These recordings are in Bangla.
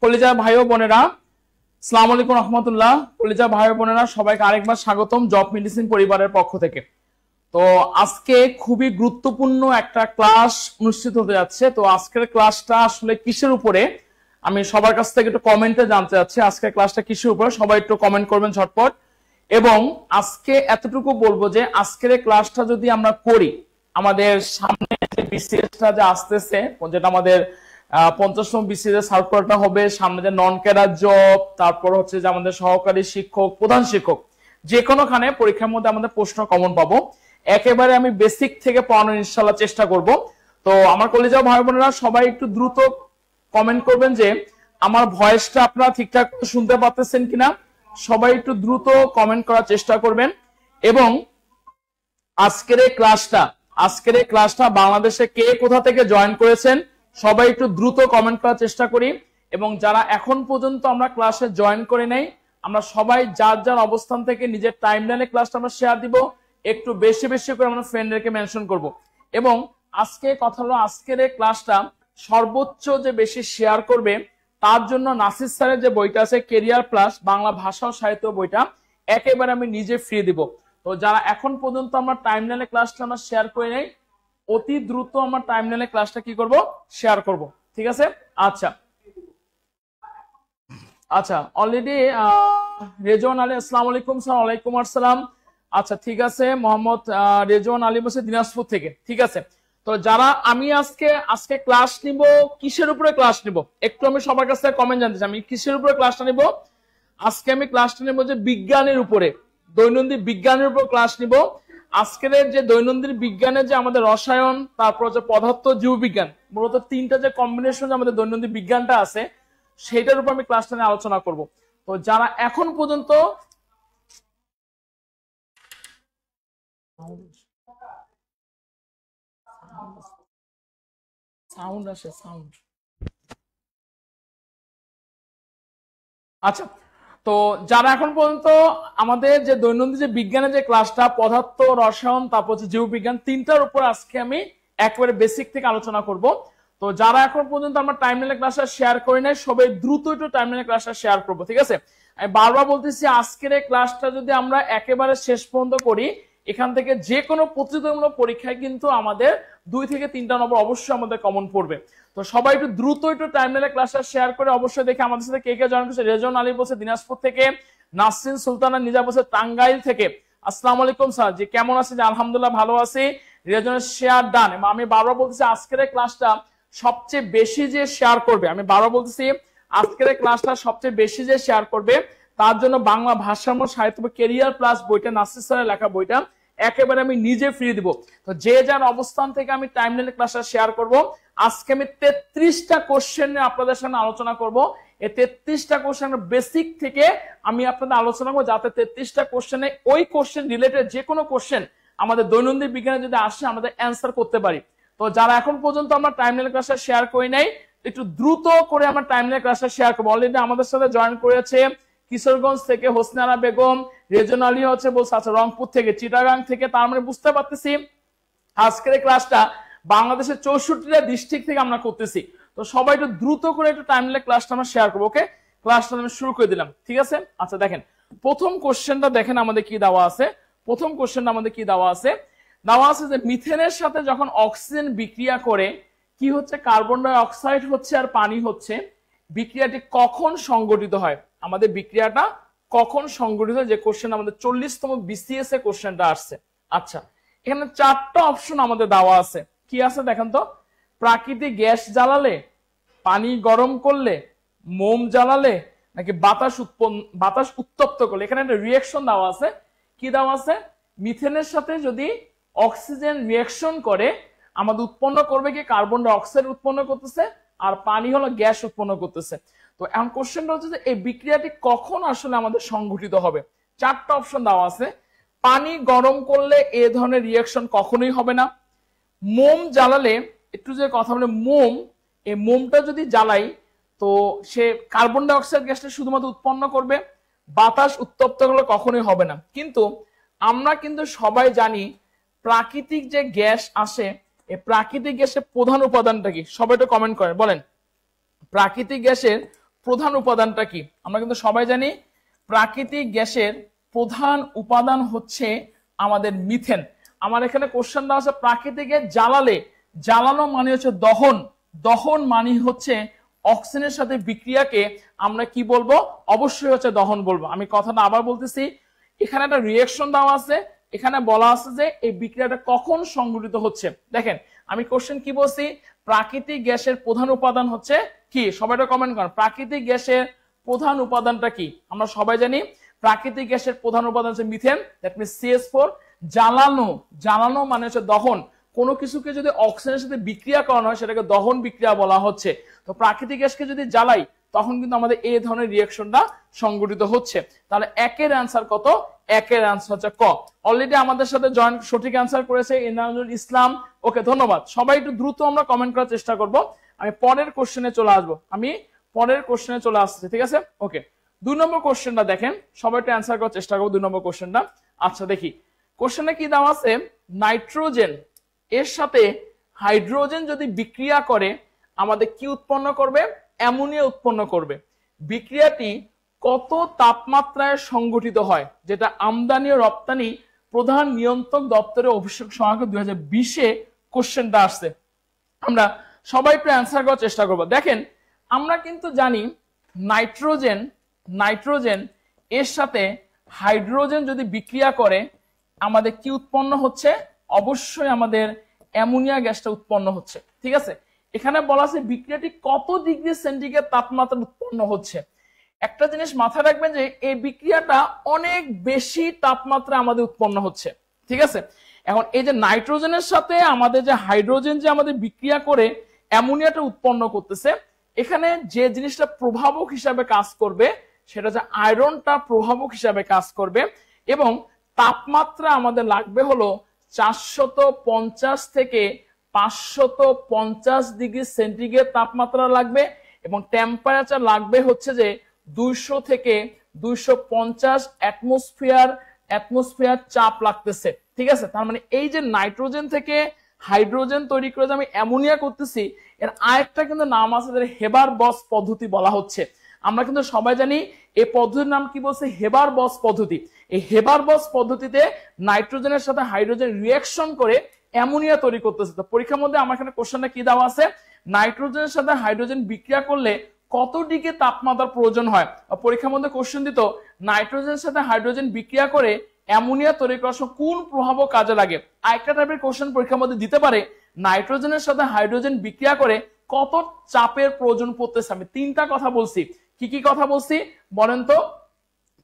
কলিজা ভাই ও বোনেরা, আসসালামু আলাইকুম রহমতুল্লাহ। কলিজা ভাই ও বোনেরা, সবাইকে আরেকবার স্বাগতম জব মেডিসিন পরিবারের পক্ষ থেকে। তো আজকে খুবই গুরুত্বপূর্ণ একটা ক্লাস অনুষ্ঠিত হতে যাচ্ছে। তো আজকের ক্লাসটা আসলে কিসের উপরে, আমি সবার কাছ থেকে একটু কমেন্টে জানতে চাচ্ছি আজকের ক্লাসটা কিসের উপরে। সবাই একটু কমেন্ট করবেন ঝটপট। এবং আজকে এতটুকু বলবো যে আজকের ক্লাসটা যদি আমরা করি, আমাদের সামনে যে বিসিএসটা যে আসতেছে, যেটা আমাদের 50তম বিসিএস সার্কুলারটা হবে, সামনে যে নন ক্যাডার জব, তারপর হচ্ছে যে আমাদের সহকারী শিক্ষক, প্রধান শিক্ষক, যে কোনোখানে পরীক্ষার মধ্যে আমাদের প্রশ্ন কমন পাবো। একেবারে আমি বেসিক থেকে পড়ানোর ইনশাল্লাহ চেষ্টা করব। তো আমার কলেজের ভাই বোনেরা সবাই একটু দ্রুত কমেন্ট করবেন যে আমার ভয়েসটা আপনারা ঠিকঠাক শুনতে পাচ্ছেন কিনা। সবাই একটু দ্রুত কমেন্ট করার চেষ্টা করবেন। এবং আজকের এই ক্লাসটা বাংলাদেশে কে কোথা থেকে জয়েন করেছেন সবাই একটু দ্রুত কমেন্ট করার চেষ্টা করি। এবং যারা এখন পর্যন্ত আমরা ক্লাসে জয়েন করে নাই, আমরা সবাই যার যার অবস্থান থেকে নিজের টাইমলাইনে ক্লাসটা আমরা শেয়ার দিব। একটু বেশি বেশি করে আমরা ফ্রেন্ডদেরকে মেনশন করব। এবং আজকে কথা হলো, আজকের এই ক্লাসটা সর্বোচ্চ যে বেশি শেয়ার করবে তার জন্য নাসির স্যারের যে বইটা আছে কেরিয়ার প্লাস বাংলা ভাষা ও সাহিত্য বইটা একেবারে আমি নিজে ফ্রি দিব। তো যারা এখন পর্যন্ত আমরা টাইমলাইনে ক্লাসটা আমরা শেয়ার করে নেই, অতি দ্রুত আমার টাইমলাইনে ক্লাসটা কি করব, শেয়ার করব। ঠিক আছে? আচ্ছা অলরেডি রেজওয়ান আলী, আসসালামু আলাইকুম স্যার। ওয়ালাইকুম আসসালাম। আচ্ছা ঠিক আছে, মোহাম্মদ রেজওয়ান আলী বসে দিনাজপুর থেকে। ঠিক আছে, তো যারা আমি আজকে ক্লাস নিব, কিসের উপরে ক্লাস নিব একটু আমি সবার কাছ থেকে কমেন্ট জানতে চাই। আমি কিসের উপরে ক্লাসটা নিব? আজকে আমি ক্লাসটা নিব যে বিজ্ঞানের উপরে, দৈনন্দিন বিজ্ঞানের উপর ক্লাস নিব। আজকের যে দৈনন্দিন বিজ্ঞানের যে আমাদের রসায়ন, তারপর হচ্ছে পদার্থ, জীববিজ্ঞান, মূলত তিনটা যে কম্বিনেশন যে আমাদের দৈনন্দিন বিজ্ঞানটা আছে সেটার উপর আমি ক্লাসটা নিয়ে আলোচনা করব। তো যারা এখন পর্যন্ত আচ্ছা, তো যারা এখন পর্যন্ত আমাদের যে দৈনন্দিন যে বিজ্ঞানের যে ক্লাসটা, পদার্থ, রসায়ন, তারপর হচ্ছে জীববিজ্ঞান, তিনটার উপর আজকে আমি একেবারে বেসিক থেকে আলোচনা করব। তো যারা এখন পর্যন্ত আমরা টাইমলাইনে ক্লাসটা শেয়ার করি নাই, সবাই দ্রুত একটু টাইমলাইনে ক্লাসটা শেয়ার করবো। ঠিক আছে? আমি বারবার বলতেছি, আজকের এই ক্লাসটা যদি আমরা একেবারে শেষ পর্যন্ত করি, এখান থেকে যে কোনো প্রতিযোগিতামূলক পরীক্ষায় কিন্তু আমাদের 2 থেকে 3টা নম্বর অবশ্যই আমাদের কমন পড়বে। তো সবাই একটু দ্রুত একটু টাইমলাইনে ক্লাসটা শেয়ার করে অবশ্যই দেখে আমাদের সাথে কে কে জয়েন করছে। রেজন আলী বলছে দিনাজপুর থেকে, নাসরিন সুলতানা নিজা বলছে টাঙ্গাইল থেকে। আসসালামু আলাইকুম স্যার, যে কেমন আছে? যে আলহামদুলিল্লাহ ভালো আছি। রেজনের শেয়ার ডান। এবং আমি বারবার বলতেছি আজকের ক্লাসটা সবচেয়ে বেশি যে শেয়ার করবে, আমি বারবার বলতেছি আজকের ক্লাসটা সবচেয়ে বেশি যে শেয়ার করবে তার জন্য বাংলা ভাষা ও সাহিত্য কেরিয়ার প্লাস বইটা, নাসির স্যারের লেখা বইটা একেবারে আমি নিজে ফ্রি দিব। তো যে যার অবস্থান থেকে আমি টাইমলাইনে ক্লাসটা শেয়ার করব। আজকে আমি 33টা কোশ্চেন নিয়ে আপনাদের সামনে আলোচনা করব। এই 33টা কোশ্চেন বেসিক থেকে আমি আপনাদের আলোচনা করবো, যাতে 33টা কোশ্চেনে ওই কোশ্চেন রিলেটেড যে কোনো কোশ্চেন আমাদের দৈনন্দিন বিজ্ঞানে যদি আসে আমাদের অ্যান্সার করতে পারি। তো যারা এখন পর্যন্ত আমরা টাইমলাইনে ক্লাসটা শেয়ার করি নাই, একটু দ্রুত করে আমরা টাইমলাইনে ক্লাসটা শেয়ার করবো। অলরেডি আমাদের সাথে জয়েন করেছে কিশোরগঞ্জ থেকে হোসনারা বেগম, রেজন আলী হচ্ছে বলছে আচ্ছা রংপুর থেকে, চিটাগাং থেকে। তার মানে বুঝতে পারতেছি আজকের ক্লাসটা বাংলাদেশের 64টা ডিস্ট্রিক্ট থেকে আমরা করতেছি। তো সবাই একটু দ্রুত করে একটু টাইমলাইনে ক্লাসটা আমরা শেয়ার করবো। ওকে, ক্লাসটা আমি শুরু করে দিলাম। ঠিক আছে? আচ্ছা দেখেন, প্রথম কোশ্চেনটা দেখেন আমাদের কি দেওয়া আছে। প্রথম কোশ্চেনটা আমাদের কি দেওয়া আছে যে মিথেনের সাথে যখন অক্সিজেন বিক্রিয়া করে কি হচ্ছে, কার্বন ডাই অক্সাইড হচ্ছে আর পানি হচ্ছে, বিক্রিয়াটি কখন সংগঠিত হয়? আমাদের বিক্রিয়াটা কখন সংগঠিত হয়, যে কোশ্চেন আমাদের 40তম বিসিএস এ কোশ্চেনটা আসছে। আচ্ছা, এখানে 4টা অপশন আমাদের দেওয়া আছে। কি আছে দেখেন তো? প্রাকৃতিক গ্যাস জ্বালালে, পানি গরম করলে, মোম জ্বালালে, নাকি বাতাস উত্তপ্ত করলে। এখানে একটা রিঅ্যাকশন দেওয়া আছে। কি দেওয়া আছে? মিথেনের সাথে যদি অক্সিজেন রিঅ্যাকশন করে আমাদের উৎপন্ন করবে কি, কার্বন ডাই অক্সাইড উৎপন্ন করতেছে, আর পানি হলো গ্যাস উৎপন্ন করতেছে। তো এখন কোশ্চেনটা হচ্ছে যে এই বিক্রিয়াটি কখন আসলে আমাদের সংঘটিত হবে। 4টা অপশন দেওয়া আছে। পানি গরম করলে এ ধরনের রিঅ্যাকশন কখনোই হবে না। মোম জ্বালালে, একটু যে কথা বলে মোম, এই মোমটা যদি জ্বালাই তো সে কার্বন ডাই অক্সাইড গ্যাসটা শুধুমাত্র উৎপন্ন করবে, বাতাস উত্তপ্ত করলে কখনোই হবে না। কিন্তু আমরা কিন্তু সবাই জানি প্রাকৃতিক যে গ্যাস আসে, এই প্রাকৃতিক গ্যাসের প্রধান উপাদানটা কি? সবাই একটু কমেন্ট করেন, বলেন প্রাকৃতিক গ্যাসের প্রধান উপাদানটা কি? আমরা কিন্তু সবাই জানি প্রাকৃতিক গ্যাসের প্রধান উপাদান হচ্ছে আমাদের মিথেন। আমার এখানে কোশ্চেন দেওয়া আছে প্রাকৃতিক গ্যাস জ্বালালে, জ্বালানো মানে হচ্ছে দহন, দহন মানে হচ্ছে অক্সিজেনের সাথে বিক্রিয়াকে আমরা কি বলবো? অবশ্যই হচ্ছে দহন বলবো। আমি কথাটা আবার বলতেছি, এখানে একটা রিঅ্যাকশন দেওয়া আছে, এখানে বলা আছে যে এই বিক্রিয়াটা কখন সংঘটিত হচ্ছে। দেখেন আমি কোশ্চেন কি বলছি, প্রাকৃতিক গ্যাসের প্রধান উপাদান হচ্ছে কি? সবাইটা কমেন্ট করেন, প্রাকৃতিক গ্যাসের প্রধান উপাদানটা কি? আমরা সবাই জানি প্রাকৃতিক গ্যাসের প্রধান উপাদান হচ্ছে মিথেন, দ্যাট মিন্স CH4। জ্বালানো, জ্বালানো মানে হচ্ছে দহন, কোনো কিছুকে যদি অক্সিজেনের সাথে বিক্রিয়া করানো হয় সেটাকে দহন বিক্রিয়া বলা হচ্ছে। তো প্রাকৃতিক গ্যাসকে যদি জ্বালাই তখন কিন্তু আমাদের এই ধরনের রিঅ্যাকশনটা সংঘটিত হচ্ছে। তাহলে একের অ্যান্সার কত? একের অ্যান্সার হচ্ছে ক। অলরেডি আমাদের সাথে জয়েন সঠিক অ্যান্সার করেছে ইনামুল ইসলাম, ওকে ধন্যবাদ। সবাই একটু দ্রুত আমরা কমেন্ট করার চেষ্টা করব, আমি পরের কোশ্চেনে চলে আসবো, আমি পরের কোশ্চেনে চলে আসছি, ঠিক আছে? ওকে, 2 নম্বর কোশ্চেনটা দেখেন, সবাই একটু অ্যান্সার করার চেষ্টা করবো 2 নম্বর কোশ্চেনটা। আচ্ছা দেখি কোশ্চেনে কি দেওয়া আছে, নাইট্রোজেন এর সাথে হাইড্রোজেন যদি বিক্রিয়া করে আমাদের কি উৎপন্ন করবে? অ্যামোনিয়া উৎপন্ন করবে। বিক্রিয়াটি কত তাপমাত্রায় সংঘটিত হয়? যেটা আমদানি ও রপ্তানি প্রধান নিয়ন্ত্রক দপ্তরের অভিষেক সহায়ক 2020-এ কোশ্চেনটা আসছে। আমরা সবাই একটু অ্যান্সার করার চেষ্টা করব। দেখেন আমরা কিন্তু জানি নাইট্রোজেন, নাইট্রোজেন এর সাথে হাইড্রোজেন যদি বিক্রিয়া করে আমাদের কি উৎপন্ন হচ্ছে? অবশ্যই আমাদের অ্যামোনিয়া গ্যাসটা উৎপন্ন হচ্ছে, ঠিক আছে? এখানে বলা আছে বিক্রিয়াটি কত ডিগ্রি সেন্টিগ্রেড তাপমাত্রা উৎপন্ন হচ্ছে। একটা জিনিস মাথায় রাখবেন যে এই বিক্রিয়াটা অনেক বেশি তাপমাত্রা আমাদের উৎপন্ন হচ্ছে, ঠিক আছে? এখন এই যে নাইট্রোজেনের সাথে আমাদের যে হাইড্রোজেন যে আমাদের বিক্রিয়া করে অ্যামোনিয়াটা উৎপন্ন করতেছে, এখানে যে জিনিসটা প্রভাবক হিসাবে কাজ করবে সেটা হচ্ছে আয়রনটা প্রভাবক হিসাবে কাজ করবে, এবং তাপমাত্রা আমাদের লাগবে হলো 450 থেকে 550 ডিগ্রি সেন্টিগ্রেড তাপমাত্রা লাগবে, এবং টেম্পারেচার লাগবে হচ্ছে যে 200 থেকে 250 অ্যাটমসফিয়ার চাপ লাগতেছে, ঠিক আছে? তার মানে এই যে নাইট্রোজেন থেকে হাইড্রোজেন তৈরি করে যে আমি অ্যামোনিয়া করতেছি, এর আরেকটা কিন্তু নাম আছে, হেবার বস পদ্ধতি বলা হচ্ছে। আমরা কিন্তু সবাই জানি এই পদ্ধতির নাম কি বলছে? হেবার বস পদ্ধতি। এই হেবার বস পদ্ধতিতে নাইট্রোজেনের সাথে হাইড্রোজেন রিঅ্যাকশন করে অ্যামোনিয়া তৈরি করতেছে। তো পরীক্ষার মধ্যে আমার এখানে কোশ্চেনটা কি দেওয়া আছে, নাইট্রোজেনের সাথে হাইড্রোজেন বিক্রিয়া করলে কত ডিগ্রি তাপমাত্রার প্রয়োজন হয়? পরীক্ষার মধ্যে কোশ্চেন দিত নাইট্রোজেনের সাথে হাইড্রোজেন বিক্রিয়া করে অ্যামোনিয়া তৈরি করার সময় কোন প্রভাবক কাজে লাগে? আরেকটা টাইপের কোশ্চেন পরীক্ষার মধ্যে দিতে পারে, নাইট্রোজেনের সাথে হাইড্রোজেন বিক্রিয়া করে কত চাপের প্রয়োজন পড়তেছে। আমি 3টা কথা বলছি, কি কি কথা বলছি বলেন তো?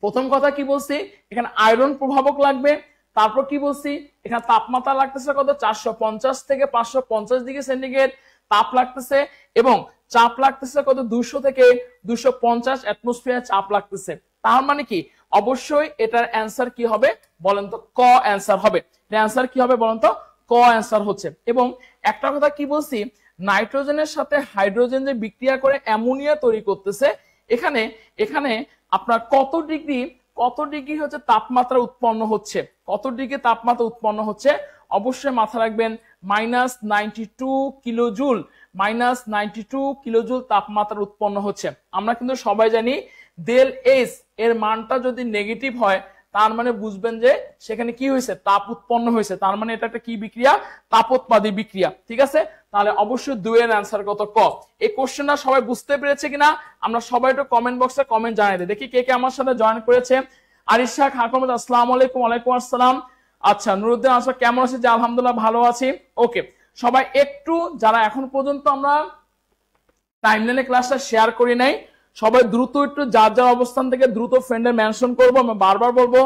প্রথম কথা কি বলছি? এখানে আয়রন প্রভাবক লাগবে। তারপর কি বলছি? এখানে তাপমাত্রা লাগতেছে কত? 450 থেকে 550 ডিগ্রি সেন্টিগ্রেড তাপ লাগতেছে, এবং চাপ লাগতেছে কত? 200 থেকে 250 অ্যাটমসফিয়ার চাপ লাগতেছে। তার মানে কি? অবশ্যই এটার অ্যান্সার কি হবে বলেন তো? ক অ্যান্সার হবে। এর অ্যান্সার কি হবে বলেন তো? ক অ্যান্সার হচ্ছে। এবং একটা কথা কি বলছি, নাইট্রোজেনের সাথে হাইড্রোজেন যে বিক্রিয়া করে অ্যামোনিয়া তৈরি করতেছে, এখানে এখানে আপনার কত ডিগ্রি হচ্ছে তাপমাত্রা উৎপন্ন হচ্ছে, কত ডিগ্রি তাপমাত্রা উৎপন্ন হচ্ছে? অবশ্যই মাথা রাখবেন -92 কিলোজুল, -92 কিলোজুল তাপমাত্রা উৎপন্ন হচ্ছে। আমরা কিন্তু সবাই জানি ডেল এস এর মানটা যদি নেগেটিভ হয় তার মানে বুঝবেন যে সেখানে কি হয়েছে? তাপ উৎপন্ন হয়েছে। তার মানে এটা একটা কি বিক্রিয়া? তাপোৎপাদী বিক্রিয়া, ঠিক আছে? তাহলে অবশ্যই 2 এর অ্যান্সার কত? ক। এই কোশ্চেনটা সবাই বুঝতে পেরেছে কিনা আমরা সবাই একটু কমেন্ট বক্সে কমেন্ট জানিয়ে দিই। দেখি কে কে আমার সাথে জয়েন করেছে। আরিশা খাকুম, আসসালামু আলাইকুম। ওয়ালাইকুম আসসালাম। আচ্ছা নুরুদ্দিন আসা কেমন আছে? যে আলহামদুলিল্লাহ ভালো আছি। ওকে, সবাই একটু যারা এখন পর্যন্ত আমরা টাইমলাইনে ক্লাসটা শেয়ার করি নাই, সবাই দ্রুত একটু যার যার অবস্থান থেকে দ্রুত ফ্রেন্ডে মেনশন করবো। আমি বারবার বলবো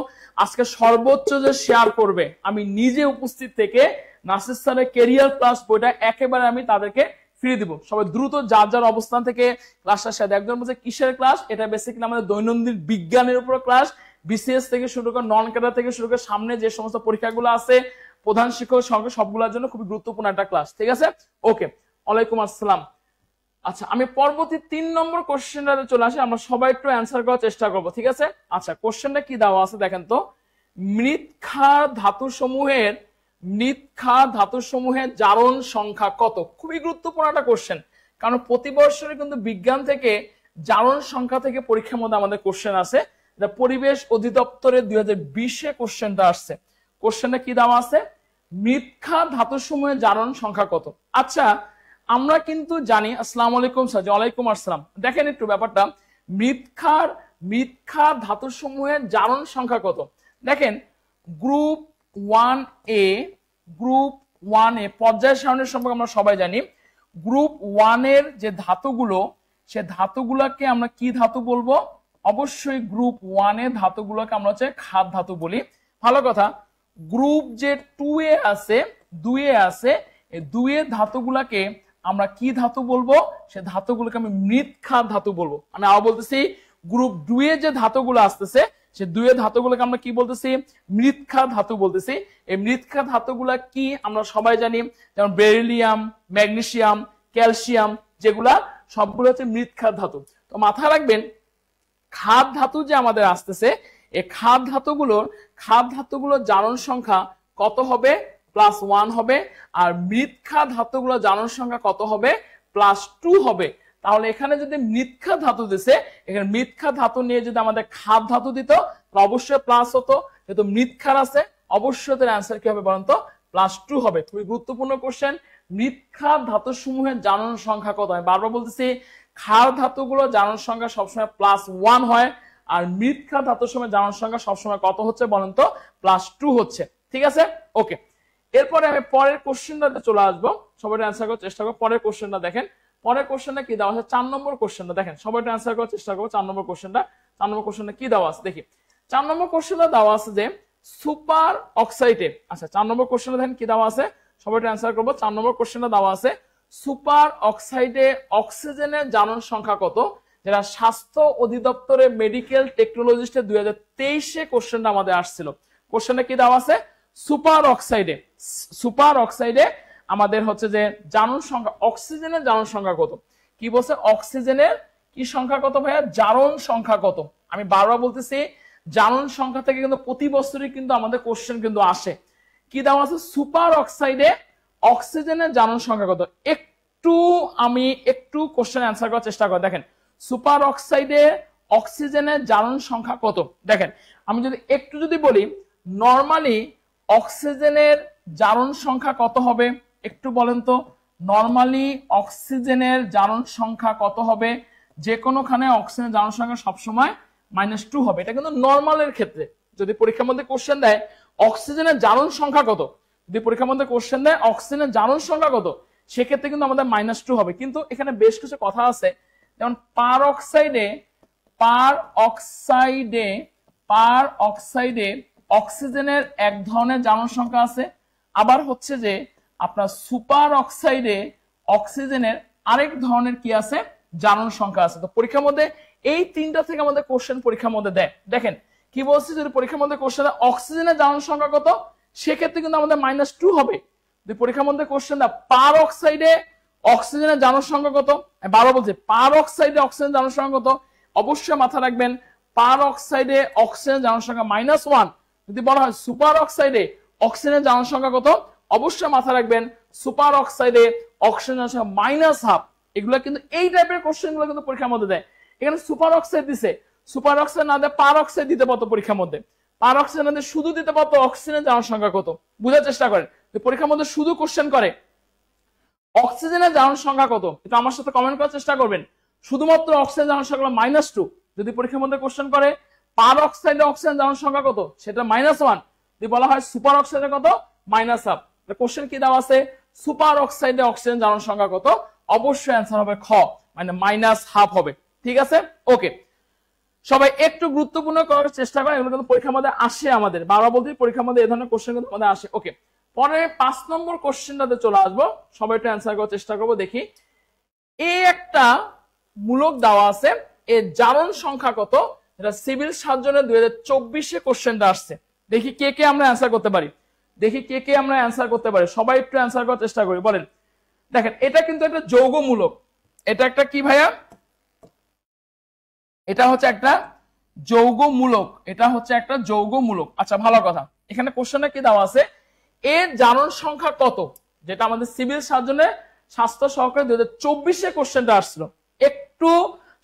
আজকে সর্বোচ্চ যে শেয়ার করবে আমি নিজে উপস্থিত থেকে নাসির স্যারের ক্যারিয়ার ক্লাস বইটা একেবারে আমি তাদেরকে ফ্রি দিব। সবাই দ্রুত যার যার অবস্থান থেকে ক্লাসটা শেয়ার। একজন বলছে কিসের ক্লাস? এটা বেসিক্যালি আমাদের দৈনন্দিন বিজ্ঞানের উপর ক্লাস, বিসিএস থেকে শুরু করে নন ক্যাডার থেকে শুরু করে সামনে যে সমস্ত পরীক্ষাগুলো আছে প্রধান শিক্ষক সঙ্গে সবগুলোর জন্য খুবই গুরুত্বপূর্ণ একটা ক্লাস, ঠিক আছে? ওকে, ওয়ালাইকুম আসসালাম। আচ্ছা আমি পরবর্তী 3 নম্বর কোশ্চেনটাতে চলে আসি, আমরা সবাই একটু অ্যান্সার করার চেষ্টা করব, ঠিক আছে? আচ্ছা কোশ্চেনটা কি দেওয়া আছে দেখেন তো, মৃৎক্ষার ধাতুসমূহের জারণ সংখ্যা কত? খুবই গুরুত্বপূর্ণ একটা কোশ্চেন, কারণ প্রতি বছরে কিন্তু বিজ্ঞান থেকে জারণ সংখ্যা থেকে পরীক্ষার মধ্যে আমাদের কোশ্চেন আছে। এটা পরিবেশ অধিদপ্তরের 2020-এ কোশ্চেনটা আসছে। কোশ্চেনটা কি দেওয়া আছে, মৃৎক্ষা ধাতুসমূহের জারণ সংখ্যা কত। আচ্ছা আমরা কিন্তু জানি, আসসালামু আলাইকুম স্যার। ওয়ালাইকুম আসসালাম। দেখেন একটু ব্যাপারটা, মৃৎক্ষা ধাতুসমূহের জারণ সংখ্যা কত। দেখেন গ্রুপ 1A পর্যায় সারণীর সম্পর্কে আমরা সবাই জানি। গ্রুপ 1 এর যে ধাতুগুলো, সে ধাতুগুলোকে আমরা কি ধাতু বলবো, অবশ্যই গ্রুপ 1 এর ধাতুগুলোকে আমরা হচ্ছে খাদ ধাতু বলি। ভালো কথা। গ্রুপ যে 2A আছে, 2A আছে, এই 2 এর ধাতুগুলোকে আমরা কি ধাতু বলবো, সে ধাতুগুলোকে আমি মৃৎক্ষার ধাতু বলবো। আমি আবার বলতেছি, গ্রুপ 2 এর যে ধাতুগুলো আসতেছে, সে 2 এর ধাতুগুলোকে আমরা কি বলতেছি, মৃৎক্ষার ধাতু বলতেছি। এই মৃৎক্ষার ধাতুগুলা কি আমরা সবাই জানি, যেমন বেরিলিয়াম, ম্যাগনেসিয়াম, ক্যালসিয়াম, যেগুলা সবগুলো হচ্ছে মৃৎক্ষার ধাতু। তো মাথায় রাখবেন, খাদ ধাতু যে আমাদের আসতেছে, এই খাদ ধাতুগুলোর জারণ সংখ্যা কত হবে, +1 হবে। আর মৃৎক্ষা ধাতুগুলো জারণ সংখ্যা কত হবে, +2 হবে। তাহলে এখানে যদি মৃৎক্ষা ধাতু দিছে, এখানে মৃৎক্ষা ধাতু নিয়ে যদি আমাদের খাদ ধাতু দিত তাহলে অবশ্যই প্লাস হতো। যেহেতু মৃৎক্ষার আছে, অবশ্যই তার অ্যান্সার কি হবে বলেন তো, +2 হবে। খুবই গুরুত্বপূর্ণ কোশ্চেন। মৃৎক্ষা ধাতু সমূহের জারণ সংখ্যা কত হয়, বারবার বলতেছি, ক্ষার ধাতুগুলো জারণ সংখ্যা সবসময় +1 হয়, আর মৃৎক্ষা ধাতু সমূহের জারণ সংখ্যা সবসময় কত হচ্ছে বলেন তো, +2 হচ্ছে। ঠিক আছে, ওকে। এরপরে আমি পরের কোশ্চেনটাতে চলে আসবো, সবাই অ্যান্সার করার চেষ্টা করবো। পরের কোশ্চেনটা দেখেন, পরের কোশ্চেনটা কি দেওয়া আছে, 4 নম্বর কোশ্চেনটা দেখেন, সবাই অ্যান্সার করার চেষ্টা করবো। 4 নম্বর কোশ্চেনটা কি দেওয়া আছে দেখি। 4 নম্বর কোশ্চেনটা দেওয়া আছে যে সুপার অক্সাইডে, আচ্ছা 4 নম্বর কোশ্চেনটা দেখেন কি দেওয়া আছে, সবাই অ্যান্সার করবো। 4 নম্বর কোশ্চেনটা দেওয়া আছে, সুপার অক্সাইডে অক্সিজেনের জারণ সংখ্যা কত, যেটা স্বাস্থ্য অধিদপ্তরের মেডিকেল টেকনোলজিস্টের 2023-এ কোশ্চেনটা আমাদের আসছিল। কোশ্চেনটা কি দেওয়া আছে, সুপার অক্সাইডে আমাদের হচ্ছে যে জারণ সংখ্যা, অক্সিজেনের জারণ সংখ্যা কত। কি বলছে, অক্সিজেনের কি সংখ্যা কত ভাইয়া, জারণ সংখ্যা কত। আমি বারবার বলতেছি, জারণ সংখ্যা থেকে কিন্তু প্রতি বছরই কিন্তু আমাদের কোশ্চেন কিন্তু আসে। কি দেওয়া আছে, সুপার অক্সাইডে অক্সিজেনের জারণ সংখ্যা কত। আমি একটু কোশ্চেন অ্যান্সার করার চেষ্টা করি। দেখেন সুপার অক্সাইডে অক্সিজেনের জারণ সংখ্যা কত। দেখেন আমি যদি বলি, নরমালি অক্সিজেনের জারণ সংখ্যা কত হবে, একটু বলেন তো, নরমালি অক্সিজেনের জারণ সংখ্যা কত হবে। যে কোনোখানে অক্সিজেনের জারণ সংখ্যা সবসময় -2 হবে। এটা কিন্তু নরমালের ক্ষেত্রে। যদি পরীক্ষার মধ্যে কোশ্চেন দেয় অক্সিজেনের জারণ সংখ্যা কত, যদি পরীক্ষার মধ্যে কোশ্চেন দেয় অক্সিজেনের জারণ সংখ্যা কত, সেক্ষেত্রে কিন্তু আমাদের -2 হবে। কিন্তু এখানে বেশ কিছু কথা আছে, যেমন পার অক্সাইডে অক্সিজেনের এক ধরনের জারণ সংখ্যা আছে, আবার হচ্ছে যে আপনার সুপার অক্সাইডে অক্সিজেনের আরেক ধরনের কি আছে, জারণ সংখ্যা আছে। তো পরীক্ষার মধ্যে এই তিনটা থেকে আমাদের কোশ্চেন পরীক্ষার মধ্যে দেয়। দেখেন কি বলছি, যদি পরীক্ষার মধ্যে কোশ্চেন দেয় অক্সিজেনের জারণ সংখ্যা কত, সেক্ষেত্রে কিন্তু আমাদের -2 হবে। যদি পরীক্ষার মধ্যে কোশ্চেন দেয় পার অক্সাইডে অক্সিজেনের জারণ সংখ্যা কত, বারো বলছে পার অক্সাইডে অক্সিজেন জারণ সংখ্যা কত, অবশ্যই মাথা রাখবেন পার অক্সাইডে অক্সিজেন জারণ সংখ্যা -1। যদি বলা হয় সুপার অক্সাইডে অক্সিজেন জারণ সংখ্যা কত, অবশ্যই মাথা রাখবেন সুপার অক্সাইডে অক্সিজেন জারণ সংখ্যা -1/2। এগুলো কিন্তু এই টাইপের কোশ্চেন গুলো কিন্তু পরীক্ষার মধ্যে দেয়। এখানে সুপার অক্সাইড দিছে, সুপার অক্সাইড না দেয় পার অক্সাইড দিতে পারতো পরীক্ষার মধ্যে, পার অক্সাইড না দিয়ে শুধু দিতে পারতো অক্সিজেনের জারণ সংখ্যা কত। বুঝার চেষ্টা করেন, পরীক্ষার মধ্যে শুধু কোশ্চেন করে অক্সিজেনের জারণ সংখ্যা কত, এটা আমার সাথে কমেন্ট করার চেষ্টা করবেন। শুধুমাত্র অক্সিজেন জারণ সংখ্যা -2। যদি পরীক্ষার মধ্যে কোশ্চেন করে পার অক্সাইডে অক্সিজেন জারণ সংখ্যা কত, সেটা -1। যদি বলা হয় সুপার অক্সাইডে কত, -1/2। কোশ্চেন কি দেওয়া আছে, সুপার অক্সাইডে অক্সিজেন জারণ সংখ্যা কত, অবশ্যই অ্যান্সার হবে খ, মানে -1/2 হবে। ঠিক আছে, ওকে। সবাই একটু গুরুত্বপূর্ণ করার চেষ্টা করেন, এগুলো কিন্তু পরীক্ষার মধ্যে আসে আমাদের, বারবার বলতে পরীক্ষার মধ্যে এই ধরনের কোশ্চেন কিন্তু আমাদের আসে। ওকে, পরে 5 নম্বর কোশ্চেনটাতে চলে আসবো, সবাই একটু অ্যান্সার করার চেষ্টা করবো। দেখি এই একটা মূলক দেওয়া আছে, এর জারণ সংখ্যা কত, এটা সিভিল সার্জনের 2024-এ কোশ্চেনটা আসছে। দেখি কে আমরা অ্যান্সার করতে পারি, সবাই একটু অ্যান্সার করার চেষ্টা করি, বলেন। দেখেন এটা কিন্তু একটা যৌগমূলক, এটা একটা কি ভাইয়া, এটা হচ্ছে একটা যৌগমূলক, আচ্ছা ভালো কথা। এখানে কোশ্চেনে কি দেওয়া আছে, এর জারণ সংখ্যা কত, যেটা আমাদের সিভিল সার্জনে স্বাস্থ্য সহকারী 2024 কোশ্চেনটা আসছিল। একটু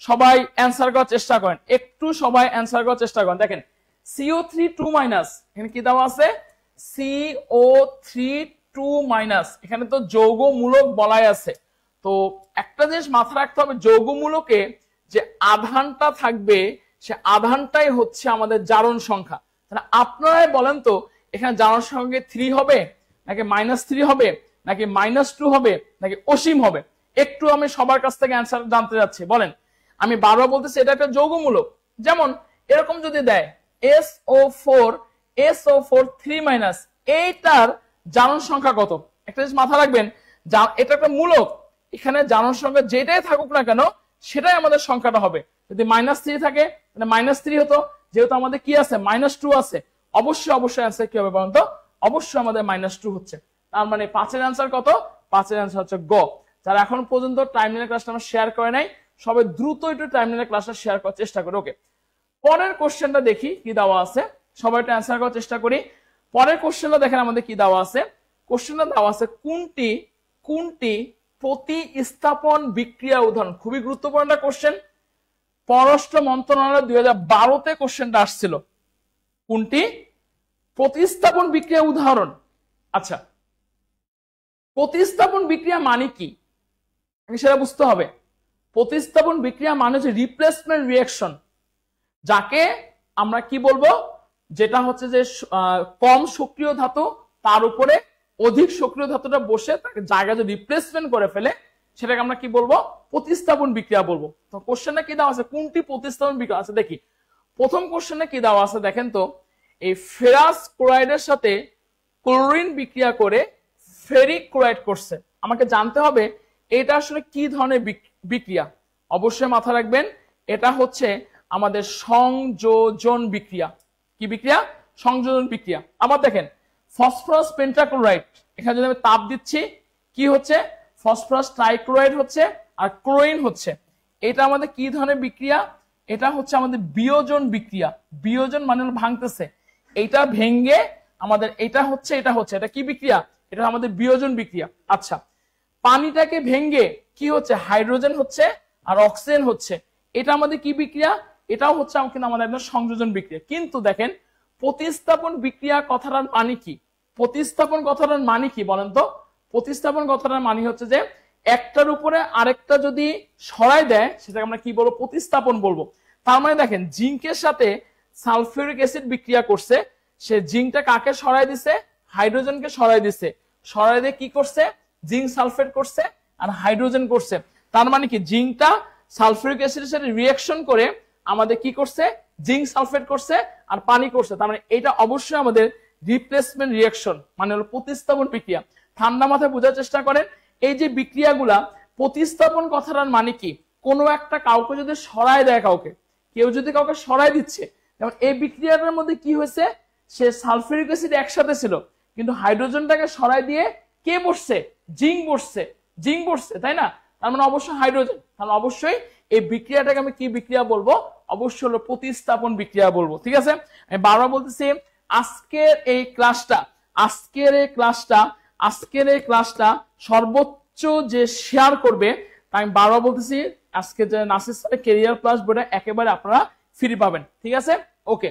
সবাই অ্যান্সার করার চেষ্টা করেন, একটু সবাই অ্যান্সার করার চেষ্টা করেন। দেখেন CO3 2- এখানে কি দেওয়া আছে, CO3 2-, এখানে তো যৌগমূলক বলাই আছে। তো একটা জিনিস মাথায় রাখতে হবে, যৌগমূলকে যে আধানটা থাকবে সে আধানটাই হচ্ছে আমাদের জারণ সংখ্যা। তাহলে আপনারাই বলেন তো এখানে জারণ সংখ্যা 3 হবে নাকি -3 হবে নাকি -2 হবে নাকি অসীম হবে? একটু আমি সবার কাছ থেকে অ্যান্সার জানতে যাচ্ছি, বলেন। আমি বারবার বলতেছি এটা একটা যৌগমূলক। যেমন এরকম যদি দেয় SO4 3-, এইটার জারণ সংখ্যা কত? একটা জিনিস মাথায় রাখবেন, এটা একটা মূলক, এখানে জারণ সংখ্যা যেটাই থাকুক না কেন সেটাই আমাদের সংখ্যাটা হবে। যদি -3 থাকে মানে -3 হতো, যেহেতু আমাদের কি আছে -2 আছে, অবশ্যই অ্যান্সার কি হবে বলুন তো? অবশ্যই আমাদের -2 হচ্ছে। তার মানে 5-এর অ্যান্সার কত? 5-এর অ্যান্সার হচ্ছে গ। যারা এখন পর্যন্ত টাইমলাইনের ক্লাসটা আমরা শেয়ার করে নাই, সবাই দ্রুত একটু টাইমলাইনের ক্লাসটা শেয়ার করার চেষ্টা করে। ওকে, পরের কোশ্চেনটা দেখি কি দেওয়া আছে, সবাই একটু অ্যান্সার করার চেষ্টা করি। পরের কোশ্চেনটা দেখেন আমাদের কি দেওয়া আছে। কোশ্চেনটা দেওয়া আছে কোনটি প্রতিস্থাপন বিক্রিয়া উদাহরণ। খুবই গুরুত্বপূর্ণ একটা কোশ্চেন, পররাষ্ট্র মন্ত্রণালয় 2012-তে কোশ্চেনটা আসছিল। কোনটি প্রতিস্থাপন বিক্রিয়া উদাহরণ? আচ্ছা, প্রতিস্থাপন বিক্রিয়া মানে কি সেটা বুঝতে হবে। প্রতিস্থাপন বিক্রিয়া মানে হচ্ছে রিপ্লেসমেন্ট রিঅ্যাকশন, যাকে আমরা কি বলবো, যেটা হচ্ছে যে কম সক্রিয় ধাতু তার উপরে অধিক সক্রিয় ধাতুটা বসে তাকে জায়গায় যে রিপ্লেসমেন্ট করে ফেলে সেটাকে আমরা কি বলবো, প্রতিস্থাপন বিক্রিয়া বলবো। তো কোশ্চেনটা কি দেওয়া আছে, কোনটি প্রতিস্থাপন বিক্রিয়া আছে দেখি। প্রথম কোশ্চেনে কি দেওয়া আছে দেখেন তো, এই ফেরাস ক্লোরাইডের সাথে ক্লোরিন বিক্রিয়া করে ফেরিক ক্লোরাইড করছে। আমাকে জানতে হবে এটা আসলে কি ধরনের বিক্রিয়া। অবশ্যই মাথায় রাখবেন এটা হচ্ছে আমাদের সংযোজন বিক্রিয়া। কি বিক্রিয়া? সংযোজন বিক্রিয়া। আবার দেখেন ফসফরাস পেন্টাক্লোরাইড, এখানে যদি আমি তাপ দিচ্ছি কি হচ্ছে, ফসফরাস ট্রাইক্লোরাইড হচ্ছে আর ক্লোরিন হচ্ছে। এটা আমাদের কি ধরনের বিক্রিয়া? এটা হচ্ছে আমাদের বিয়োজন বিক্রিয়া। বিয়োজন মানে ভাঙতেছে, এটা ভেঙ্গে আমাদের এটা হচ্ছে এটা কি বিক্রিয়া? এটা আমাদের বিয়োজন বিক্রিয়া। আচ্ছা, পানিটাকে ভেঙ্গে কি হচ্ছে, হাইড্রোজেন হচ্ছে আর অক্সিজেন হচ্ছে, এটা আমাদের কি বিক্রিয়া? এটাও হচ্ছে আমাদের একদম সংযোজন বিক্রিয়া। কিন্তু দেখেন প্রতিস্থাপন বিক্রিয়া কথাটার মানে কি? প্রতিস্থাপন কথাটার মানে কি বলেন তো? প্রতিস্থাপন কথাটার মানে হচ্ছে যে একটার উপরে আরেকটা যদি সরাই দেয় সেটাকে আমরা কি বলবো, প্রতিস্থাপন বলবো। তার মানে দেখেন জিঙ্কের সাথে সালফিউরিক অ্যাসিড বিক্রিয়া করছে, সে জিঙ্কটা কাকে সরাই দিছে, হাইড্রোজেনকে সরাই দিছে, সরাই দিয়ে কি করছে, জিঙ্ক সালফেট করছে আর হাইড্রোজেন করছে। তার মানে কি জিঙ্কটা সালফিউরিক অ্যাসিডের সাথে রিঅ্যাকশন করে আমাদের কি করছে, জিঙ্ক সালফেট করছে আর পানি করছে। তার মানে এটা অবশ্যই আমাদের রিপ্লেসমেন্ট রিঅ্যাকশন, মানে হলো প্রতিস্থাপন বিক্রিয়া। ঠান্ডা মাথায় বোঝার চেষ্টা করেন এই যে বিক্রিয়াগুলা। প্রতিস্থাপন কথাটার মানে কি, কোনো একটা কাউকে যদি সরাই দেয়, কেউ যদি কাউকে সরাই দিচ্ছে, যেমন এই বিক্রিয়াটার মধ্যে কি হয়েছে, সে সালফিউরিক অ্যাসিড একসাথে ছিল কিন্তু হাইড্রোজেনটাকে সরাই দিয়ে কে বসছে, জিঙ্ক বসছে, তাই না? তার মানে অবশ্যই হাইড্রোজেন। তাহলে অবশ্যই এই বিক্রিয়াটাকে আমি কি বিক্রিয়া বলবো, অবশ্যই হলো প্রতিস্থাপন বিক্রিয়া বলবো। ঠিক আছে, আমি বারবার বলতেছি আজকের এই ক্লাসটা সর্বোচ্চ যে শেয়ার করবে, আমি বারবার বলতেছি আজকে যে নাসির স্যারের ক্যারিয়ার প্লাস বইটা একেবারে আপনারা ফ্রি পাবেন। ঠিক আছে, ওকে,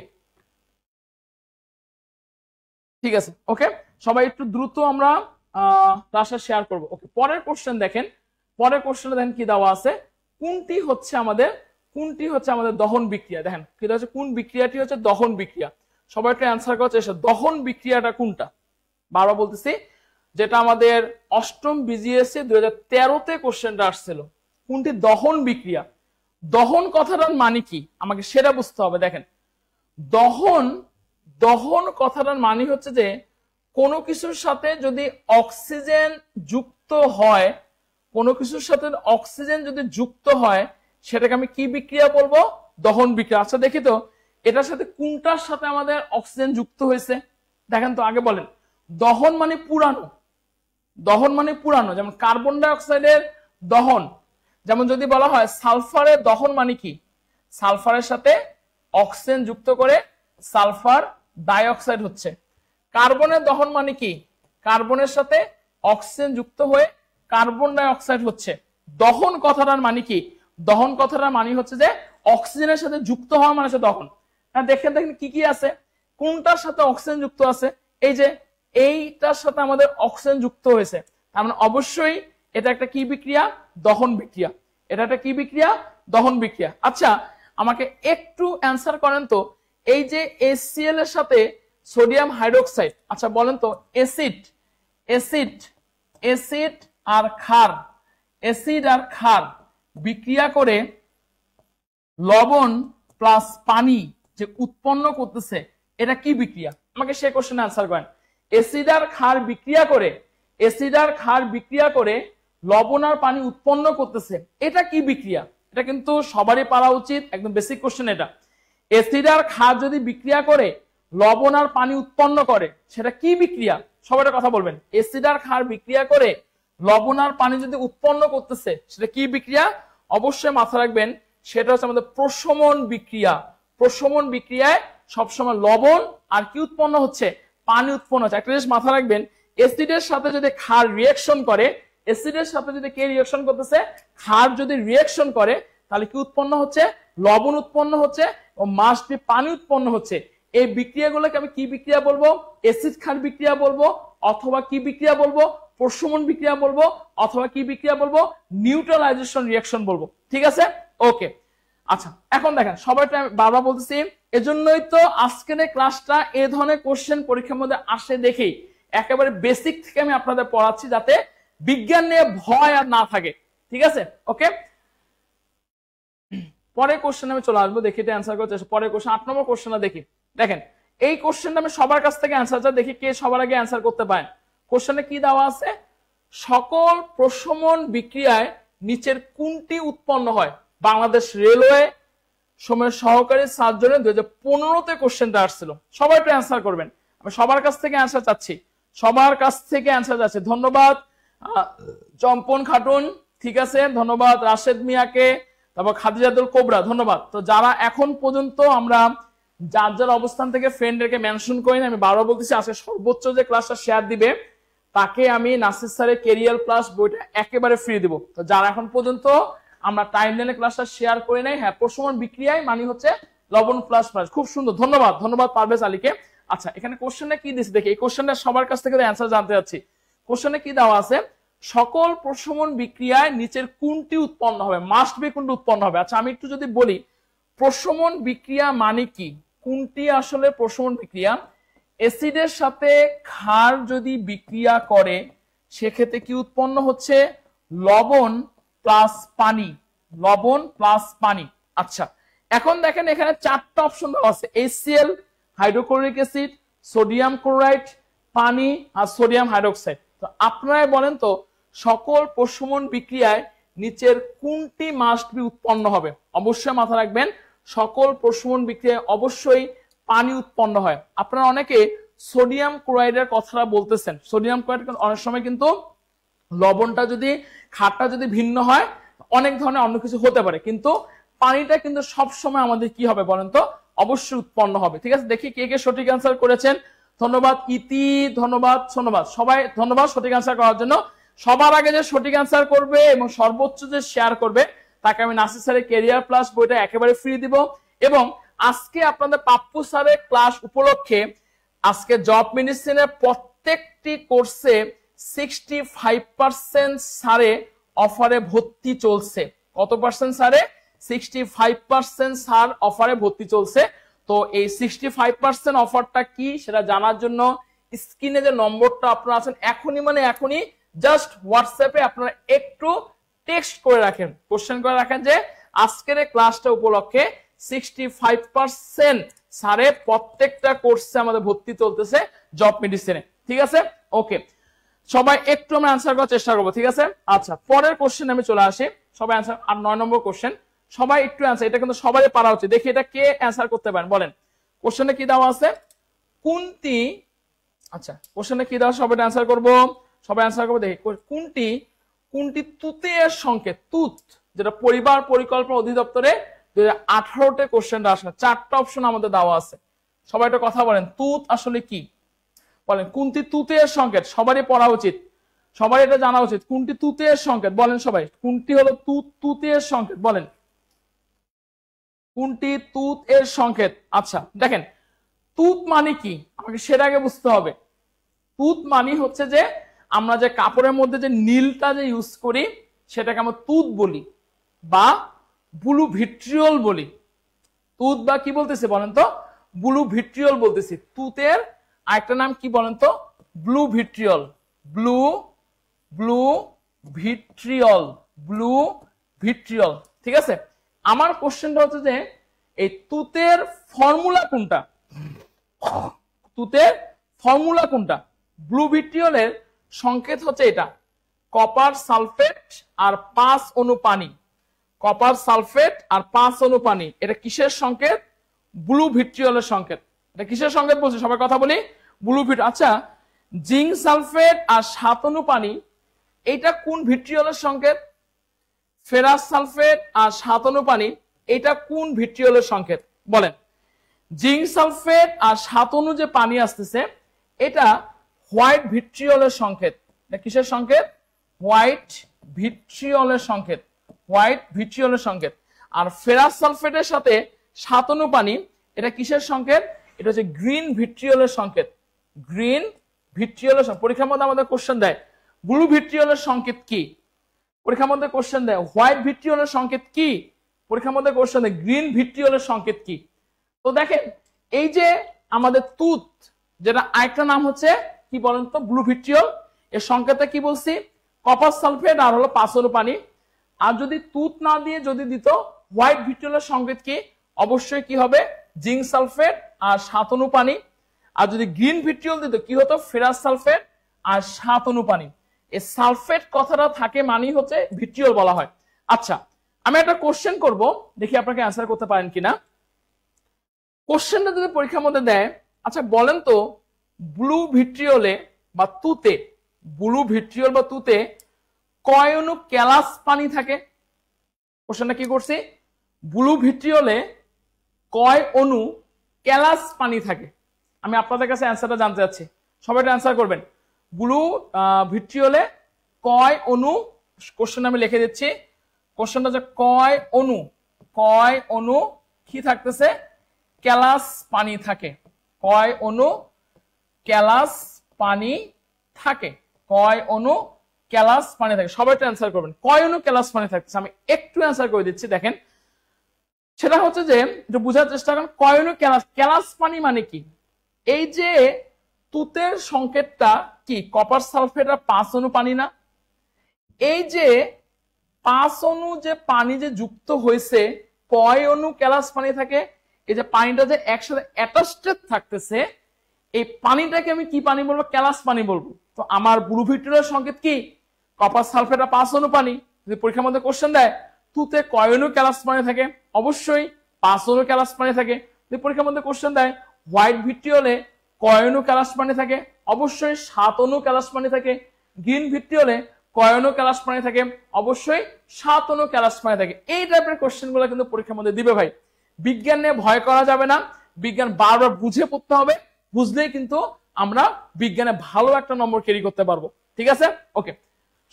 ঠিক আছে, ওকে, সবাই একটু দ্রুত আমরা ক্লাসটা শেয়ার করবো। ওকে, পরের কোশ্চেন দেখেন, কি দেওয়া আছে, কোনটি হচ্ছে আমাদের দহন বিক্রিয়া। দেখেন কি হচ্ছে, কোন বিক্রিয়াটি হচ্ছে দহন বিক্রিয়া। সবাই একটা অ্যান্সার করার চেষ্টা, দহন বিক্রিয়াটা কোনটা? বারবার বলতেছি যেটা আমাদের অষ্টম বিজিএসসি 2013-তে কোশ্চেনটা আসছিল, কোনটি দহন বিক্রিয়া। দহন কথাটার মানে কি আমাকে সেটা বুঝতে হবে। দেখেন দহন কথাটার মানে হচ্ছে যে কোনো কিছুর সাথে যদি অক্সিজেন যুক্ত হয়, সেটাকে আমি কি বিক্রিয়া বলবো, দহন বিক্রিয়া। আচ্ছা দেখি তো এটার সাথে কোনটার সাথে আমাদের অক্সিজেন যুক্ত হয়েছে, দেখেন তো আগে বলেন। দহন মানে পুরানো, যেমন কার্বন ডাই অক্সাইডের দহন, যেমন যদি বলা হয় সালফারের দহন মানে কি, সালফারের সাথে অক্সিজেন যুক্ত করে সালফার ডাই অক্সাইড হচ্ছে। কার্বনের দহন মানে কি, কার্বনের সাথে অক্সিজেন যুক্ত হয়ে কার্বন ডাই অক্সাইড হচ্ছে। দহন কথাটার মানে কি? দহন কথাটার মানে হচ্ছে যে অক্সিজেনের সাথে যুক্ত হওয়া মানে হচ্ছে দহন। দেখেন কি কি আছে, কোনটার সাথে অক্সিজেন যুক্ত আছে? এই যে এইটার সাথে আমাদের অক্সিজেন যুক্ত হয়েছে, তার মানে অবশ্যই এটা একটা কি বিক্রিয়া? দহন বিক্রিয়া। এটা একটা কি বিক্রিয়া? দহন বিক্রিয়া। আচ্ছা আমাকে একটু অ্যান্সার করেন তো, এই যে HCl এর সাথে সোডিয়াম হাইড্রোক্সাইড, আচ্ছা বলেন তো অ্যাসিড অ্যাসিড অ্যাসিড আর ক্ষার, অ্যাসিড আর ক্ষার বিক্রিয়া করে লবণ প্লাস পানি যে উৎপন্ন করতেছে, এটা কি বিক্রিয়া? আমাকে সেই কোশ্চেনে অ্যান্সার করেন। অ্যাসিড আর ক্ষার বিক্রিয়া করে, অ্যাসিড আর ক্ষার বিক্রিয়া করে লবণ আর পানি উৎপন্ন করতেছে, এটা কি বিক্রিয়া? এটা কিন্তু সবারই পারা উচিত, একদম বেসিক কোশ্চেন এটা। অ্যাসিড আর ক্ষার যদি বিক্রিয়া করে লবণ আর পানি উৎপন্ন করে, সেটা কি বিক্রিয়া? সবাই কথা বলবেন। অ্যাসিড আর ক্ষার বিক্রিয়া করে লবণ আর পানি যদি উৎপন্ন করতেছে, সেটা কি বিক্রিয়া? অবশ্যই মাথা রাখবেন, সেটা হচ্ছে আমাদের প্রশমন বিক্রিয়া। প্রশমন বিক্রিয়ায় সবসময় লবণ আর কি উৎপন্ন হচ্ছে? পানি উৎপন্ন হচ্ছে। একটা জিনিস মাথা রাখবেন, অ্যাসিডের সাথে যদি ক্ষার রিঅ্যাকশন করে, অ্যাসিডের সাথে যদি কে রিঅ্যাকশন করতেছে? ক্ষার যদি রিঅ্যাকশন করে, তাহলে কি উৎপন্ন হচ্ছে? লবণ উৎপন্ন হচ্ছে ও মাস্ট বি পানি উৎপন্ন হচ্ছে। এই বিক্রিয়াগুলোকে আমি কি বিক্রিয়া বলবো? অ্যাসিড ক্ষার বিক্রিয়া বলবো, অথবা কি বিক্রিয়া বলবো? প্রশমন বিক্রিয়া বলবো, অথবা কি বিক্রিয়া বলবো? নিউট্রালাইজেশন রিঅ্যাকশন বলবো। ঠিক আছে, ওকে। আচ্ছা এখন দেখেন, সবাইটা বারবার বলতেছি, এজন্যই তো আজকের এই ক্লাসটা এই ধরনের কোশ্চেন পরীক্ষার মধ্যে আসে দেখেই একেবারে বেসিক থেকে আমি আপনাদের পড়াচ্ছি, যাতে বিজ্ঞান নিয়ে ভয় আর না থাকে। ঠিক আছে, ওকে। পরের কোশ্চেন আমি চলে আসবো, দেখি এটা অ্যান্সার করতে। পরের কোশ্চেন 8 নম্বর কোশ্চেনটা দেখি। দেখেন এই কোশ্চেনটা আমি সবার কাছ থেকে অ্যান্সারটা দেখি কে সবার আগে অ্যান্সার করতে পারেন। কোশ্চেনে কি দেওয়া আছে? সকল প্রশমন বিক্রিয়ায় নিচের কোনটি উৎপন্ন হয়? বাংলাদেশ রেলওয়ে সময়ের সহকারী সার্জনে 2015-তে কোশ্চেনটা আসছিল। সবাই একটু অ্যান্সার করবেন, আমি সবার কাছ থেকে অ্যান্সার চাচ্ছি, সবার কাছ থেকে অ্যান্সার চাচ্ছি। ধন্যবাদ চম্পন খাতুন, ঠিক আছে, ধন্যবাদ রাশেদ মিয়াকে, তারপর খাদিজাতুল কোবরা, ধন্যবাদ। তো যারা এখন পর্যন্ত আমরা যার যার অবস্থান থেকে ফ্রেন্ডদেরকে মেনশন করি না, আমি বারবার বলতেছি, আজকে সর্বোচ্চ যে ক্লাসটা শেয়ার দিবে তাকে আমি নাসির স্যারের কেরিয়ার প্লাস বইটা একেবারে ফ্রি দিব। তো যারা এখন পর্যন্ত আমরা টাইমলাইনে ক্লাসটা শেয়ার করে নাই, হ্যাঁ প্রশমন বিক্রিয়ায় মানে হচ্ছে লবণ প্লাস প্লাস, খুব সুন্দর, ধন্যবাদ, ধন্যবাদ পারভেজ আলীকে। আচ্ছা এখানে কোশ্চেনে কি দিচ্ছে দেখি, এই কোশ্চেনটা সবার কাছ থেকে অ্যান্সার জানতে যাচ্ছি। কোশ্চেনে কি দেওয়া আছে? সকল প্রশমন বিক্রিয়ায় নিচের কোনটি উৎপন্ন হবে? মাস্ট বি কোনটি উৎপন্ন হবে। আচ্ছা আমি একটু যদি বলি, প্রশমন বিক্রিয়া মানে কি, কোনটি আসলে প্রশমন বিক্রিয়া? অ্যাসিডের সাথে ক্ষার যদি বিক্রিয়া করে, সেক্ষেত্রে কি উৎপন্ন হচ্ছে? লবণ প্লাস পানি, লবণ প্লাস পানি। আচ্ছা এখন দেখেন এখানে 4টা অপশন দেওয়া আছে, HCl, hydrochloric acid, sodium chloride, পানি আর সোডিয়াম হাইড্রোক্সাইড। তো আপনারা বলেন তো, সকল প্রশমন বিক্রিয়ায় নিচের কোনটি মাস্ট বি উৎপন্ন হবে? অবশ্যই মাথা রাখবেন, সকল প্রশমন বিক্রিয়ায় অবশ্যই পানি উৎপন্ন হয়। আপনারা অনেকে সোডিয়াম ক্লোরাইডের কথাটা বলতেছেন, সোডিয়াম ক্লোরাইড অনেক সময় কিন্তু লবণটা যদি ক্ষারটা যদি ভিন্ন হয়, অনেক ধরনের অন্য কিছু হতে পারে, কিন্তু পানিটা কিন্তু সব সময় আমাদের কি হবে বলেন তো? অবশ্যই উৎপন্ন হবে। ঠিক আছে, দেখি কে কে সঠিক অ্যান্সার করেছেন। ধন্যবাদ ইতি, ধন্যবাদ, ধন্যবাদ সবাই, ধন্যবাদ সঠিক অ্যান্সার করার জন্য। সবার আগে যে সঠিক অ্যান্সার করবে এবং সর্বোচ্চ যে শেয়ার করবে, তাকে আমি নাসির স্যারের ক্যারিয়ার প্লাস বইটা একেবারে ফ্রি দিব। এবং আজকে আপনাদের পাপ্পু স্যারের ক্লাস উপলক্ষে আজকে জব মেডিসিনের প্রত্যেকটি কোর্সে 65% সারে অফারে ভর্তি চলছে। কত পার্সেন্ট সারে? 65% সার অফারে ভর্তি চলছে। তো এই 65% অফারটা কি সেটা জানার জন্য স্ক্রিনে যে নম্বরটা আপনারা আছেন, এখনই মানে এখনই জাস্ট হোয়াটসঅ্যাপে আপনারা একটু টেক্সট করে রাখেন, কোশ্চেন করে রাখেন যে আজকের এই ক্লাসটা উপলক্ষে 65% সারে প্রত্যেকটা কোর্সে আমাদের ভর্তি চলতেছে জব মেডিসিনে। ঠিক আছে, ওকে, সবাই একটু আমরা অ্যান্সার করার চেষ্টা করবো। ঠিক আছে, আচ্ছা পরের কোশ্চেন আমি চলে আসি, সবাই অ্যান্সার। আর 9 নম্বর কোশ্চেন, সবাই একটু অ্যান্সার, এটা কিন্তু সবাই পারা উচিত। দেখি এটা কে অ্যান্সার করতে পারেন বলেন। কোশ্চেনে কি দেওয়া আছে? কোনটি, আচ্ছা কোশ্চেনে কি দেওয়া, সবাই অ্যান্সার করবো, সবাই অ্যান্সার করবো। দেখি কোনটি, কোনটি তুতের সংকেত, তুত যেটা পরিবার পরিকল্পনা অধিদপ্তরে 2018-তে কোশ্চেনটা আসে। 4টা অপশন আমাদের দেওয়া আছে, সবাই একটা কথা বলেন, তুত আসলে কি বলেন? কোনটি তুতের সংকেত? সবারই পড়া উচিত, সবাই এটা জানা উচিত। কোনটি তুতের সংকেত বলেন সবাই, কোনটি হলো তুতের সংকেত বলেন, কোনটি তুত এর সংকেত? আচ্ছা দেখেন, তুত মানে কি আমাকে সেটা আগে বুঝতে হবে। তুত মানে হচ্ছে যে আমরা যে কাপড়ের মধ্যে যে নীলটা যে ইউজ করি সেটাকে আমরা তুত বলি বা ব্লু ভিট্রিয়ল বলি। তুত বা কি বলতেছি বলেন তো, ব্লু ভিট্রিয়ল বলতেছি। তুতের আরেকটা নাম কি বলেন তো, blue vitriol. Blue blue vitriol, blue vitriol. ঠিক আছে, আমার কোশ্চেনটা হচ্ছে যে এই তুতের ফর্মুলা কোনটা, তুতের ফর্মুলা কোনটা? ব্লু ভিট্রিয়লের সংকেত হচ্ছে এটা, কপার সালফেট আর 5 অণু পানি। কপার সালফেট আর 5 অণু পানি, এটা কিসের সংকেত? ব্লু ভিট্রিয়লের সংকেত। এটা কিসের সংকেত বলছি সবাই কথা বলি, ব্লু ভিট। আচ্ছা, জিঙ্ক সালফেট আর 7 অণু পানি, এটা কোন ভিট্রিয়লের সংকেত? ফেরাস সালফেট আর 7 অণু পানি, এটা কোন ভিট্রিয়লের সংকেত বলেন? জিঙ্ক সালফেট আর 7 অণু যে পানি আসতেছে এটা হোয়াইট ভিট্রিয়লের সংকেত। এটা কিসের সংকেত? হোয়াইট ভিট্রিয়লের সংকেত, হোয়াইট ভিট্রিয়লের সংকেত। আর ফেরাস সালফেটের সাথে 7 অণু পানি, এটা কিসের সংকেত? এটা হচ্ছে গ্রিন ভিট্রিয়লের সংকেত, গ্রিন ভিট্রিয়লের সংকেত। পরীক্ষার মধ্যে আমাদের কোশ্চেন দেয় ব্লু ভিট্রিয়লের সংকেত কি, পরীক্ষার মধ্যে কোশ্চেন দেয় হোয়াইট ভিট্রিয়লের সংকেত কি, পরীক্ষার মধ্যে কোশ্চেন দেয় গ্রিন ভিট্রিয়লের সংকেত কি। তো দেখেন, এই যে আমাদের তুত, যেটা আরেকটা নাম হচ্ছে কি বলেন তো, ব্লু ভিট্রিয়ল, এর সংকেতটা কি বলছি? কপার সালফেট আর হলো 5 অণু পানি। আর যদি তুত না দিয়ে যদি দিত হোয়াইট ভিট্রিয়লের সংকেত কি? অবশ্যই কি হবে? জিঙ্ক সালফেট আর 7 অণু পানি। আর যদি গ্রিন ভিট্রিয়ল দিত কি হতো? ফেরাস সালফেট আর 7 অণু পানি। এই সালফেট কথাটা থাকে মানেই হচ্ছে ভিট্রিয়ল বলা হয়। আচ্ছা, আমি একটা কোশ্চেন করব, দেখি আপনাকে অ্যান্সার করতে পারেন কিনা। কোশ্চেনটা যদি পরীক্ষার মধ্যে দেয়, আচ্ছা বলেন তো, ব্লু ভিট্রিয়লে বা তুতে, ব্লু ভিট্রিয়ল বা তুতে কয় অণু ক্যালাস পানি থাকে? কোশ্চেনটা কি করছি, ব্লু ভিট্রিয়লে কয় অণু ক্যালাস পানি থাকে? আমি আপনাদের কাছে অ্যান্সারটা জানতে চাচ্ছি, সবাই অ্যান্সার করবেন। ব্লু ভিট্রিয়লে কয় অণু, কোশ্চেন আমি লিখে দিচ্ছি, কোশ্চেনটা যে কয় অণু, কয় অণু কি থাকতেছে? ক্যালাস পানি থাকে। কয় অণু ক্যালাস পানি থাকে? কয় অণু ক্যালাস পানি থাকে? সবাই তো অ্যান্সার করবেন, কয় অণু ক্যালাস পানি থাকতেছে। আমি একটু অ্যান্সার করে দিচ্ছি, দেখেন সেটা হচ্ছে যে একটু বোঝার চেষ্টা করেন, কয় অণু ক্যালাস, ক্যালাস পানি মানে কি? এই যে তুতের সংকেতটা কি, কপার সালফেট আর 5 অণু পানি না? এই যে 5 অণু যে পানি যে যুক্ত হয়েছে, কয় অণু ক্যালাস পানি থাকে? এই যে পানিটা যে একসাথে অ্যাটাচড থাকতেছে, এই পানিটাকে আমি কি পানি বলবো? ক্যালাস পানি বলবো। তো আমার ব্লু ভিট্রিয়লের সংকেত কি? কপার সালফেট আর 5 অণু পানি। যদি পরীক্ষার মধ্যে কোশ্চেন দেয় তুতে কয় অণু ক্যালাস পানি থাকে, অবশ্যই 5 অণু ক্যালাস পানি থাকে। যদি পরীক্ষার মধ্যে কোশ্চেন দেয় হোয়াইট ভিট্রিয়লে কয় অণু ক্যালাস পানি থাকে, অবশ্যই 7 অণু ক্যালাস পানি থাকে। গ্রিন ভিট্রিয়লে কয় অণু ক্যালাস পানি থাকে, অবশ্যই 7 অণু ক্যালাস পানি থাকে। এই টাইপের কোশ্চেন গুলো কিন্তু পরীক্ষার মধ্যে দিবে ভাই। বিজ্ঞান নিয়ে ভয় করা যাবে না, বিজ্ঞান বারবার বুঝে পড়তে হবে, বুঝলেই কিন্তু আমরা বিজ্ঞানে ভালো একটা নম্বর ক্যারি করতে পারবো। ঠিক আছে, ওকে,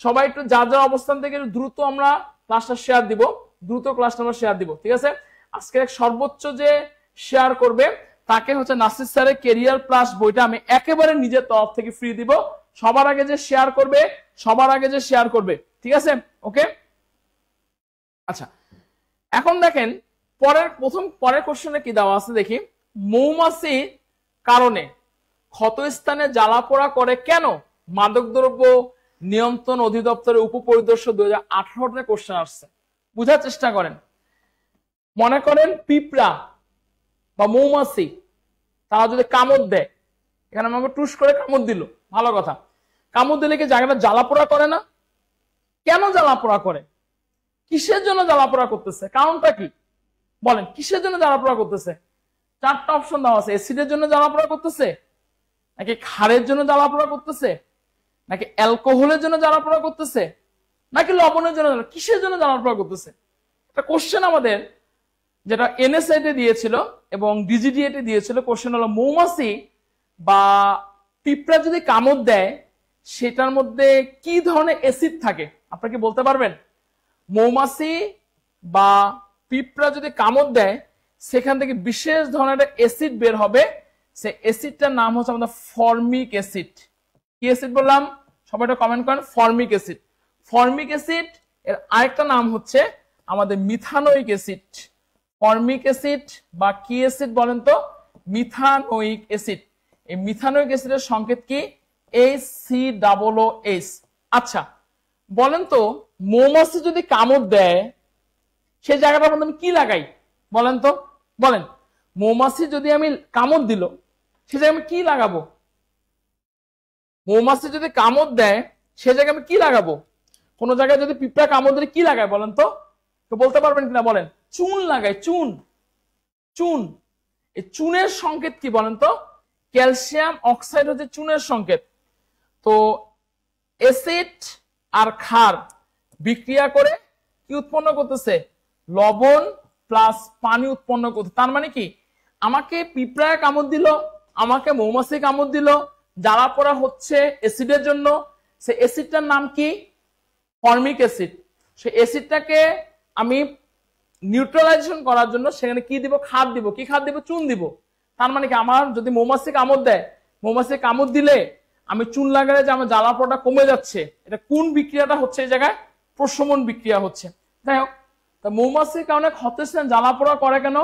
সবাই একটু যার যার অবস্থান থেকে দ্রুত আমরা ক্লাসটা শেয়ার দিব, দ্রুত ক্লাসটা আমরা শেয়ার দিব। ঠিক আছে, আজকে সর্বোচ্চ যে শেয়ার করবে তাকে হচ্ছে নাসির স্যারের ক্যারিয়ার প্লাস বইটা আমি একেবারে নিজের তরফ থেকে ফ্রি দিব। সবার আগে যে শেয়ার করবে, সবার আগে যে শেয়ার করবে, ঠিক আছে, ওকে। আচ্ছা, এখন দেখেন পরের কোশ্চেনে কি দেওয়া আছে দেখি। মৌমাছি কারণে ক্ষতস্থানে জ্বালাপোড়া করে কেন? মাদকদ্রব্য নিয়ন্ত্রণ অধিদপ্তরের উপপরিদর্শক 2018 কোশ্চেন আসছে, বুঝার চেষ্টা করেন। মনে করেন পিঁপড়া বা মৌমাছি তারা যদি কামড় দেয়, এখানে আমাকে টুস করে কামড় দিল, ভালো কথা, কামড় দিলে কি জায়গাটা জ্বালাপোড়া করে না? কেন জ্বালাপোড়া করে? কিসের জন্য জ্বালাপোড়া করতেছে? কারণটা কি বলেন? কিসের জন্য জ্বালাপোড়া করতেছে? 4টা অপশন দেওয়া আছে। অ্যাসিডের জন্য জ্বালাপোড়া করতেছে, নাকি ক্ষারের জন্য জ্বালাপোড়া করতেছে, নাকি অ্যালকোহলের জন্য জ্বালাপোড়া করতেছে, নাকি লবণের জন্য? কিসের জন্য জ্বালাপোড়া করতেছে? একটা কোশ্চেন আমাদের যেটা এনএসআইতে দিয়েছিল এবং ডিজিডিএতে দিয়েছিল, কোশ্চেন হলো মৌমাছি বা পিঁপড়া যদি কামড় দেয় সেটার মধ্যে কি ধরনের অ্যাসিড থাকে আপনারা কি বলতে পারবেন? মৌমাছি বা পিঁপড়া যদি কামড় দেয় সেখান থেকে বিশেষ ধরনের একটা অ্যাসিড বের হবে, সেই অ্যাসিডটার নাম হচ্ছে আমাদের ফর্মিক অ্যাসিড। কি অ্যাসিড বললাম? সবাই একটা কমেন্ট করেন। Formic acid. ফর্মিক অ্যাসিড এর আরেকটা নাম হচ্ছে আমাদের মিথানোইক অ্যাসিড। ফর্মিক অ্যাসিড বা কি অ্যাসিড বলেন তো? Methanoic acid. এই মিথানোইক অ্যাসিডের সংকেত কি? HCOOH। আচ্ছা বলেন তো, মৌমাছি যদি কামড় দেয় সেই জায়গাটার মধ্যে আমি কি লাগাই বলেন তো? বলেন, মৌমাছি যদি আমি কামড় দিল সে জায়গায় আমি কি লাগাবো? মৌমাছি যদি কামড় দেয় সে জায়গায় আমি কি লাগাবো? কোন জায়গায় যদি পিঁপড়া কামড় দিলে কি লাগায় বলেন তো? তো বলতে পারবেন কিনা বলেন? চুন লাগায়, চুন। চুন। এই চুনের সংকেত কি বলেন তো? ক্যালসিয়াম অক্সাইড হচ্ছে চুনের সংকেত। তো অ্যাসিড আর ক্ষার বিক্রিয়া করে কি উৎপন্ন করতেছে? লবণ প্লাস পানি উৎপন্ন করতে। তার মানে কি, আমাকে পিঁপড়ায় কামড় দিল, আমাকে মৌমাছি কামড় দিল, জ্বালা পোড়া হচ্ছে অ্যাসিডের জন্য। সে অ্যাসিডটার নাম কি? Formic acid. সেই অ্যাসিডটাকে আমি নিউট্রালাইজেশন করার জন্য সেখানে কি দিব? ক্ষার দিব। কি ক্ষার দিব? চুন দিব। তার মানে কি, আমার যদি মৌমাছি কামড় দেয়, মৌমাছি কামড় দিলে আমি চুন লাগালে যে আমার জ্বালা পোড়াটা কমে যাচ্ছে, এটা কোন বিক্রিয়াটা হচ্ছে? এই জায়গায় প্রশমন বিক্রিয়া হচ্ছে। যাই হোক, তা মৌমাছির কারণে ক্ষতস্থান জ্বালা পোড়া করে কেন?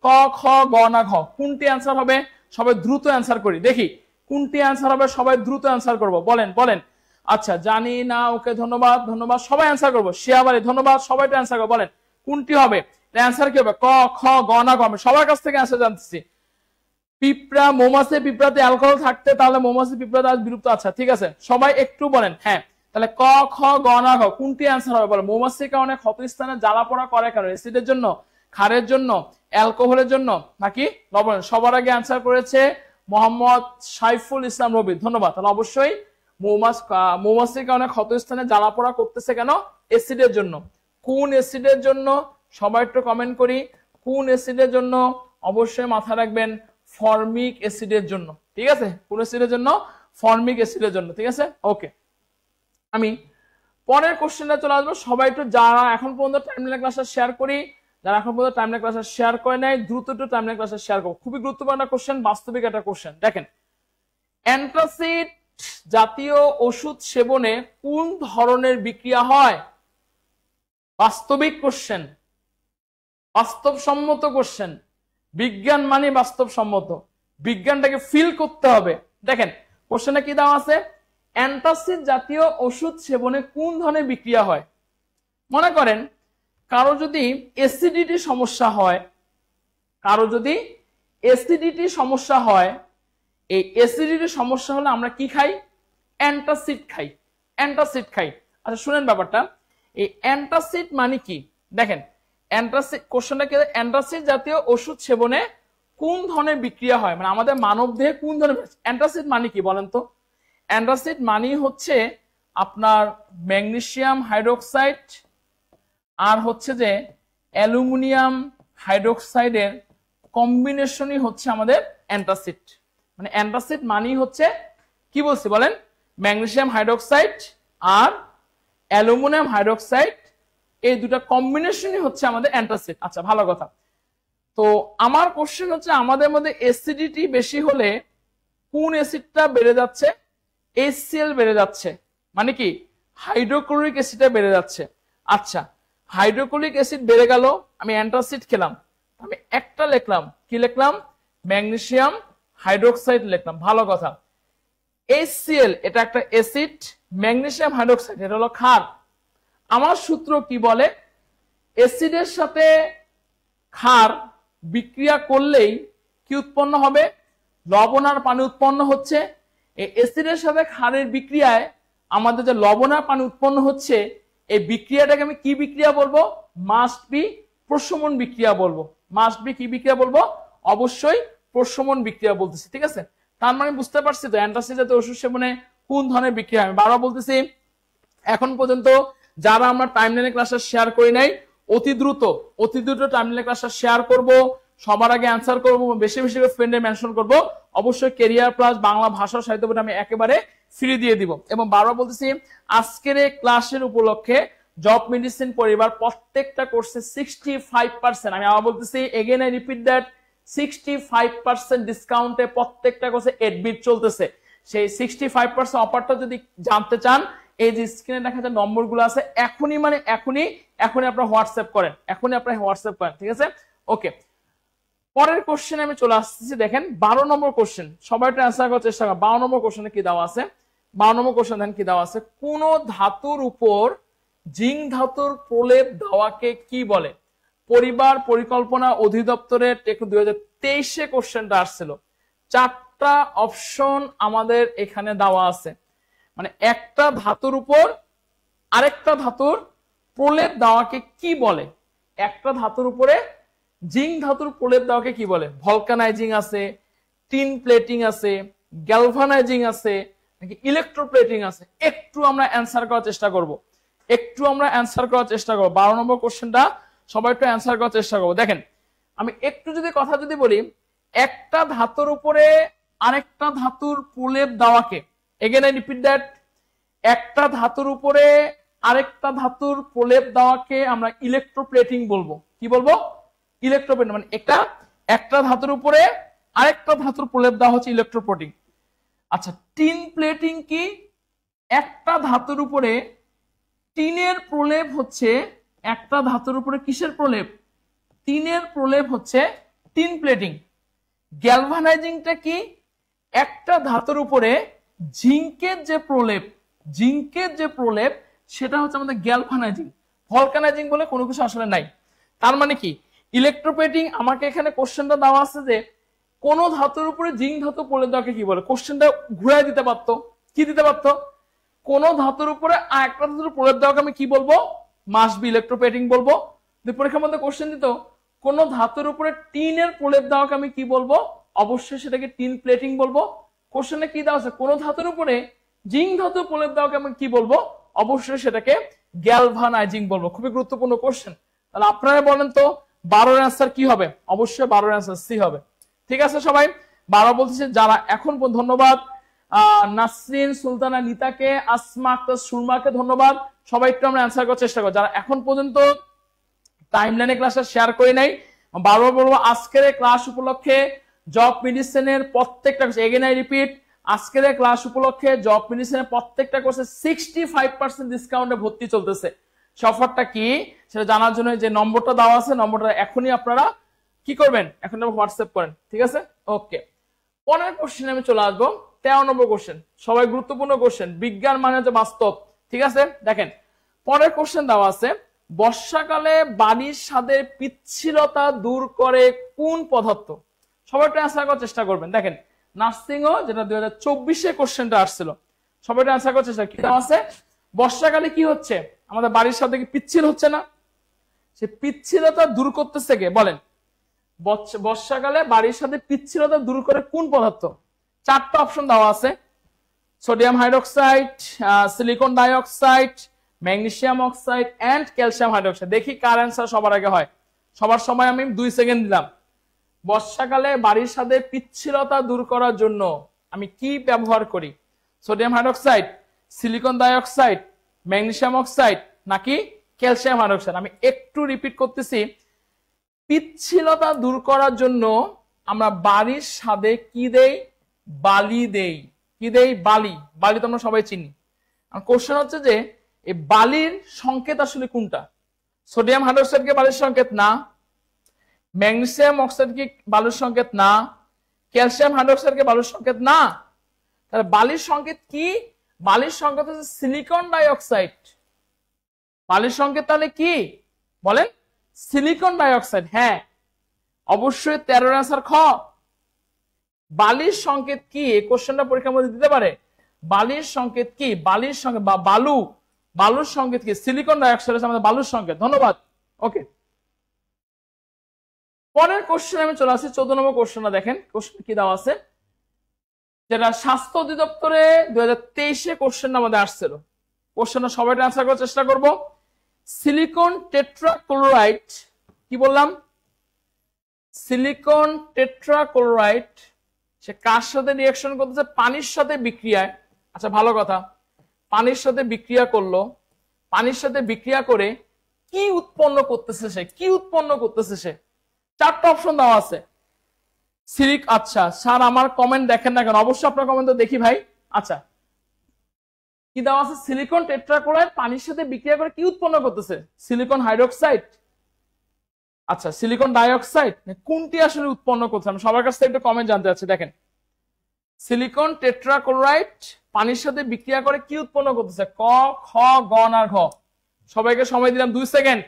ক, খ, গ না ঘ? কোনটি অ্যান্সার হবে? সবাই দ্রুত অ্যান্সার করি দেখি কোনটি অ্যান্সার হবে। সবাই দ্রুত অ্যান্সার করবো, বলেন বলেন। আচ্ছা জানি না, ওকে ধন্যবাদ ধন্যবাদ, সবাই অ্যান্সার করবো। শিয়াবাড়ি ধন্যবাদ, সবাই অ্যান্সার করবো। বলেন কোনটি হবে? অ্যান্সার কি হবে? ক, খ, গ না ঘ? আমি সবার কাছ থেকে অ্যান্সার জানতেছি। পিঁপড়া, মৌমাছি পিঁপড়াতে অ্যালকোহল থাকতে তাহলে মৌমাছি পিঁপড়াতে আজ বিলুপ্ত। আচ্ছা ঠিক আছে, সবাই একটু বলেন। হ্যাঁ, তাহলে ক, খ, গ না ঘ কোনটি অ্যান্সার হবে? বলে মৌমাছির কারণে ক্ষতস্থানে জ্বালা পোড়া করে কেন? অ্যাসিডের জন্য, ক্ষারের জন্য, অ্যালকোহলের জন্য নাকি লবণ? সবার আগে অ্যান্সার করেছে মোহাম্মদ সাইফুল ইসলাম রবি, ধন্যবাদ। তাহলে অবশ্যই মৌমাছির কারণে ক্ষতস্থানে জ্বালা পোড়া করতেছে কেন? অ্যাসিডের জন্য। কোন অ্যাসিডের জন্য? সবাই একটু কমেন্ট করি। কোন অ্যাসিডের জন্য? অবশ্যই মাথায় রাখবেন, ফর্মিক অ্যাসিডের জন্য। ঠিক আছে, কোন অ্যাসিডের জন্য? ফর্মিক অ্যাসিডের জন্য। ঠিক আছে, ওকে। আমি পরের কোশ্চেনটা চলে আসবো। সবাই একটু, যারা এখন পর্যন্ত টাইমলাইন ক্লাসটা শেয়ার করি, যারা এখন পর্যন্ত টাইমলাইন ক্লাসটা শেয়ার করে নাই, দ্রুত একটু টাইমলাইন ক্লাসটা শেয়ার করো। খুবই গুরুত্বপূর্ণ কোশ্চেন, বাস্তবিক একটা কোশ্চেন। দেখেন, অ্যান্টাসিড জাতীয় ওষুধ সেবনে কোন ধরনের বিক্রিয়া হয়? বাস্তবিক কোশ্চেন, বাস্তবসম্মত কোশ্চেন। বিজ্ঞান মানে বাস্তবসম্মত, বিজ্ঞানটাকে ফিল করতে হবে। দেখেন কোশ্চেনে কি দেওয়া আছে? অ্যান্টাসিড জাতীয় ওষুধ সেবনে কোন ধরনের বিক্রিয়া হয়? মনে করেন কারো যদি অ্যাসিডিটি সমস্যা হয়, কারো যদি অ্যাসিডিটি সমস্যা হয়, এই অ্যাসিডিটি সমস্যা হলে আমরা কি খাই? অ্যান্টাসিড খাই। অ্যান্টাসিড খাই। আচ্ছা শুনেন ব্যাপারটা, এই অ্যান্টাসিড মানে কি? দেখেন অ্যান্টাসিড, কোশ্চেনটা কি? অ্যান্টাসিড জাতীয় ওষুধ সেবনে কোন ধরনের বিক্রিয়া হয়, মানে আমাদের মানব দেহে কোন ধরনের। অ্যান্টাসিড মানে কি বলেন তো? অ্যান্টাসিড মানে হচ্ছে আপনার ম্যাগনেসিয়াম হাইড্রোক্সাইড আর হচ্ছে যে অ্যালুমিনিয়াম হাইড্রোক্সাইডের কম্বিনেশনই হচ্ছে আমাদের অ্যান্টাসিড। মানে অ্যান্টাসিড মানেই হচ্ছে কি বলছি বলেন? ম্যাগনেসিয়াম হাইড্রোক্সাইড আর অ্যালুমিনিয়াম হাইড্রোক্সাইড, এই দুটা কম্বিনেশনই হচ্ছে আমাদের অ্যান্টাসিড। আচ্ছা ভালো কথা। তো আমার কোশ্চেন হচ্ছে, আমাদের মধ্যে অ্যাসিডিটি বেশি হলে কোন অ্যাসিডটা বেড়ে যাচ্ছে? HCl বেড়ে যাচ্ছে, মানে কি হাইড্রোক্লোরিক অ্যাসিডটা বেড়ে যাচ্ছে। আচ্ছা হাইড্রোক্লোরিক অ্যাসিড বেড়ে গেল, আমি অ্যান্টাসিড খেলাম, আমি একটা লিখলাম, কি লিখলাম? ম্যাগনেসিয়াম হাইড্রোক্সাইড লিখলাম। ভালো কথা। HCl এটা একটা অ্যাসিড, ম্যাগনেসিয়াম হাইড্রোক্সাইড এটা হলো ক্ষার। আমার সূত্র কি বলে? অ্যাসিডের সাথে ক্ষার বিক্রিয়া করলেই কি উৎপন্ন হবে? লবণ আর পানি উৎপন্ন হচ্ছে। এই অ্যাসিডের সাথে ক্ষারের বিক্রিয়ায় আমাদের যে লবণ আর পানি উৎপন্ন হচ্ছে, এই বিক্রিয়াটাকে আমি কি বিক্রিয়া বলবো? মাস্ট বি প্রশমন বিক্রিয়া বলবো। মাস্ট বি কি বিক্রিয়া বলবো? অবশ্যই প্রশমন বিক্রিয়া বলতেছি। ঠিক আছে, তার মানে বুঝতে পারছি তো অ্যান্টাসিড জাতীয় ওষুধ সেবনে কোন ধরনের বিক্রিয়া। আমি বারবার বলতেছি, এখন পর্যন্ত যারা আমরা টাইমলাইনে ক্লাসটা শেয়ার করি নাই, অতি দ্রুত টাইমলাইনে ক্লাসটা শেয়ার করব, সবার আগে অ্যান্সার করব, বেশি বেশি ফ্রেন্ডে মেনশন করব। অবশ্যই ক্যারিয়ার প্লাস বাংলা ভাষা সাহিত্য বইটা আমি একেবারে ফ্রি দিয়ে দিব। এবং বারবার বলতেছি আজকের এই ক্লাসের উপলক্ষে জব মেডিসিন পরিবার প্রত্যেকটা কোর্সে 65%, আমি আবার বলতেছি এগেন আই রিপিট দ্যাট, 65% ডিসকাউন্টে প্রত্যেকটা কোর্সে এডমিট চলতেছে। সেই 65% অফারটা যদি জানতে চান, এই যে স্ক্রিনে দেখা যায় নম্বরগুলো আছে, এখনই মানে এখনই আপনারা হোয়াটসঅ্যাপ করেন, ঠিক আছে? ওকে, পরের কোশ্চেনে আমি চলে আসতেছি। দেখেন 12 নম্বর কোশ্চেন, সবাই একটু অ্যান্সার করার চেষ্টা করেন। 12 নম্বর কোশ্চেনে কি দেওয়া আছে? 12 নম্বর কোশ্চেন দেখেন কি দেওয়া আছে, কোন ধাতুর উপর জিঙ্ক ধাতুর প্রলেপ দেওয়াকে কি বলে? পরিবার পরিকল্পনা অধিদপ্তরের 2023 কোশ্চেনটা আসছিল। 4টা অপশন আমাদের এখানে দেওয়া আছে, মানে একটা ধাতুর উপর আরেকটা ধাতুর প্রলেপ দেওয়াকে কি বলে? একটা ধাতুর উপরে জিঙ্ক ধাতুর প্রলেপ দেওয়াকে কি বলে? ভলকানাইজিং আছে, টিন প্লেটিং আছে, গ্যালভানাইজিং আছে, নাকি ইলেকট্রোপ্লেটিং আছে? একটু আমরা অ্যান্সার করার চেষ্টা করব, 12 নম্বর কোশ্চেনটা সবাই একটু অ্যান্সার করার চেষ্টা করবো। দেখেন আমি একটু যদি কথা বলি, একটা ধাতুর উপরে আরেকটা ধাতুর প্রলেপ দেওয়াকে, এগেন আই রিপিট দ্যাট, একটা ধাতুর উপরে আরেকটা ধাতুর প্রলেপ দেওয়াকে আমরা ইলেকট্রোপ্লেটিং বলবো। কি বলবো? ইলেকট্রোপ্লেটিং। মানে একটা ধাতুর উপরে আরেকটা ধাতুর প্রলেপ দেওয়া হচ্ছে ইলেকট্রোপ্লেটিং। আচ্ছা, টিন প্লেটিং কি? একটা ধাতুর উপরে টিনের প্রলেপ হচ্ছে, একটা ধাতুর উপরে কিসের প্রলেপ? টিনের প্রলেপ হচ্ছে টিন প্লেটিং। গ্যালভানাইজিংটা কি? একটা ধাতুর উপরে জিঙ্কের যে প্রলেপ সেটা হচ্ছে আমাদের গ্যালভানাইজিং। ভলকানাইজিং বলে কোনো কিছু আসলে নাই। তার মানে কি ইলেকট্রোপ্লেটিং, আমাকে এখানে কোশ্চেনটা দেওয়া আছে যে কোন ধাতুর উপরে জিঙ্ক ধাতু প্রলেপ দেওয়াকে কি বলে? কোশ্চেনটা ঘুরাই দিতে পারতো, কি দিতে পারতো? কোন ধাতুর উপরে আরেকটা ধাতুর প্রলেপ দেওয়াকে আমি কি বলবো? মাস্ট বি ইলেকট্রোপ্লেটিং বলবো। পরীক্ষার মধ্যে কোশ্চেন দিত কোন ধাতুর উপরে টিনের প্রলেপ দেওয়াকে আমি কি বলবো? অবশ্যই সেটাকে টিন প্লেটিং বলবো। কোশ্চেনে কি দেওয়া আছে? কোন ধাতুর উপরে জিঙ্ক ধাতু প্রলেপ দেওয়াকে আমি কি বলবো? অবশ্যই সেটাকে গ্যালভানাইজিং বলবো। খুবই গুরুত্বপূর্ণ কোশ্চেন। তাহলে আপনারা বলেন তো 12 এর অ্যান্সার কি হবে? অবশ্যই 12 এর অ্যান্সার সি হবে। ঠিক আছে সবাই? 12 বলতেছে যারা এখন ধন্যবাদ নাসরিন সুলতানা, নিতাকে, আসমা আক্তার সুরমাকে ধন্যবাদ। সবাই একটু আমরা অ্যান্সার করার চেষ্টা করব। যারা এখন পর্যন্ত টাইমলাইনে ক্লাসটা শেয়ার করে নাই, বারবার বলবো আজকের ক্লাস উপলক্ষে জব মেডিসিনের প্রত্যেকটা, এগেন আই রিপিট, আজকের ক্লাস উপলক্ষে জব মেডিসিনের প্রত্যেকটা কোর্সে 65% ডিসকাউন্টে ভর্তি চলতেছে। অফারটা কি সেটা জানার জন্য যে নম্বরটা দেওয়া আছে, নম্বরটা এখনই আপনারা কি করবেন? এখন হোয়াটসঅ্যাপ করেন। ঠিক আছে? ওকে, পরের কোশ্চেনে আমি চলে আসবো। 13 নম্বর কোশ্চেন, সবাই গুরুত্বপূর্ণ কোশ্চেন, বিজ্ঞান মানে হচ্ছে বাস্তব। ঠিক আছে? দেখেন পরের কোশ্চেন দেওয়া আছে, বর্ষাকালে বাড়ির ছাদের পিচ্ছিলতা দূর করে কোন পদার্থ? সবাই একটু অ্যান্সার করার চেষ্টা করবেন। দেখেন নার্সিংও যেটা 2024 কোশ্চেনটা আসছিল, সবাই একটু অ্যান্সার করার চেষ্টা। কি দেওয়া আছে? বর্ষাকালে কি হচ্ছে? আমাদের বাড়ির সাথে কি পিচ্ছিল হচ্ছে না? সে পিচ্ছিলতা দূর করতেছে কে? বলেন। বর্ষাকালে বাড়ির সাথে পিচ্ছিলতা দূর করে কোন পদার্থ? 4টা অপশন দেওয়া আছে, sodium hydroxide, silicon dioxide, magnesium oxide and calcium hydroxide. দেখি কার অ্যান্সার সবার আগে হয়। সবার সময় আমি 2 সেকেন্ড দিলাম। বর্ষাকালে বাড়ির সাথে পিচ্ছিলতা দূর করার জন্য আমি কি ব্যবহার করি? Sodium hydroxide, silicon dioxide, magnesium oxide নাকি ক্যালসিয়াম হাইড্রোক্সাইড? আমি একটু রিপিট করতেছি, পিচ্ছিলতা দূর করার জন্য আমরা বাড়ির ছাদে কি দেই? বালি দেই। কি দেই? বালি। বালি তো আমরা সবাই চিনি। কোশ্চেন হচ্ছে যে এই বালির সংকেত আসলে কোনটা? সোডিয়াম হাইড্রোক্সাইড কে বালির সংকেত না, ম্যাগনেসিয়াম অক্সাইড কি বালির সংকেত না, ক্যালসিয়াম হাইড্রোক্সাইড কে বালির সংকেত না। তাহলে বালির সংকেত কি? বালির সংকেত হচ্ছে সিলিকন ডাইঅক্সাইড। বালির সংকেত তাহলে কি বলেন? Silicon dioxide. হ্যাঁ, অবশ্যই 13 আনসার খ। বালির সংকেত কি? এই কোশ্চেনটা পরীক্ষার মধ্যে দিতে পারে। বালির সংকেত কি? বালির সংকেত বা বালু, বালুর সংকেত কি? সিলিকন ডাইঅক্সাইড হচ্ছে আমাদের বালুর সংকেত। ধন্যবাদ। ওকে, পরের কোশ্চেন আমি চলে আসি। 14 নম্বর কোশ্চেনটা দেখেন, কোশ্চেন কি দেওয়া আছে, যেটা স্বাস্থ্য অধিদপ্তরে 2023 কোশ্চেন আমাদের আসছিল। কোশ্চেনটা সবাই আনসার করার চেষ্টা করব। সিলিকন টেট্রাক্লোরাইড, কি বললাম? সিলিকন টেট্রাক্লোরাইড সে কার সাথে রিঅ্যাকশন করতেছে? পানির সাথে বিক্রিয়ায়। আচ্ছা ভালো কথা, পানির সাথে বিক্রিয়া করলো, পানির সাথে বিক্রিয়া করে কি উৎপন্ন করতেছে সে, কি উৎপন্ন করতেছে সে? চারটা অপশন দেওয়া আছে। আচ্ছা স্যার আমার কমেন্ট দেখেন না কেন? অবশ্যই আপনার কমেন্ট তো দেখি ভাই। আচ্ছা কি দেওয়া আছে? সিলিকন টেট্রাক্লোরাইড পানির সাথে বিক্রিয়া করে কি উৎপন্ন করতেছে? সিলিকন হাইড্রোক্সাইড, আচ্ছা সিলিকন ডাইঅক্সাইড, কোনটি আসলে উৎপন্ন করছে? আমি সবার কাছ থেকে একটু কমেন্ট জানতে চাচ্ছি। দেখেন সিলিকন টেট্রাক্লোরাইড পানির সাথে বিক্রিয়া করে কি উৎপন্ন করতেছে? ক, খ, গ না ঘ? সবাইকে সময় দিলাম 2 সেকেন্ড।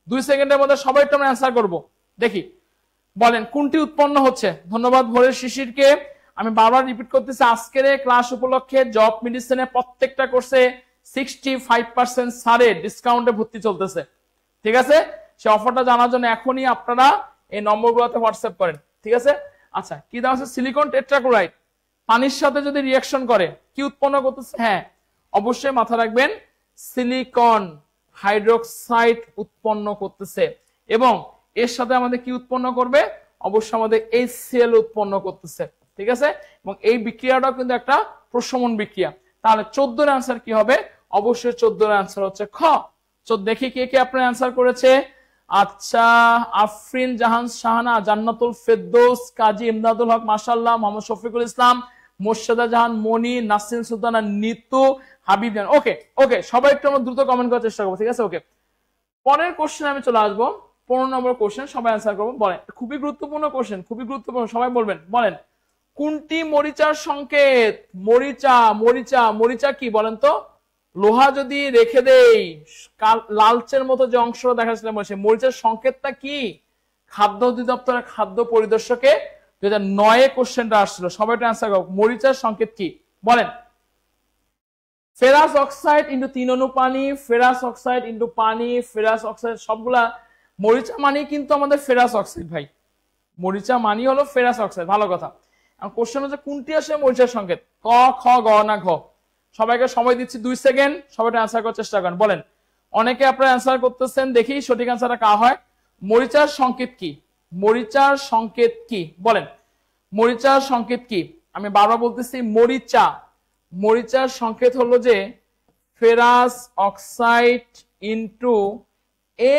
2 সেকেন্ডের মধ্যে সবাই একটু আমরা অ্যান্সার করব। দেখি বলেন কোনটি উৎপন্ন হচ্ছে। ধন্যবাদ ভোরের শিশিরকে। আমি বারবার রিপিট করতেছি, আজকের ক্লাস উপলক্ষে জব মেডিসিনে প্রত্যেকটা কোর্সে 65% সারে ডিসকাউন্টে ভর্তি চলতেছে। ঠিক আছে, সে অফারটা জানার জন্য এখনই আপনারা এই নম্বরগুলোতে হোয়াটসঅ্যাপ করেন। ঠিক আছে, আচ্ছা কি দেওয়া আছে? সিলিকন টেট্রাক্লোরাইড পানির সাথে যদি রিঅ্যাকশন করে কি উৎপন্ন করতেছে? হ্যাঁ অবশ্যই মাথা রাখবেন, সিলিকন হাইড্রোক্সাইড উৎপন্ন করতেছে। এবং এর সাথে আমাদের কি উৎপন্ন করবে? অবশ্যই আমাদের HCl উৎপন্ন করতেছে। ঠিক আছে, এবং এই বিক্রিয়াটাও কিন্তু একটা প্রশমন বিক্রিয়া। তাহলে 14 এর আনসার কি হবে? অবশ্যই 14 এর আনসার হচ্ছে খ। দেখি কে কে আপনার আনসার করেছে। আচ্ছা আফরিন জাহান শাহানা, জান্নাতুল ফেরদৌস, কাজী ইমদাদুল হক, মাশাআল্লাহ, মোহাম্মদ শফিকুল ইসলাম, মোর্শেদা জাহান, মনি, নাসরিন সুলতানা, নিতু, হাবিব জান। ওকে ওকে, সবাই একটু আমরা দ্রুত কমেন্ট করার চেষ্টা করবো। ঠিক আছে, ওকে পরের কোশ্চেন আমি চলে আসবো। 15 নম্বর কোশ্চেন, সবাই অ্যান্সার করবো। বলেন, খুবই গুরুত্বপূর্ণ কোশ্চেন, খুবই গুরুত্বপূর্ণ, সবাই বলবেন। বলেন কোনটি মরিচার সংকেত? মরিচা, মরিচা, মরিচা কি বলেন তো? লোহা যদি রেখে দেই লালচের মতো যে অংশ দেখা যাচ্ছিল, মরিচার সংকেতটা কি? খাদ্য অধিদপ্তরের খাদ্য পরিদর্শকে 2009 কোশ্চেনটা আসছিল। সবাই একটা অ্যান্সার করো, মরিচার সংকেত কি? বলেন। ফেরাস অক্সাইড ইন্টু 3 অণু পানি, ফেরাস অক্সাইড ইন্টু পানি, ফেরাস অক্সাইড, সবগুলা মরিচা মানি কিন্তু আমাদের ফেরাস অক্সাইড ভাই, মরিচা মানি হলো ফেরাস অক্সাইড। ভালো কথা। কোশ্চেন হচ্ছে কোনটি আসে মরিচার সংকেত? ক, খ, গ না ঘ? সবাইকে সময় দিচ্ছি 2 সেকেন্ড, সবাই অ্যান্সার করার চেষ্টা করেন। বলেন, অনেকে আপনারা অ্যান্সার করতেছেন, দেখি সঠিক অ্যান্সারটা কা হয়। মরিচার সংকেত কি? মরিচার সংকেত কি? বলেন মরিচার সংকেত কি? আমি বারবার বলতেছি মরিচা, মরিচার সংকেত হলো যে ফেরাস অক্সাইড ইনটু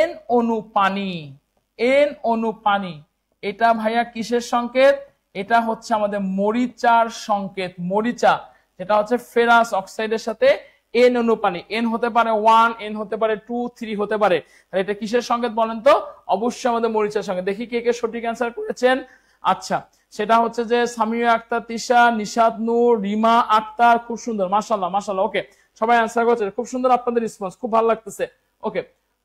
N অণু পানি, N অণু পানি। এটা ভাইয়া কিসের সংকেত? এটা হচ্ছে আমাদের মরিচার সংকেত। মরিচা যেটা হচ্ছে ফেরাস অক্সাইডের সাথে N অণু পানি, N হতে পারে 1, N হতে পারে 2, 3 হতে পারে। তাহলে এটা কিসের সংকেত বলেন তো? অবশ্যই আমাদের মরিচার সংকেত। দেখি কে কে সঠিক অ্যান্সার করেছেন। আচ্ছা সেটা হচ্ছে যে সামিয়া আক্তার, তিশা, নিশাদ নূর, রিমা আক্তার, খুব সুন্দর, মাশাআল্লাহ মাশাআল্লাহ। ওকে সবাই অ্যান্সার করেছে, খুব সুন্দর আপনাদের রেসপন্স, খুব ভালো লাগতেছে। ওকে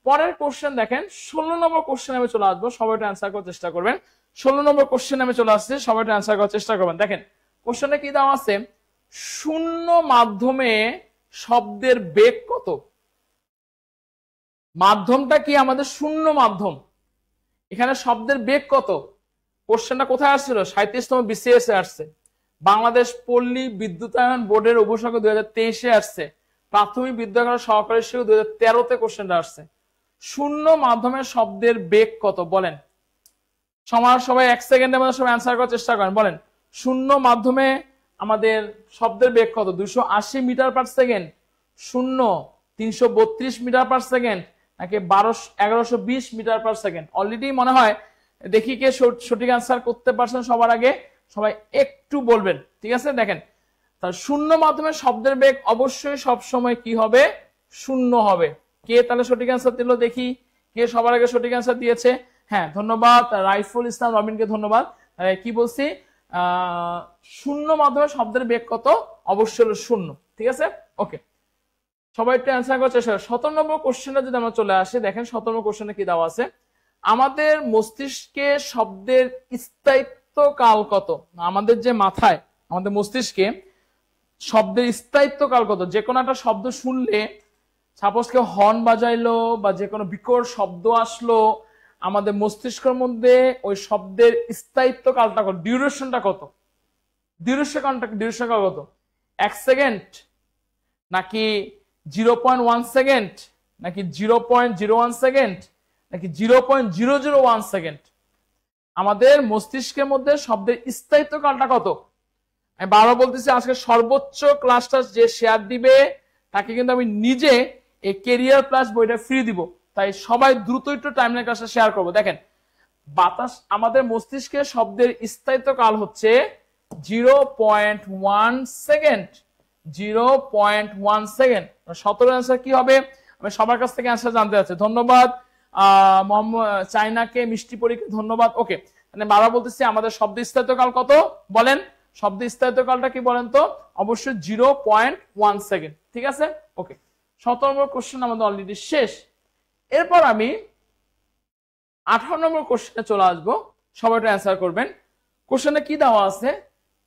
পরের কোশ্চেন দেখেন, 16 নম্বর কোশ্চেন আমি চলে আসবো, সবাই অ্যান্সার করার চেষ্টা করবেন। 16 নম্বর কোশ্চেন আমি চলে আসছি, সবাই অ্যান্সার করার চেষ্টা করবেন। দেখেন কোশ্চেনে কি দেওয়া আছে? শূন্য মাধ্যমে শব্দের বেগ কত? মাধ্যমটা কি আমাদের? শূন্য মাধ্যম। এখানে শব্দের বেগ কত? কোশ্চেনটা কোথায় আসছিল? 37তম BCS এ আসছে। বাংলাদেশ পল্লী বিদ্যুতায়ন বোর্ডের উপসর্গ 2023-এ আসছে। প্রাথমিক বিদ্যালয় সহকারী শিক্ষক 2013-তে কোশ্চেনটা আসছে। শূন্য মাধ্যমে শব্দের বেগ কত? বলেন সবাই 1 সেকেন্ডের মধ্যে সবাই অ্যান্সার করার চেষ্টা করেন। বলেন শূন্য মাধ্যমে আমাদের শব্দের বেগ কত? 280 মিটার পার সেকেন্ড, শূন্য 332 মিটার পার সেকেন্ড, নাকি 1120 মিটার পার সেকেন্ড? অলরেডি মনে হয়, দেখি কে সঠিক অ্যান্সার করতে পারছেন সবার আগে, সবাই একটু বলবেন। ঠিক আছে, দেখেন তার শূন্য মাধ্যমে শব্দের বেগ অবশ্যই সব সময় কি হবে? শূন্য হবে। কে তাহলে সঠিক অ্যান্সার দিল? দেখি কে সবার আগে সঠিক অ্যান্সার দিয়েছে। হ্যাঁ ধন্যবাদ রাইফুল ইসলাম রবিনকে ধন্যবাদ। কি বলছি? শূন্য মাধ্যমে শব্দের বেগ কত? অবশ্যই হলো শূন্য। ঠিক আছে, ওকে সবাই একটু অ্যান্সার করছে। 17 নম্বর কোশ্চেনে যদি আমরা চলে আসি, দেখেন 17 নম্বর কোশ্চেনে কি দেওয়া আছে? আমাদের মস্তিষ্কে শব্দের স্থায়িত্ব কাল কত? আমাদের যে মাথায়, আমাদের মস্তিষ্কে শব্দের স্থায়িত্ব কাল কত? যে কোনো একটা শব্দ শুনলে, সাপোজ কেউ হর্ন বাজাইলো বা যে কোনো বিকট শব্দ আসলো, আমাদের মস্তিষ্কের মধ্যে ওই শব্দের স্থায়িত্ব কালটা কত? ডিউরেশনটা কত? ডিউরেশন কাল কত? 1 সেকেন্ড, নাকি 0.1 সেকেন্ড, নাকি 0.01 সেকেন্ড, নাকি 0.001 সেকেন্ড? আমাদের মস্তিষ্কের মধ্যে শব্দের স্থায়িত্ব কালটা কত? আমি বারবার বলতেছি আজকে সর্বোচ্চ ক্লাসটা যে শেয়ার দিবে তাকে কিন্তু আমি নিজে এই কেরিয়ার প্লাস বইটা ফ্রি দিব। তাই সবাই দ্রুত একটু টাইমলাইন ক্লাসটা শেয়ার করবো। দেখেন বাতাস আমাদের মস্তিষ্কের শব্দের স্থায়িত্ব কাল হচ্ছে 0.1 সেকেন্ড। 0.1 সেকেন্ড। 17 অ্যান্সার কি হবে আমি সবার কাছ থেকে অ্যান্সার জানতে চাচ্ছি। ধন্যবাদ মোহাম্মদ চাইনাকে, মিষ্টি পরীকে ধন্যবাদ। ওকে, মানে বারবার বলতেছি আমাদের শব্দ স্থায়িত্বকাল কত বলেন, শব্দ স্থায়িত্বকালটা কি বলেন তো, অবশ্যই 0.1 সেকেন্ড। ঠিক আছে, ওকে। 17 নম্বর কোশ্চেন আমাদের অলরেডি শেষ। এরপর আমি 18 নম্বর কোশ্চেনে চলে আসবো, সবাই একটু অ্যান্সার করবেন। কোশ্চেনে কি দেওয়া আছে,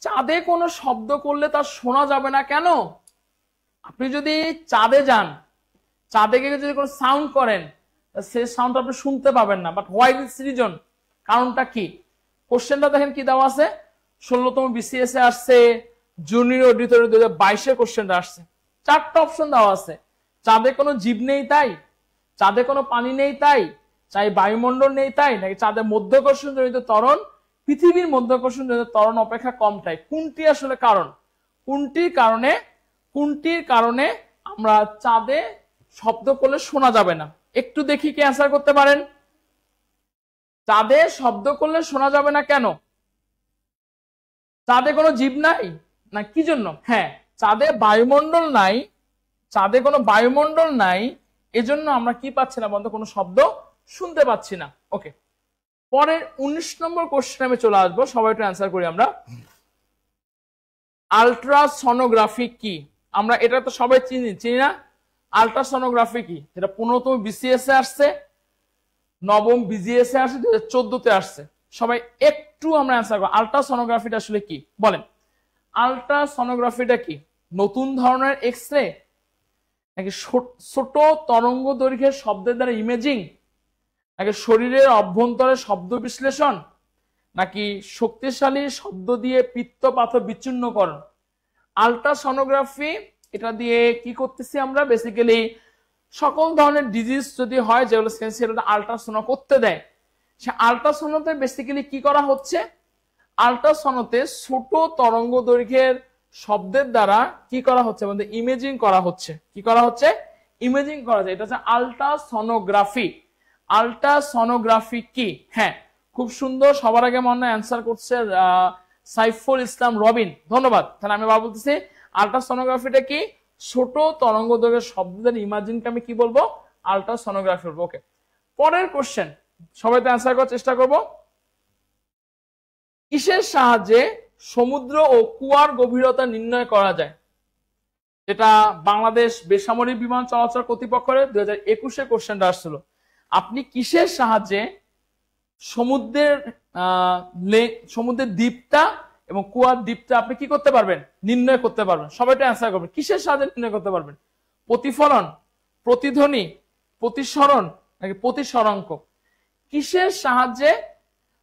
চাঁদে কোনো শব্দ করলে তা শোনা যাবে না কেন? আপনি যদি চাঁদে যান, চাঁদে গিয়ে যদি কোনো সাউন্ড করেন, সেই সাউন্ড আপনি শুনতে পাবেন না। বাট হোয়াই দিস রিজন, কারণটা কি? কোশ্চেনটা দেখেন কি দেওয়া আছে, 16তম বিসিএস এ আসছে, জুনিয়র অডিটর 2022 কোশ্চেনটা আসছে। 4টা অপশন দেওয়া আছে। চাঁদে কোনো জীব নেই তাই, চাঁদে কোনো পানি নেই তাই, চাই বায়ুমণ্ডল নেই তাই, নাকি চাঁদের মধ্যাকর্ষণ জনিত ত্বরণ পৃথিবীর মধ্যাকর্ষণ জনিত ত্বরণ অপেক্ষা কম তাই। কোনটি আসলে কারণ? কোনটির কারণে আমরা চাঁদে শব্দ করলে শোনা যাবে না? একটু দেখি কে অ্যান্সার করতে পারেন। চাঁদে শব্দ করলে শোনা যাবে না কেন? চাঁদে কোনো জীব নাই না কি জন্য? হ্যাঁ, চাঁদে বায়ুমণ্ডল নাই, চাঁদে কোনো বায়ুমণ্ডল নাই, এজন্য আমরা কি পাচ্ছি না বন্ধু, কোনো শব্দ শুনতে পাচ্ছি না। ওকে, পরের 19 নম্বর কোশ্চেন আমি চলে আসবো, সবাই একটু অ্যান্সার করি আমরা। আলট্রাসনোগ্রাফি কি? আমরা এটা তো সবাই চিনি না? আলট্রাসনোগ্রাফি কি, যেটা 15তম বিসিএস এ আসছে, 9ম বিজিএস এ আসছে, 2014তে আসছে। সবাই একটু আমরা অ্যান্সার করব, আলট্রাসনোগ্রাফিটা আসলে কি বলেন। আলট্রাসনোগ্রাফিটা কি? নতুন ধরনের এক্স-রে, নাকি ছোট তরঙ্গ দৈর্ঘ্যের শব্দের দ্বারা ইমেজিং, নাকি শরীরের অভ্যন্তরে শব্দ বিশ্লেষণ, নাকি শক্তিশালী শব্দ দিয়ে পিত্তপাথর বিচ্ছিন্নকরণ? আলট্রাসনোগ্রাফি, এটা দিয়ে কি করতেছি আমরা, বেসিক্যালি সকল ধরনের ডিজিজ যদি হয় যেগুলো সেটা আলট্রাসোনো করতে দেয়, সে আলট্রাসোনোতে বেসিক্যালি কি করা হচ্ছে, আলট্রাসোনোতে ছোট তরঙ্গ দৈর্ঘ্যের শব্দের দ্বারা কি করা হচ্ছে, আমাদের ইমেজিং করা হচ্ছে। কি করা হচ্ছে? ইমেজিং করা যায়। এটা হচ্ছে আলট্রাসনোগ্রাফি। আলট্রাসনোগ্রাফি কি? হ্যাঁ, খুব সুন্দর। সবার আগে মনে হয় অ্যান্সার করছে সাইফুল ইসলাম রবিন, ধন্যবাদ। তাহলে আমি বলতেছি আলট্রাসনোগ্রাফিটা কি, ছোট তরঙ্গ দৈর্ঘ্যের শব্দের ইমাজিনকে আমি কি বলবো, আলট্রাসনোগ্রাফি বলবো। ওকে, পরের কোশ্চেন সবাই তো অ্যান্সার করার চেষ্টা করব। কিসের সাহায্যে সমুদ্র ও কুয়ার গভীরতা নির্ণয় করা যায়? যেটা বাংলাদেশ বেসামরিক বিমান চলাচল কর্তৃপক্ষের 2021 কোশ্চেনটা আসছিল। আপনি কিসের সাহায্যে সমুদ্রের দ্বীপটা এবং কুয়ার দ্বীপটা আপনি কি করতে পারবেন, নির্ণয় করতে পারবেন? সবাইটা অ্যান্সার করবেন। কিসের সাহায্যে নির্ণয় করতে পারবেন? প্রতিফলন, প্রতিধ্বনি, প্রতিসরণ, নাকি প্রতিসরাঙ্ক? কিসের সাহায্যে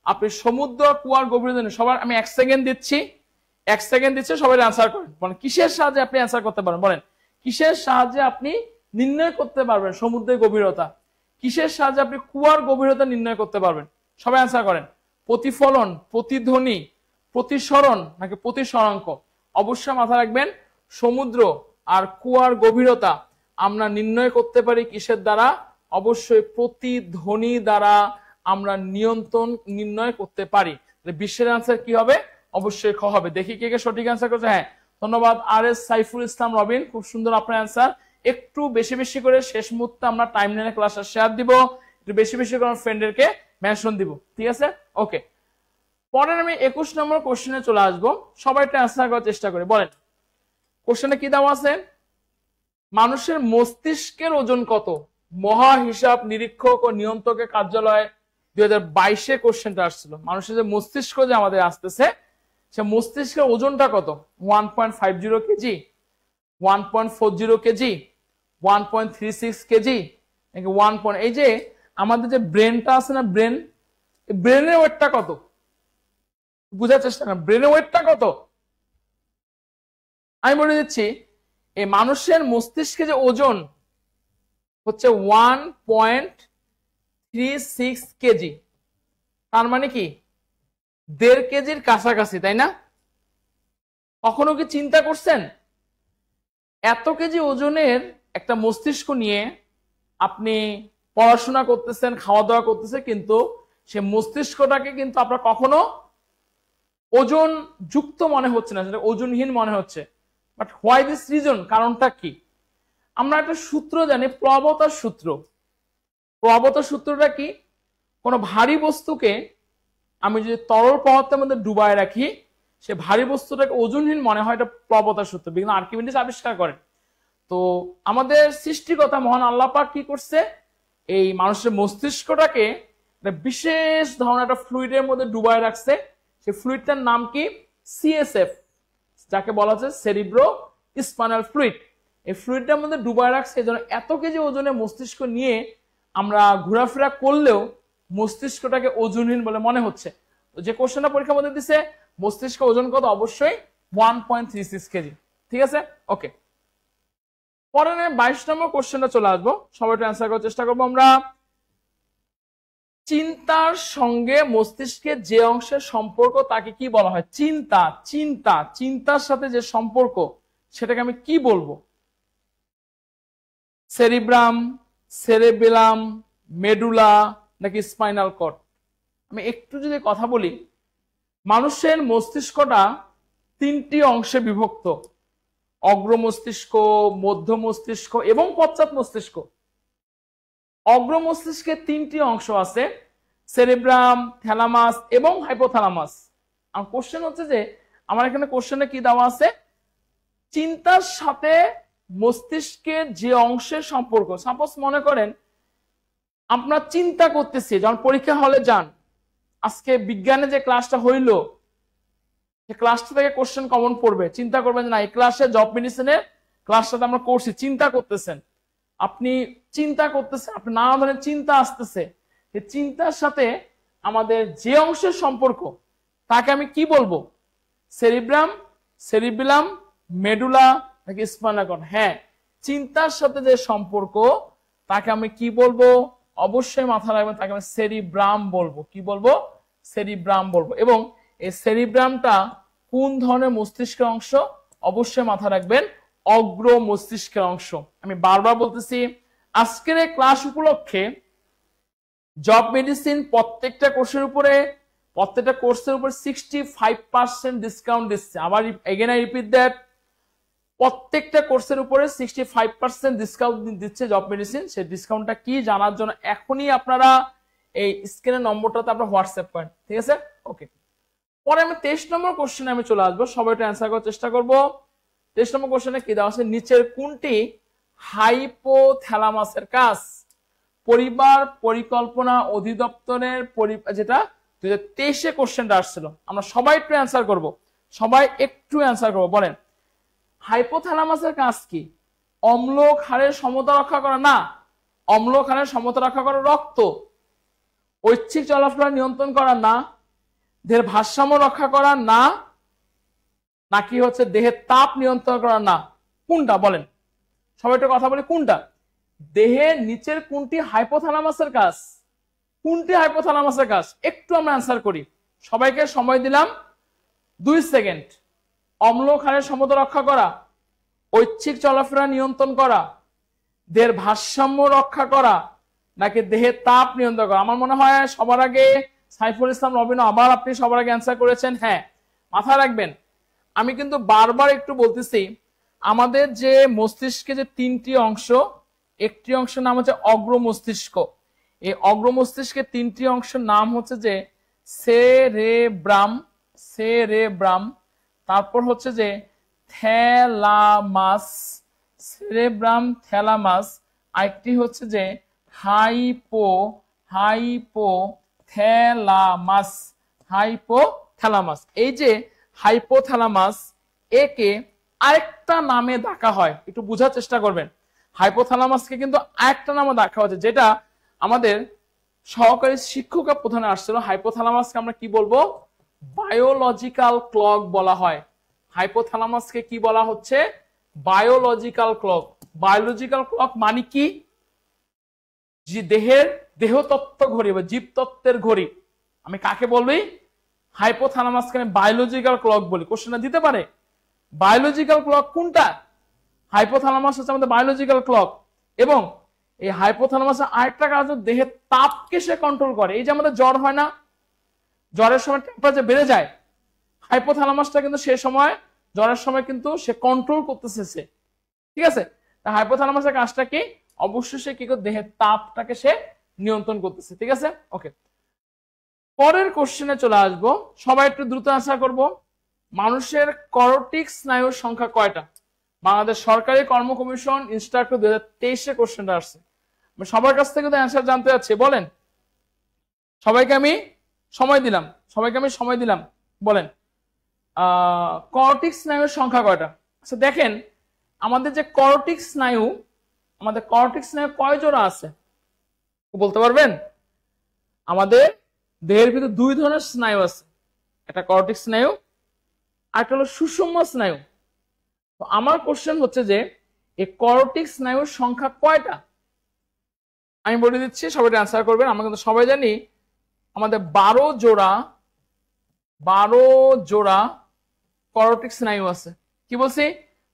আপনি সমুদ্র কুয়ার গভীরতা, সবার আমি 1 সেকেন্ড দিচ্ছি, 1 সেকেন্ড দিচ্ছি, সবাই অ্যান্সার করেন। বলেন কিসের সাহায্যে আপনি অ্যান্সার করতে পারেন, বলেন কিসের সাহায্যে আপনি নির্ণয় করতে পারবেন সমুদ্রের গভীরতা? কিসের সাহায্যে আপনি কুয়ার গভীরতা নির্ণয় করতে পারবেন? সবাই অ্যান্সার করেন। প্রতিফলন, প্রতিধ্বনি, প্রতিসরণ, নাকি প্রতিসরাঙ্ক? অবশ্যই মাথায় রাখবেন, সমুদ্র আর কুয়ার গভীরতা আমরা নির্ণয় করতে পারি কিসের দ্বারা? অবশ্যই প্রতিধ্বনি দ্বারা আমরা নির্ণয় করতে পারি। বিশ্বের অ্যান্সার কি হবে? অবশ্যই খ হবে। দেখি কে কে সঠিক অ্যান্সার করছে। হ্যাঁ, ধন্যবাদ আর এস সাইফুল ইসলাম রবিন, খুব সুন্দর আপনার অ্যান্সার। একটু বেশি বেশি করে শেষ মুহূর্তে আমরা টাইম লাইনে ক্লাসটা শেয়ার দিব, একটু বেশি বেশি করে ফ্রেন্ডদেরকে মেনশন দিব, ঠিক আছে? ওকে, পরের আমি 21 নম্বর কোশ্চেনে চলে আসবো, সবাই একটা অ্যান্সার করার চেষ্টা করে। বলেন কোশ্চেনে কি দেওয়া আছে, মানুষের মস্তিষ্কের ওজন কত? মহা হিসাব নিরীক্ষক ও নিয়ন্ত্রকের কার্যালয়ে 2022 কোশ্চেনটা আসছিল। মানুষের যে মস্তিষ্ক যে আমাদের আসতেছে, সে মস্তিষ্কের ওজনটা কত? 1.50 কেজি, 1.40 কেজি, 1.36 কেজি, নাকি 1. এই যে আমাদের যে ব্রেনটা আছে না, ব্রেনের ওয়েটটা কত? বুঝার চেষ্টা করেন, ব্রেনের ওয়েটটা কত? আমি বলে দিচ্ছি, এই মানুষের মস্তিষ্কে যে ওজন হচ্ছে 1.36 কেজি, তার মানে কি 1.5 কেজির কাছাকাছি, তাই না? কখনো কি চিন্তা করছেন এত কেজি ওজনের একটা মস্তিষ্ক নিয়ে আপনি পড়াশোনা করতেছেন, খাওয়া দাওয়া করতেছেন, কিন্তু সে মস্তিষ্কটাকে কিন্তু আপনার কখনো ওজন যুক্ত মনে হচ্ছে না, সেটা ওজনহীন মনে হচ্ছে। But why this reason? কারণটা কি? আমরা একটা সূত্র জানি, প্রবণতার সূত্র। প্রবণতার সূত্রটা কি? কোনো ভারী বস্তুকে আমি যদি তরল পদার্থের মধ্যে ডুবায় রাখি, সে ভারী বস্তুটাকে ওজনহীন মনে হয়, এটা প্রবণতার সূত্র, বিজ্ঞানী আর্কিমিডিস আবিষ্কার করেন। তো আমাদের সৃষ্টিকর্তা মহান আল্লাহ পাক কি করছে, এই মানুষের মস্তিষ্কটাকে একটা বিশেষ ধরনের একটা ফ্লুইডের মধ্যে ডুবায় রাখছে। সেই ফ্লুইডটার নাম কি? সিএসএফ, যাকে বলা হচ্ছে সেরিব্রো স্পাইনাল ফ্লুইড। এই ফ্লুইডটার মধ্যে ডুবায় রাখছে, এই জন্য এত কেজি ওজনের মস্তিষ্ক নিয়ে আমরা ঘোরাফেরা করলেও মস্তিষ্কটাকে ওজনহীন বলে মনে হচ্ছে। তো যে কোশ্চেনটা পরীক্ষার মধ্যে দিছে, মস্তিষ্ক ওজন কত? অবশ্যই 1.36 কেজি। ঠিক আছে, ওকে। পরে 22 নম্বর কোশ্চেনটা চলে আসবো, সবাই একটু অ্যান্সার করার চেষ্টা করবো আমরা। চিন্তার সঙ্গে মস্তিষ্কের যে অংশের সম্পর্ক তাকে কি বলা হয়? চিন্তা। চিন্তার সাথে যে সম্পর্ক সেটাকে আমি কি বলবো? সেরিব্রাম, সেরেবেলাম, মেডুলা নাকি স্পাইনাল কর্ড? আমি একটু যদি কথা বলি, মানুষের মস্তিষ্কটা 3টি অংশে বিভক্ত: অগ্র মস্তিষ্ক, মধ্য মস্তিষ্ক এবং পশ্চাৎ মস্তিষ্ক। অগ্র মস্তিষ্কের 3টি অংশ আছে, সেরেব্রাম, থ্যালামাস এবং হাইপোথ্যালামাস। আমার কোশ্চেন হচ্ছে যে, আমার এখানে কোশ্চেনে কি দেওয়া আছে? চিন্তার সাথে মস্তিষ্কের যে অংশের সম্পর্ক। সাপোজ মনে করেন আপনার চিন্তা করতেছি, যখন পরীক্ষা হলে যান, আজকে বিজ্ঞানে যে ক্লাসটা হইল, সে ক্লাসটা থেকে কোশ্চেন কমন পড়বে। চিন্তা করবেন যে না, এই ক্লাসে জব মেডিসিনের ক্লাসটাতে আমরা করছি, চিন্তা করতেছেন, আপনি চিন্তা করতেছেন, আপনি নানা ধরনের চিন্তা আসতেছে। এই চিন্তার সাথে আমাদের যে অংশের সম্পর্ক তাকে আমি কি বলবো? সেরিব্রাম, সেরিবেলাম, মেডুলা নাকি স্পাইনাল কর্ড? হ্যাঁ, চিন্তার সাথে যে সম্পর্ক তাকে আমি কি বলবো? অবশ্যই মাথা রাখবেন, তাকে আমি সেরিব্রাম বলবো। কি বলবো? সেরিব্রাম বলবো। এবং এই সেরিব্রামটা কোন ধরনের মস্তিষ্কের অংশ? অবশ্যই মাথা রাখবেন, অগ্র মস্তিষ্কের অংশ। আমি বারবার বলতেছি, আজকের এই ক্লাস উপলক্ষে জব মেডিসিন প্রত্যেকটা কোর্সের উপরে 65% ডিসকাউন্ট দিচ্ছে। আবার এগেন আই রিপিট দ্যাট, প্রত্যেকটা কোর্সের উপরে 65% ডিসকাউন্ট দিচ্ছে জব মেডিসিন। সেই ডিসকাউন্টটা কি জানার জন্য এখনই আপনারা এই স্ক্রিনের নম্বরটাতে আপনারা হোয়াটসঅ্যাপ করেন। ঠিক আছে, ওকে। পরে আমি 23 নম্বর কোশ্চেনে আমি চলে আসবো, সবাই একটু অ্যান্সার করার চেষ্টা করবো। 23 নম্বর কোশ্চেনে কি দেওয়া আছে? নিচের কোনটি হাইপোথ্যালামাসের কাজ? পরিবার পরিকল্পনা অধিদপ্তরের যেটা 2023-এ কোশ্চেনটা আসছিল, আমরা সবাই একটু অ্যান্সার করবো, সবাই একটু অ্যান্সার করবো। বলেন, হাইপোথ্যালামাসের কাজ কি? অম্ল ক্ষারের সমতা রক্ষা করা? না, অম্ল ক্ষারের সমতা রক্ষা করা। রক্ত ঐচ্ছিক চলাফেরা নিয়ন্ত্রণ করা? না। দেহের ভারসাম্য রক্ষা করা? না। নাকি হচ্ছে দেহের তাপ নিয়ন্ত্রণ করা? না। কোনটা বলেন, সবাই একটু কথা বলে, কোনটা? দেহের নিচের কোনটি হাইপোথ্যালামাসের কাজ? কোনটি হাইপোথ্যালামাসের কাজ? একটু আমরা অ্যান্সার করি, সবাইকে সময় দিলাম 2 সেকেন্ড। অম্ল ক্ষারের সমতা রক্ষা করা, ঐচ্ছিক চলাফেরা নিয়ন্ত্রণ করা, দেহের ভারসাম্য রক্ষা করা, নাকি দেহের তাপ নিয়ন্ত্রণ করা? আমার মনে হয় সবার আগে সাইফুল ইসলাম রবিন, আবার আপনি সবার আগে অ্যান্সার করেছেন। হ্যাঁ, মাথায় রাখবেন, আমি কিন্তু বারবার একটু বলতেছি, আমাদের যে মস্তিষ্কে যে 3টি অংশ, একটি অংশের নাম হচ্ছে অগ্র মস্তিষ্ক। এই অগ্র মস্তিষ্কের 3টি অংশের নাম হচ্ছে যে সেরেব্রাম, সেরেব্রাম, তারপর হচ্ছে যে থ্যালামাস, সেরেব্রাম থ্যালামাস, আরেকটি হচ্ছে যে হাইপোথ্যালামাস, হাইপোথ্যালামাস। এই যে হাইপোথ্যালামাস, একে আরেকটা নামে ডাকা হয়, একটু বোঝার চেষ্টা করবেন। হাইপোথ্যালামাসকে কিন্তু আরেকটা নামে ডাকা হচ্ছে, যেটা আমাদের সহকারী শিক্ষক প্রধানে আসছিল। হাইপোথ্যালামাসকে আমরা কি বলবো? বায়োলজিক্যাল ক্লক বলা হয়। হাইপোথ্যালামাসকে কি বলা হচ্ছে? Biological clock. বায়োলজিক্যাল ক্লক মানে কি? যে দেহের দেহতত্ত্ব ঘড়ি বা জীবতত্ত্বের ঘড়ি। আমি কাকে বলবি? হাইপোথ্যালামাসকে আমি বায়োলজিক্যাল ক্লক বলি। কোশ্চেনটা দিতে পারে। বায়োলজিক্যাল ক্লক কোনটা? হাইপোথ্যালামাস হচ্ছে আমাদের বায়োলজিক্যাল ক্লক। এবং এই হাইপোথ্যালামাসের আরেকটা কাজ, দেহের তাপকে সে কন্ট্রোল করে। এই যে আমাদের জ্বর হয় না, জ্বরের সময় টেম্পারেচার বেড়ে যায়, হাইপোথ্যালামাসটা কিন্তু সে সময় জ্বরের সময় কিন্তু সে কন্ট্রোল করতেছে সে, ঠিক আছে? হাইপোথ্যালামাসের কাজটা কি? অবশ্যই সে কি করে দেহের তাপটাকে সে নিয়ন্ত্রণ করতেছে, ঠিক আছে? ওকে, পরের কোশ্চেনে চলে আসবো। সবাই একটু দ্রুত আনসার করব। মানুষের করোটিক স্নায়ুর সংখ্যা কয়টা? বাংলাদেশ সরকারি কর্ম কমিশন ইনস্ট্রাক্টর 2023 কোশ্চেনটা আসছে। সবার কাছ থেকে তো অ্যান্সার জানতে যাচ্ছে, বলেন। সবাইকে আমি সময় দিলাম, বলেন করোটিক স্নায়ুর সংখ্যা কয়টা? আচ্ছা দেখেন, আমাদের যে করোটিক স্নায়ু কয় জোড়া আছে বলতে পারবেন? আমাদের দেহের ভিতরে দুই ধরনের স্নায়ু আছে, একটা করোটিক স্নায়ু আর একটা হলো সুষুম্না স্নায়ু। তো আমার কোশ্চেন হচ্ছে যে এই করোটিক স্নায়ুর সংখ্যা কয়টা? আমি বলে দিচ্ছি, সবাই অ্যান্সার করবেন। আমরা কিন্তু সবাই জানি আমাদের 12 জোড়া করোটিক স্নায়ু আছে। কি বলছি?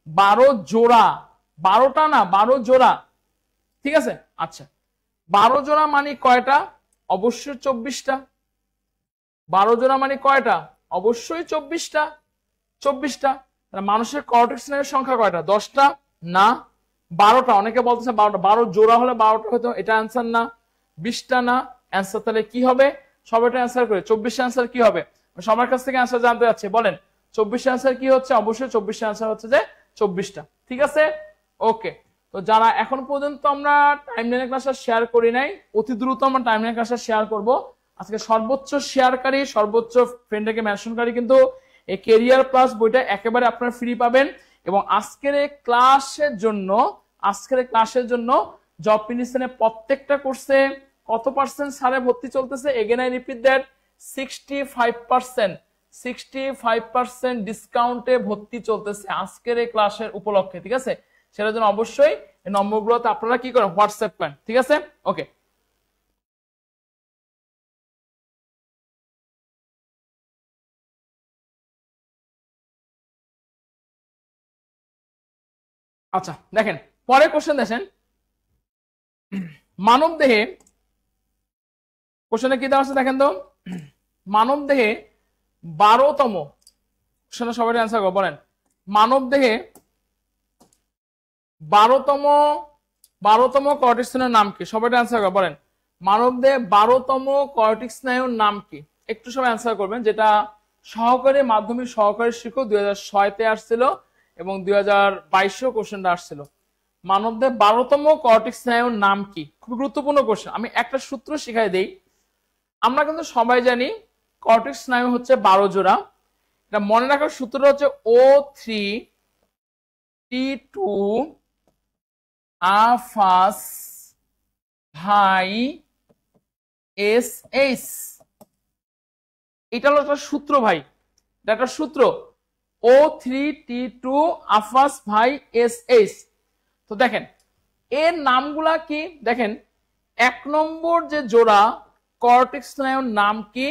12 জোড়া, 12টা না, 12 জোড়া, ঠিক আছে? আচ্ছা, 12 জোড়া মানে কয়টা? অবশ্যই 24টা। 12 জোড়া মানে কয়টা? অবশ্যই 24টা। 24টা। মানুষের করোটিক স্নায়ুর সংখ্যা কয়টা? 10টা না, 12টা। অনেকে বলতেছে 12টা। 12 জোড়া হলে 12টা হতো, এটা অ্যান্সার না। 20টা না, অ্যান্সার তাহলে কি হবে? সবাইটা অ্যান্সার করে 24 অ্যান্সার কি হবে? সবার কাছ থেকে অ্যান্সার জানতে যাচ্ছে, বলেন 24 অ্যান্সার কি হচ্ছে? অবশ্যই 24 অ্যান্সার হচ্ছে যে 24টা, ঠিক আছে? ওকে, তো যারা এখন পর্যন্ত আমরা টাইমলাইনের ক্লাসটা শেয়ার করি নাই, অতি দ্রুত আমরা টাইমলাইনের ক্লাসটা শেয়ার করব। আজকে সর্বোচ্চ শেয়ারকারী, সর্বোচ্চ ফ্রেন্ডকে মেনশনকারী কিন্তু এই ক্যারিয়ার প্লাস বইটা একেবারে আপনারা ফ্রি পাবেন। এবং আজকের এই ক্লাসের জন্য জব ফিনিশনে প্রত্যেকটা কোর্সে কত পার্সেন্ট সারে ভর্তি চলতেছে? এগেন আই রিপিট দ্যাট, 65% ডিসকাউন্টে ভর্তি চলতেছে আজকের এই ক্লাসের উপলক্ষে, ঠিক আছে? সেটার জন্য অবশ্যই এই নম্বরগুলোতে আপনারা কি করেন? হোয়াটসঅ্যাপ করেন, ঠিক আছে? ওকে, আচ্ছা দেখেন পরের কোশ্চেন। দেখেন মানব দেহে, কোশ্চেনে কি দেওয়া আছে দেখেন তো, মানব দেহে 12তম, কোশ্চেনে সবাই অ্যান্সার করো, বলেন মানব দেহে 12তম করোটিক স্নায়ুর নাম কি? সবাই অ্যান্সার করো, বলেন মানব দেহে 12তম করোটিক স্নায়ুর নাম কি? একটু সবাই অ্যান্সার করবেন। যেটা সহকারী মাধ্যমিক সহকারী শিক্ষক 2006-তে আসছিল এবং 2022 কোশ্চেনটা আসছিল। মানবদেহ 12তম করোটিক স্নায়ুর নাম কি? খুব গুরুত্বপূর্ণ কোশ্চেন। আমি একটা সূত্র শিখাই দেই। আমরা কিন্তু সবাই জানি করোটিক স্নায়ু হচ্ছে 12 জোড়া। এটা মনে রাখার সূত্রটা হচ্ছে O3T2 আফাস ভাই SH। এটা হলো একটা সূত্র ভাই, এটা একটা সূত্র, O3T2 আফাস ভাই SH। তো দেখেন এর নামগুলা কি? দেখেন 1 নম্বর যে জোড়া করোটিক স্নায়ুর নাম কি?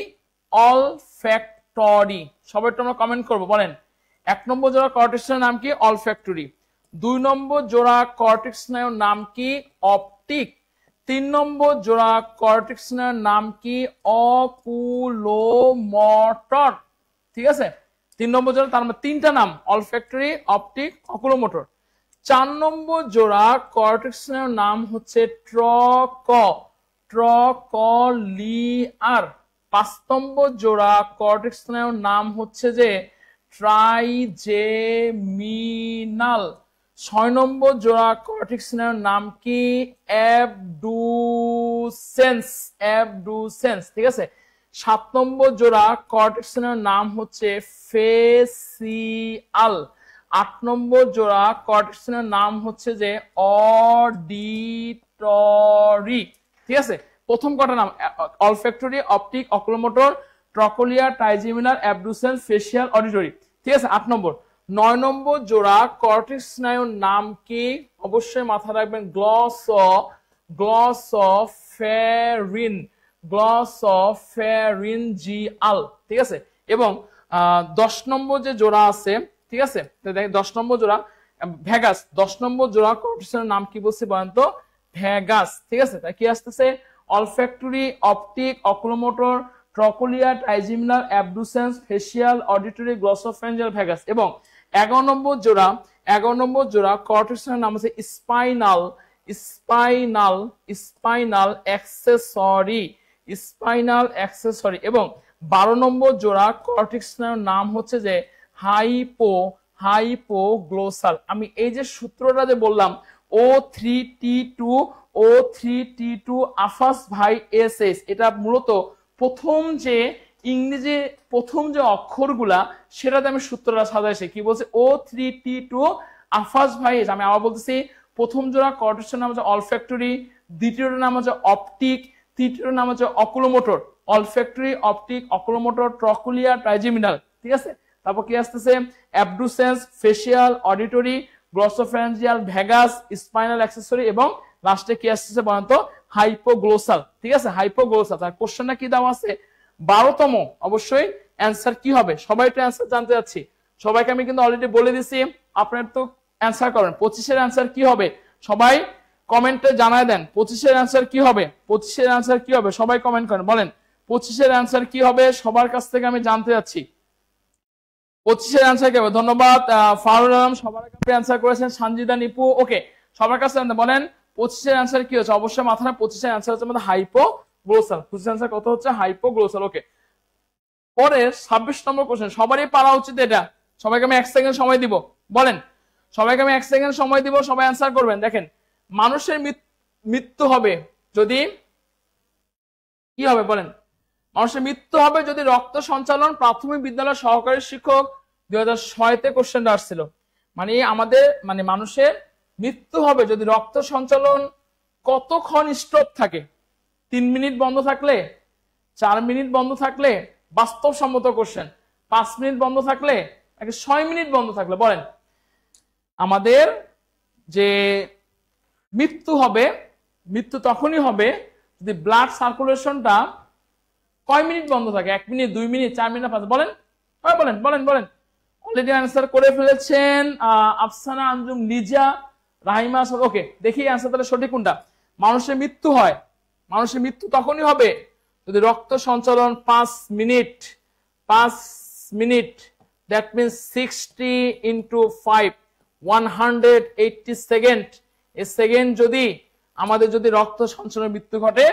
অলফ্যাক্টরি। সবাই তোমরা কমেন্ট করবো, বলেন 1 নম্বর জোড়া করোটিক স্নায়ুর নাম কি? অলফ্যাক্টরি। 2 নম্বর জোড়া করোটিক স্নায়ুর নাম কি? অপটিক। 3 নম্বর জোড়া করোটিক স্নায়ুর নাম কি? অকুলোমোটর, ঠিক আছে? 3 নম্বর জোড়া, তার মানে 3টা নাম, অলফ্যাক্টরি, অপটিক, অকুলোমোটর। 4 নম্বর জোড়া করোটিক স্নায়ুর নাম হচ্ছে ট্রকলিয়ার। 5 নম্বর জোড়া করোটিক স্নায়ুর নাম হচ্ছে যে ট্রাইজেমিনাল। 6 নম্বর জোড়া করোটিক স্নায়ুর নাম কি? অ্যাবডুসেন্স, ঠিক আছে? 7 নম্বর জোড়া করোটিক স্নায়ুর নাম হচ্ছে ফেসিয়াল। 8 নম্বর জোড়া করোটিক স্নায়ুর নাম হচ্ছে যে অডিটরি, ঠিক আছে? প্রথম কটা নাম olfactory, optic, oculomotor, trochlear, trigeminal, abducens, facial, auditory, ঠিক আছে? 8 নম্বর। 9 নম্বর জোড়া করোটিক স্নায়ুর নাম কি? অবশ্যই মাথায় রাখবেন, গ্লসোফেরিনজিয়াল, ঠিক আছে? এবং 10 নম্বর যে জোড়া আছে ঠিক আছে? দেখেন 10 নম্বর জোড়া ভেগাস, 10 নম্বর জোড়া কর্টিসনের নাম কি বলছি বলেন তো? ভেগাস। ঠিক আছে, তাই কি আসতেছে? Olfactory, optic, oculomotor, trochlea, trigeminal, abducens, facial, auditory, glossopharyngeal, vagus. এবং 11 নম্বর জোড়া কর্টিসনের নাম হচ্ছে spinal, spinal accessory, spinal accessory. এবং 12 নম্বর জোড়া কর্টিসনের নাম হচ্ছে যে হাইপোগ্লোসাল। আমি এই যে সূত্রটা যে বললাম O3T2 আফাস ভাই এসএস, এটা মূলত প্রথম যে ইংরেজি প্রথম যে অক্ষরগুলা সেটাতে আমি সূত্রটা সাজাইছি। কি বলছে? O3T2 আফাস ভাই এস। আমি আবার বলতেছি, প্রথম জোড়া কর্টিসনের নাম হচ্ছে অলফ্যাক্টরি, দ্বিতীয়টার নাম হচ্ছে অপটিক, তৃতীয়টার নাম হচ্ছে oculomotor. Olfactory, optic, oculomotor, trochlea, trigeminal. ঠিক আছে, তারপর কি আসতেছে? Abducens, facial, auditory, glossopharyngeal, vagus, spinal accessory এবং লাস্টে কি আসতেছে বলেন তো? হাইপোগ্লোসাল। ঠিক আছে, হাইপোগ্লোসাল। তার কোশ্চেনটা কি দেওয়া আছে? 12তম। অবশ্যই অ্যান্সার কি হবে? সবাই তো অ্যান্সার জানতে যাচ্ছি। সবাইকে আমি কিন্তু অলরেডি বলে দিছি, আপনার তো অ্যান্সার করেন। 25-এর অ্যান্সার কি হবে? সবাই কমেন্টে জানায় দেন 25-এর অ্যান্সার কি হবে? 25-এর অ্যান্সার কি হবে? সবাই কমেন্ট করেন, বলেন 25-এর অ্যান্সার কি হবে? সবার কাছ থেকে আমি জানতে যাচ্ছি 25-এর অ্যান্সার কি হবে। ধন্যবাদ ফারুল আলম, সবার কাছে অ্যান্সার করেছেন। সানজিদা নিপু, ওকে, সবার কাছে বলেন 25-এর অ্যান্সার কি হচ্ছে? অবশ্যই মাথায় 25-এর অ্যান্সার হচ্ছে আমাদের হাইপোগ্লোসাল। 25-এর অ্যান্সার কত হচ্ছে? হাইপোগ্লোসাল। ওকে, পরের 26 নম্বর কোশ্চেন, সবারই পারা উচিত এটা। সবাইকে আমি 1 সেকেন্ড সময় দিব, বলেন সবাইকে আমি 1 সেকেন্ড সময় দিব, সবাই অ্যান্সার করবেন। দেখেন, মানুষের মৃত্যু হবে যদি কি হবে বলেন? মানুষের মৃত্যু হবে যদি রক্ত সঞ্চালন। প্রাথমিক বিদ্যালয় সহকারী শিক্ষক 2006-তে কোশ্চেনটা আসছিল। মানে আমাদের মানুষের মৃত্যু হবে যদি রক্ত সঞ্চালন কতক্ষণ স্টপ থাকে? 3 মিনিট বন্ধ থাকলে, 4 মিনিট বন্ধ থাকলে? বাস্তবসম্মত কোশ্চেন। 5 মিনিট বন্ধ থাকলে নাকি 6 মিনিট বন্ধ থাকলে? বলেন। আমাদের যে মৃত্যু হবে, মৃত্যু তখনই হবে যদি ব্লাড সার্কুলেশনটা কয় মিনিট বন্ধ থাকে? 1 মিনিট, 2 মিনিট, 4 মিনিট, 5? বলেন, বলেন বলেন বলেন। অলরেডি অ্যান্সার করে ফেলেছেন আফসানা আঞ্জুম, লিজা, রাহিমা। ওকে, দেখি অ্যান্সার তাহলে সঠিক কোনটা। মানুষের মৃত্যু হয়, মানুষের মৃত্যু তখনই হবে যদি রক্ত সঞ্চালন 5 minute, 5 minute, that means 60 × 5, 180 second. এই সেকেন্ড যদি আমাদের যদি রক্ত সঞ্চালনের মৃত্যু ঘটে,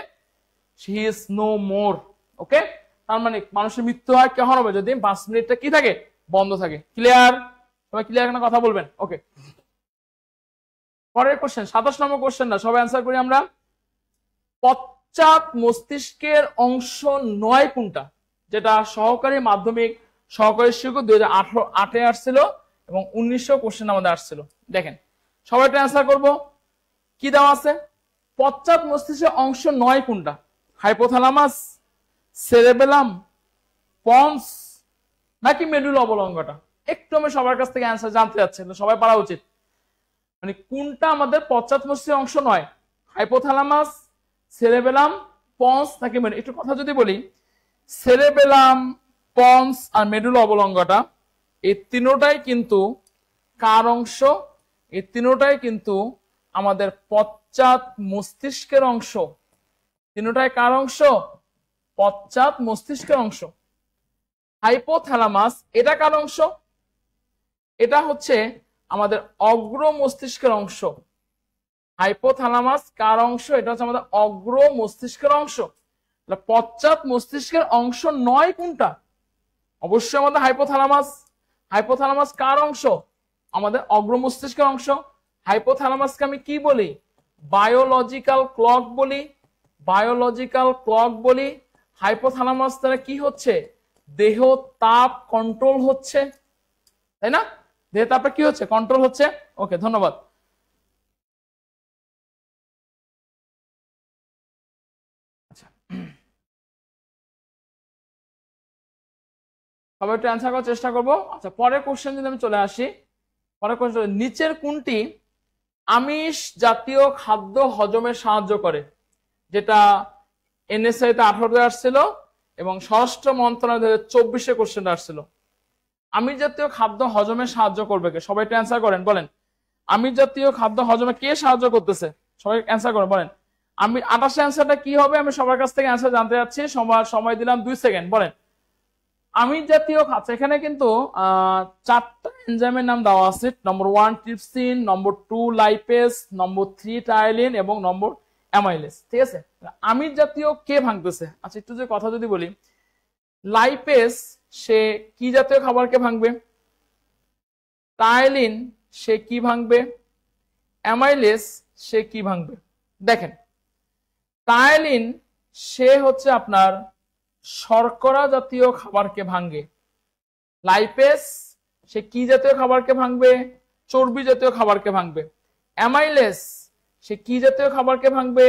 she is no more. ওকে, তার মানে মানুষের মৃত্যু হয় কখন হবে? যদি 5 মিনিটটা কি থাকে? বন্ধ থাকে। ক্লিয়ার? সবাই ক্লিয়ার কেন কথা বলবেন? ওকে, পরের কোশ্চেন 27 নম্বর কোশ্চেন না, সবাই অ্যান্সার করি আমরা। পশ্চাৎ মস্তিষ্কের অংশ 9 কোনটা? যেটা সহকারী মাধ্যমিক সহকারী শিক্ষক 2008-এ আসছিল এবং 1900 কোশ্চেন আমাদের আসছিল। দেখেন, সবাই একটা অ্যান্সার করবো। কি দেওয়া আছে? পশ্চাৎ মস্তিষ্কের অংশ 9 কোনটা? হাইপোথ্যালামাস, সেরেবেলাম, পন্স নাকি মেডুলা অবলঙ্গটা? একটু আমি সবার কাছ থেকে অ্যান্সার জানতে যাচ্ছি, সবাই পারা উচিত। মানে কোনটা আমাদের পশ্চাৎ মস্তিষ্কের অংশ 9? হাইপোথ্যালামাস, সেরেবেলাম, পন্স নাকি মেডুলা? একটু কথা যদি বলি, সেরেবেলাম, পন্স আর মেডুলা অবলঙ্গটা, এই তিনটাই কিন্তু কার অংশ? এই তিনটাই কিন্তু আমাদের পশ্চাৎ মস্তিষ্কের অংশ। তিনটাই কার অংশ? পশ্চাৎ মস্তিষ্কের অংশ। হাইপোথ্যালামাস, এটা কার অংশ? এটা হচ্ছে আমাদের অগ্র মস্তিষ্কের অংশ। হাইপোথ্যালামাস কার অংশ? এটা হচ্ছে আমাদের অগ্র মস্তিষ্কের অংশ। পশ্চাৎ মস্তিষ্কের অংশ 9 কোনটা? অবশ্যই আমাদের হাইপোথ্যালামাস। হাইপোথ্যালামাস কার অংশ? আমাদের অগ্র মস্তিষ্কের অংশ। হাইপোথ্যালামাসকে আমি কি বলি? বায়োলজিক্যাল ক্লক বলি, বায়োলজিক্যাল ক্লক বলি। হাইপোথ্যালামাস দ্বারা কি হচ্ছে? দেহ তাপ কন্ট্রোল হচ্ছে, তাই না? দেহ তাপটা কি হচ্ছে? কন্ট্রোল হচ্ছে। ওকে, ধন্যবাদ। আচ্ছা, সবাই একটু অ্যান্সার করার চেষ্টা করবো। আচ্ছা, পরের কোশ্চেন যদি আমি চলে আসি, পরের কোশ্চেন, নিচের কোনটি আমিষ জাতীয় খাদ্য হজমে সাহায্য করে? যেটা NSI তে 18-তে আসছিল এবং স্বরাষ্ট্র মন্ত্রণালয় 2024-এ কোশ্চেনটা আসছিল। আমিষ জাতীয় খাদ্য হজমে সাহায্য করবে কে? সবাই একটু অ্যান্সার করেন, বলেন আমিষ জাতীয় খাদ্য হজমে কে সাহায্য করতেছে? সবাই অ্যান্সার করেন, বলেন। আমি 28 অ্যান্সারটা কি হবে আমি সবার কাছ থেকে অ্যান্সার জানতে যাচ্ছি। সময় দিলাম 2 সেকেন্ড, বলেন। আমিষ জাতীয় খাদ্য, এখানে কিন্তু 4টা এনজাইমের নাম দেওয়া আছে। নম্বর 1 ট্রিপসিন, নম্বর 2 লাইপেজ, নম্বর 3 টাইলিন এবং নম্বর অ্যামাইলেজ, ঠিক আছে। আমিষ জাতীয় কে ভাঙতেছে? আচ্ছা একটু যে কথা যদি বলি, লাইপেজ সে কি জাতীয় খাবারকে ভাঙবে? টাইলিন সে কি ভাঙবে? অ্যামাইলেজ সে কি ভাঙবে? দেখেন, টাইলিন সে হচ্ছে আপনার শর্করা জাতীয় খাবারকে ভাঙবে। লাইপেজ সে কি জাতীয় খাবারকে ভাঙবে? চর্বি জাতীয় খাবারকে ভাঙবে। অ্যামাইলেজ সে কি জাতীয় খাবারকে ভাঙবে?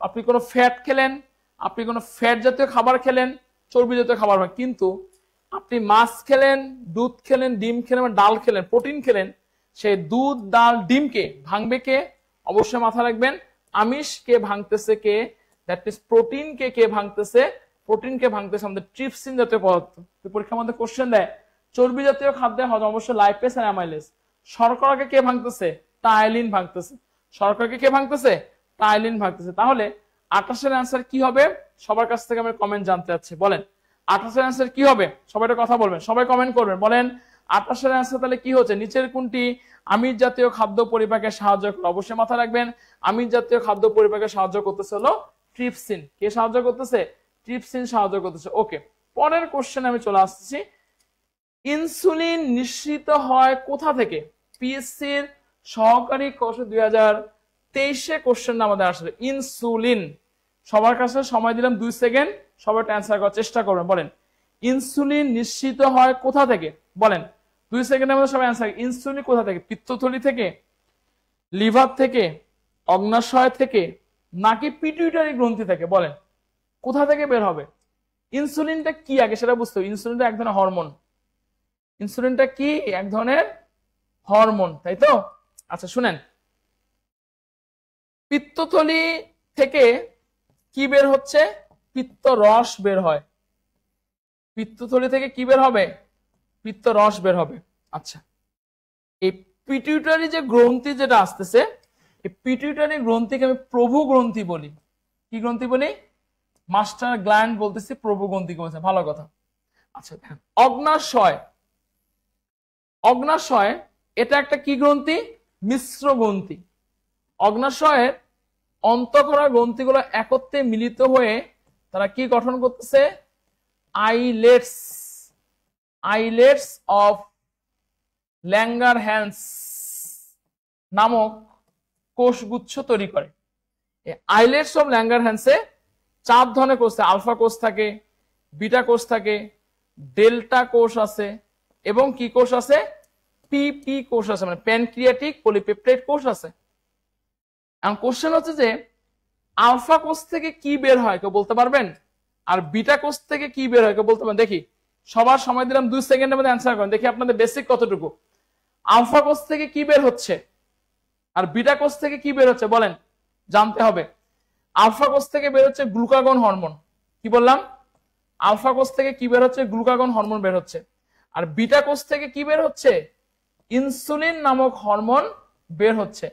আপনি কোনো ফ্যাট খেলেন, আপনি কোনো ফ্যাট জাতীয় খাবার খেলেন, চর্বি জাতীয় খাবার ভাঙবে। কিন্তু আপনি মাছ খেলেন, দুধ খেলেন, ডিম খেলেন, ডাল খেলেন, প্রোটিন খেলেন, সেই দুধ, ডাল, ডিমকে ভাঙবে কে? অবশ্যই মাথা রাখবেন, আমিষকে ভাঙতেছে কে? দ্যাট মিনস প্রোটিনকে কে ভাঙতেছে? প্রোটিনকে ভাঙতেছে আমাদের ট্রিপসিন জাতীয় পদার্থ। পরীক্ষার মধ্যে কোশ্চেন দেয় চর্বি জাতীয় খাদ্যে হজম অবশ্যই লাইপেজ আর অ্যামাইলেজ। শর্করাকে কে ভাঙতেছে? টাইলিন ভাঙতেছে। শর্করাকে কে ভাঙতেছে? টাইলিন ভাঙতেছে। তাহলে 28 এর অ্যান্সার কি হবে? সবার কাছ থেকে আমি কমেন্ট জানতে চাচ্ছি, বলেন 28 এর অ্যান্সার কি হবে? সবাই একটা কথা বলবেন, সবাই কমেন্ট করবেন, বলেন 28 এর অ্যান্সার তাহলে কি হচ্ছে? নিচের কোনটি আমিষ জাতীয় খাদ্য পরিপাকে সাহায্য করে? অবশ্যই মাথা রাখবেন, আমিষ জাতীয় খাদ্য পরিপাকে সাহায্য করতেছে হলো ট্রিপসিন। কে সাহায্য করতেছে? ট্রিপসিন সাহায্য করতেছে। ওকে, পরের কোশ্চেন আমি চলে আসছি। ইনসুলিন নিঃসৃত হয় কোথা থেকে? পিএসসির সহকারী কোশ্চেন 2023 কোশ্চেন আমাদের আসলে ইনসুলিন। সবার কাছে সময় দিলাম 2 সেকেন্ড, সবাই অ্যান্সার করার চেষ্টা করবেন, বলেন ইনসুলিন নিঃসৃত হয় কোথা থেকে? বলেন 2 সেকেন্ডের মধ্যে সবাই অ্যান্সার। ইনসুলিন কোথা থেকে? পিত্তথলি থেকে, লিভার থেকে, অগ্নাশয় থেকে, নাকি পিটুইটারি গ্রন্থি থেকে? বলেন কোথা থেকে বের হবে? ইনসুলিনটা কি আগে সেটা বুঝতে হবে। ইনসুলিনটা এক ধরনের হরমোন। ইনসুলিনটা কি? এক ধরনের হরমোন, তাই তো? আচ্ছা শুনেন, পিত্তথলি থেকে কি বের হচ্ছে? পিত্ত রস বের হয়। পিত্তথলি থেকে কি বের হবে? পিত্ত রস বের হবে। আচ্ছা, এই পিটুইটারি যে গ্রন্থি যেটা আসতেছে, এই পিটুইটারি গ্রন্থিকে আমি প্রভু গ্রন্থি বলি। কি গ্রন্থি বলি? মাস্টার গ্ল্যান্ড বলতেছি, প্রভু গ্রন্থি বলছে, ভালো কথা। আচ্ছা, অগ্নাশয়, অগ্নাশয় এটা একটা কি গ্রন্থি? মিশ্র গ্রন্থি। অগ্নাশয়ের অন্তঃক্ষরা গ্রন্থিগুলো একত্রে মিলিত হয়ে তারা কি গঠন করতেছে? আইলেটস, আইলেটস অফ ল্যাঙ্গারহ্যান্স নামক কোষগুচ্ছ তৈরি করে। আইলেটস অফ ল্যাঙ্গারহ্যান্সে 4 ধরনের কোষ থাকে। আলফা কোষ থাকে, বিটা কোষ থাকে, ডেল্টা কোষ আছে এবং কি কোষ আছে? পিপি কোষ আছে, মানে প্যানক্রিয়াটিক পলিপেপটাইড কোষ আছে। এখন কোশ্চেন হচ্ছে যে আলফা কোষ থেকে কি বের হয় কেউ বলতে পারবেন? আর বিটা কোষ থেকে কি বের হয় কেউ বলতে পারবেন? দেখি, সবার সময় দিলাম 2 সেকেন্ডের মধ্যে অ্যান্সার করেন, দেখি আপনাদের বেসিক কতটুকু। আলফা কোষ থেকে কি বের হচ্ছে আর বিটা কোষ থেকে কি বের হচ্ছে বলেন, জানতে হবে। আলফা কোষ থেকে বের হচ্ছে গ্লুকাগন হরমোন। কি বললাম? আলফা কোষ থেকে কি বের হচ্ছে? গ্লুকাগন হরমোন বের হচ্ছে। আর বিটা কোষ থেকে কি বের হচ্ছে? ইনসুলিন নামক হরমোন বের হচ্ছে।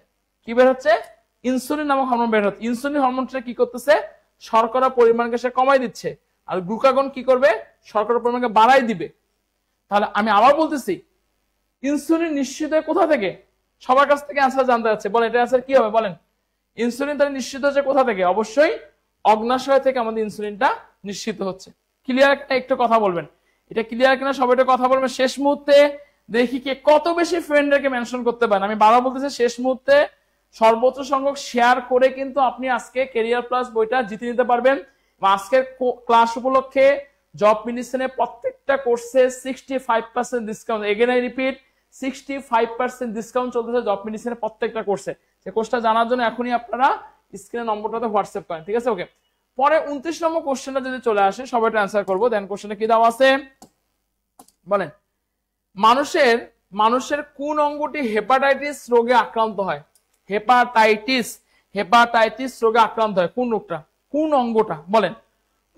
কি বের হচ্ছে? ইনসুলিন নামক হরমোন বের হচ্ছে। ইনসুলিন হরমোনটা কি করতেছে? শর্করা পরিমাণকে সে কমাই দিচ্ছে। আর গ্লুকাগন কি করবে? শর্করা পরিমাণকে বাড়াই দিবে। তাহলে আমি আবার বলতেছি, ইনসুলিন নিশ্চিত হয় কোথা থেকে? সবার কাছ থেকে অ্যান্সার জানতে যাচ্ছে, বলেন এটা অ্যান্সার কি হবে? বলেন ইনসুলিন তাহলে নিশ্চিত হচ্ছে কোথা থেকে? অবশ্যই অগ্নাশয় থেকে আমাদের ইনসুলিনটা নিশ্চিত হচ্ছে। ক্লিয়ার? একটু কথা বলবেন, এটা ক্লিয়ার কিনা সবাই একটু কথা বলবেন। শেষ মুহূর্তে দেখি কে কত বেশি ফ্রেন্ডকে মেনশন করতে পারেন। আমি বারবার বলতেছি, শেষ মুহূর্তে সর্বোচ্চ সংখ্যক শেয়ার করে কিন্তু আপনি আজকে ক্যারিয়ার প্লাস বইটা জিতে নিতে পারবেন। আজকের ক্লাস উপলক্ষে জব মিনিশনে প্রত্যেকটা কোর্সে 65% discount. Again I repeat, 65% discount চলতেছে জব মিনিশনে প্রত্যেকটা কোর্সে। সেই কোর্সটা জানার জন্য এখনই আপনারা স্ক্রিনে নম্বরটাতে হোয়াটসঅ্যাপ করেন, ঠিক আছে? ওকে, পরে 29 নম্বর কোশ্চেনটা যদি চলে আসে সবাই অ্যান্সার করবো। দেন কোশ্চেনে কি দেওয়া আছে বলেন, মানুষের কোন অঙ্গটি হেপাটাইটিস রোগে আক্রান্ত হয়? হেপাটাইটিস রোগে আক্রান্ত হয় কোন রোগটা? কোন অঙ্গটা বলেন?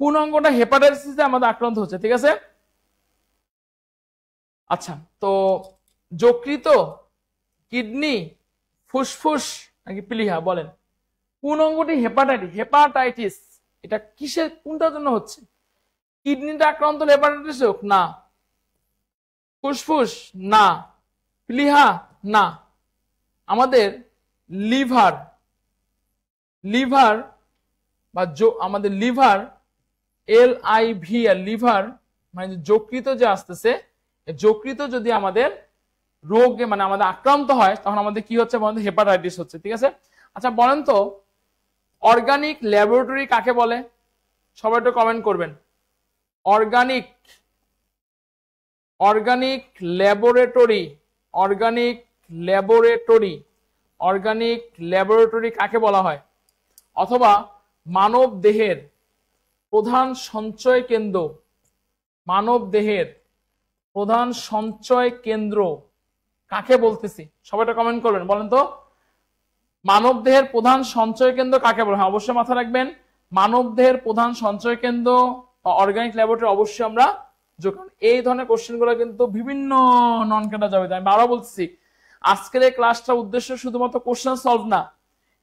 কোন অঙ্গটা হেপাটাইটিসে আমাদের আক্রান্ত হচ্ছে? ঠিক আছে, আচ্ছা, তো যকৃত, কিডনি, ফুসফুস নাকি প্লীহা, বলেন কোন অঙ্গটি হেপাটাইটিস এটা কিসের কোনটার জন্য হচ্ছে? কিডনিটা আক্রান্ত হলে হেপাটাইটিস হোক না, ফুসফুস না, প্লীহা না, আমাদের লিভার বা আমাদের লিভার, LIV আর লিভার মানে যকৃত যে আসতেছে, যকৃত যদি আমাদের রোগে মানে আমাদের আক্রান্ত হয় তখন আমাদের কি হচ্ছে? আমাদের হেপাটাইটিস হচ্ছে। ঠিক আছে, আচ্ছা বলেন তো অর্গানিক ল্যাবরেটরি কাকে বলে? সবাই একটু কমেন্ট করবেন। অর্গানিক ল্যাবরেটরি কাকে বলা হয়? অথবা মানব দেহের প্রধান সঞ্চয় কেন্দ্র কাকে বলতেছি? সবাইটা কমেন্ট করবেন, বলেন তো মানব দেহের প্রধান সঞ্চয় কেন্দ্র কাকে বলে? হ্যাঁ অবশ্যই মাথা রাখবেন, মানব দেহের প্রধান সঞ্চয় কেন্দ্র বা অর্গানিক ল্যাবরেটরি অবশ্যই আমরা যখন এই ধরনের কোশ্চেন গুলো কিন্তু বিভিন্ন নন ক্যাডার যাবে। আমি বারবার বলছি আজকের এই ক্লাসটার উদ্দেশ্য শুধুমাত্র কোশ্চেন সলভ না,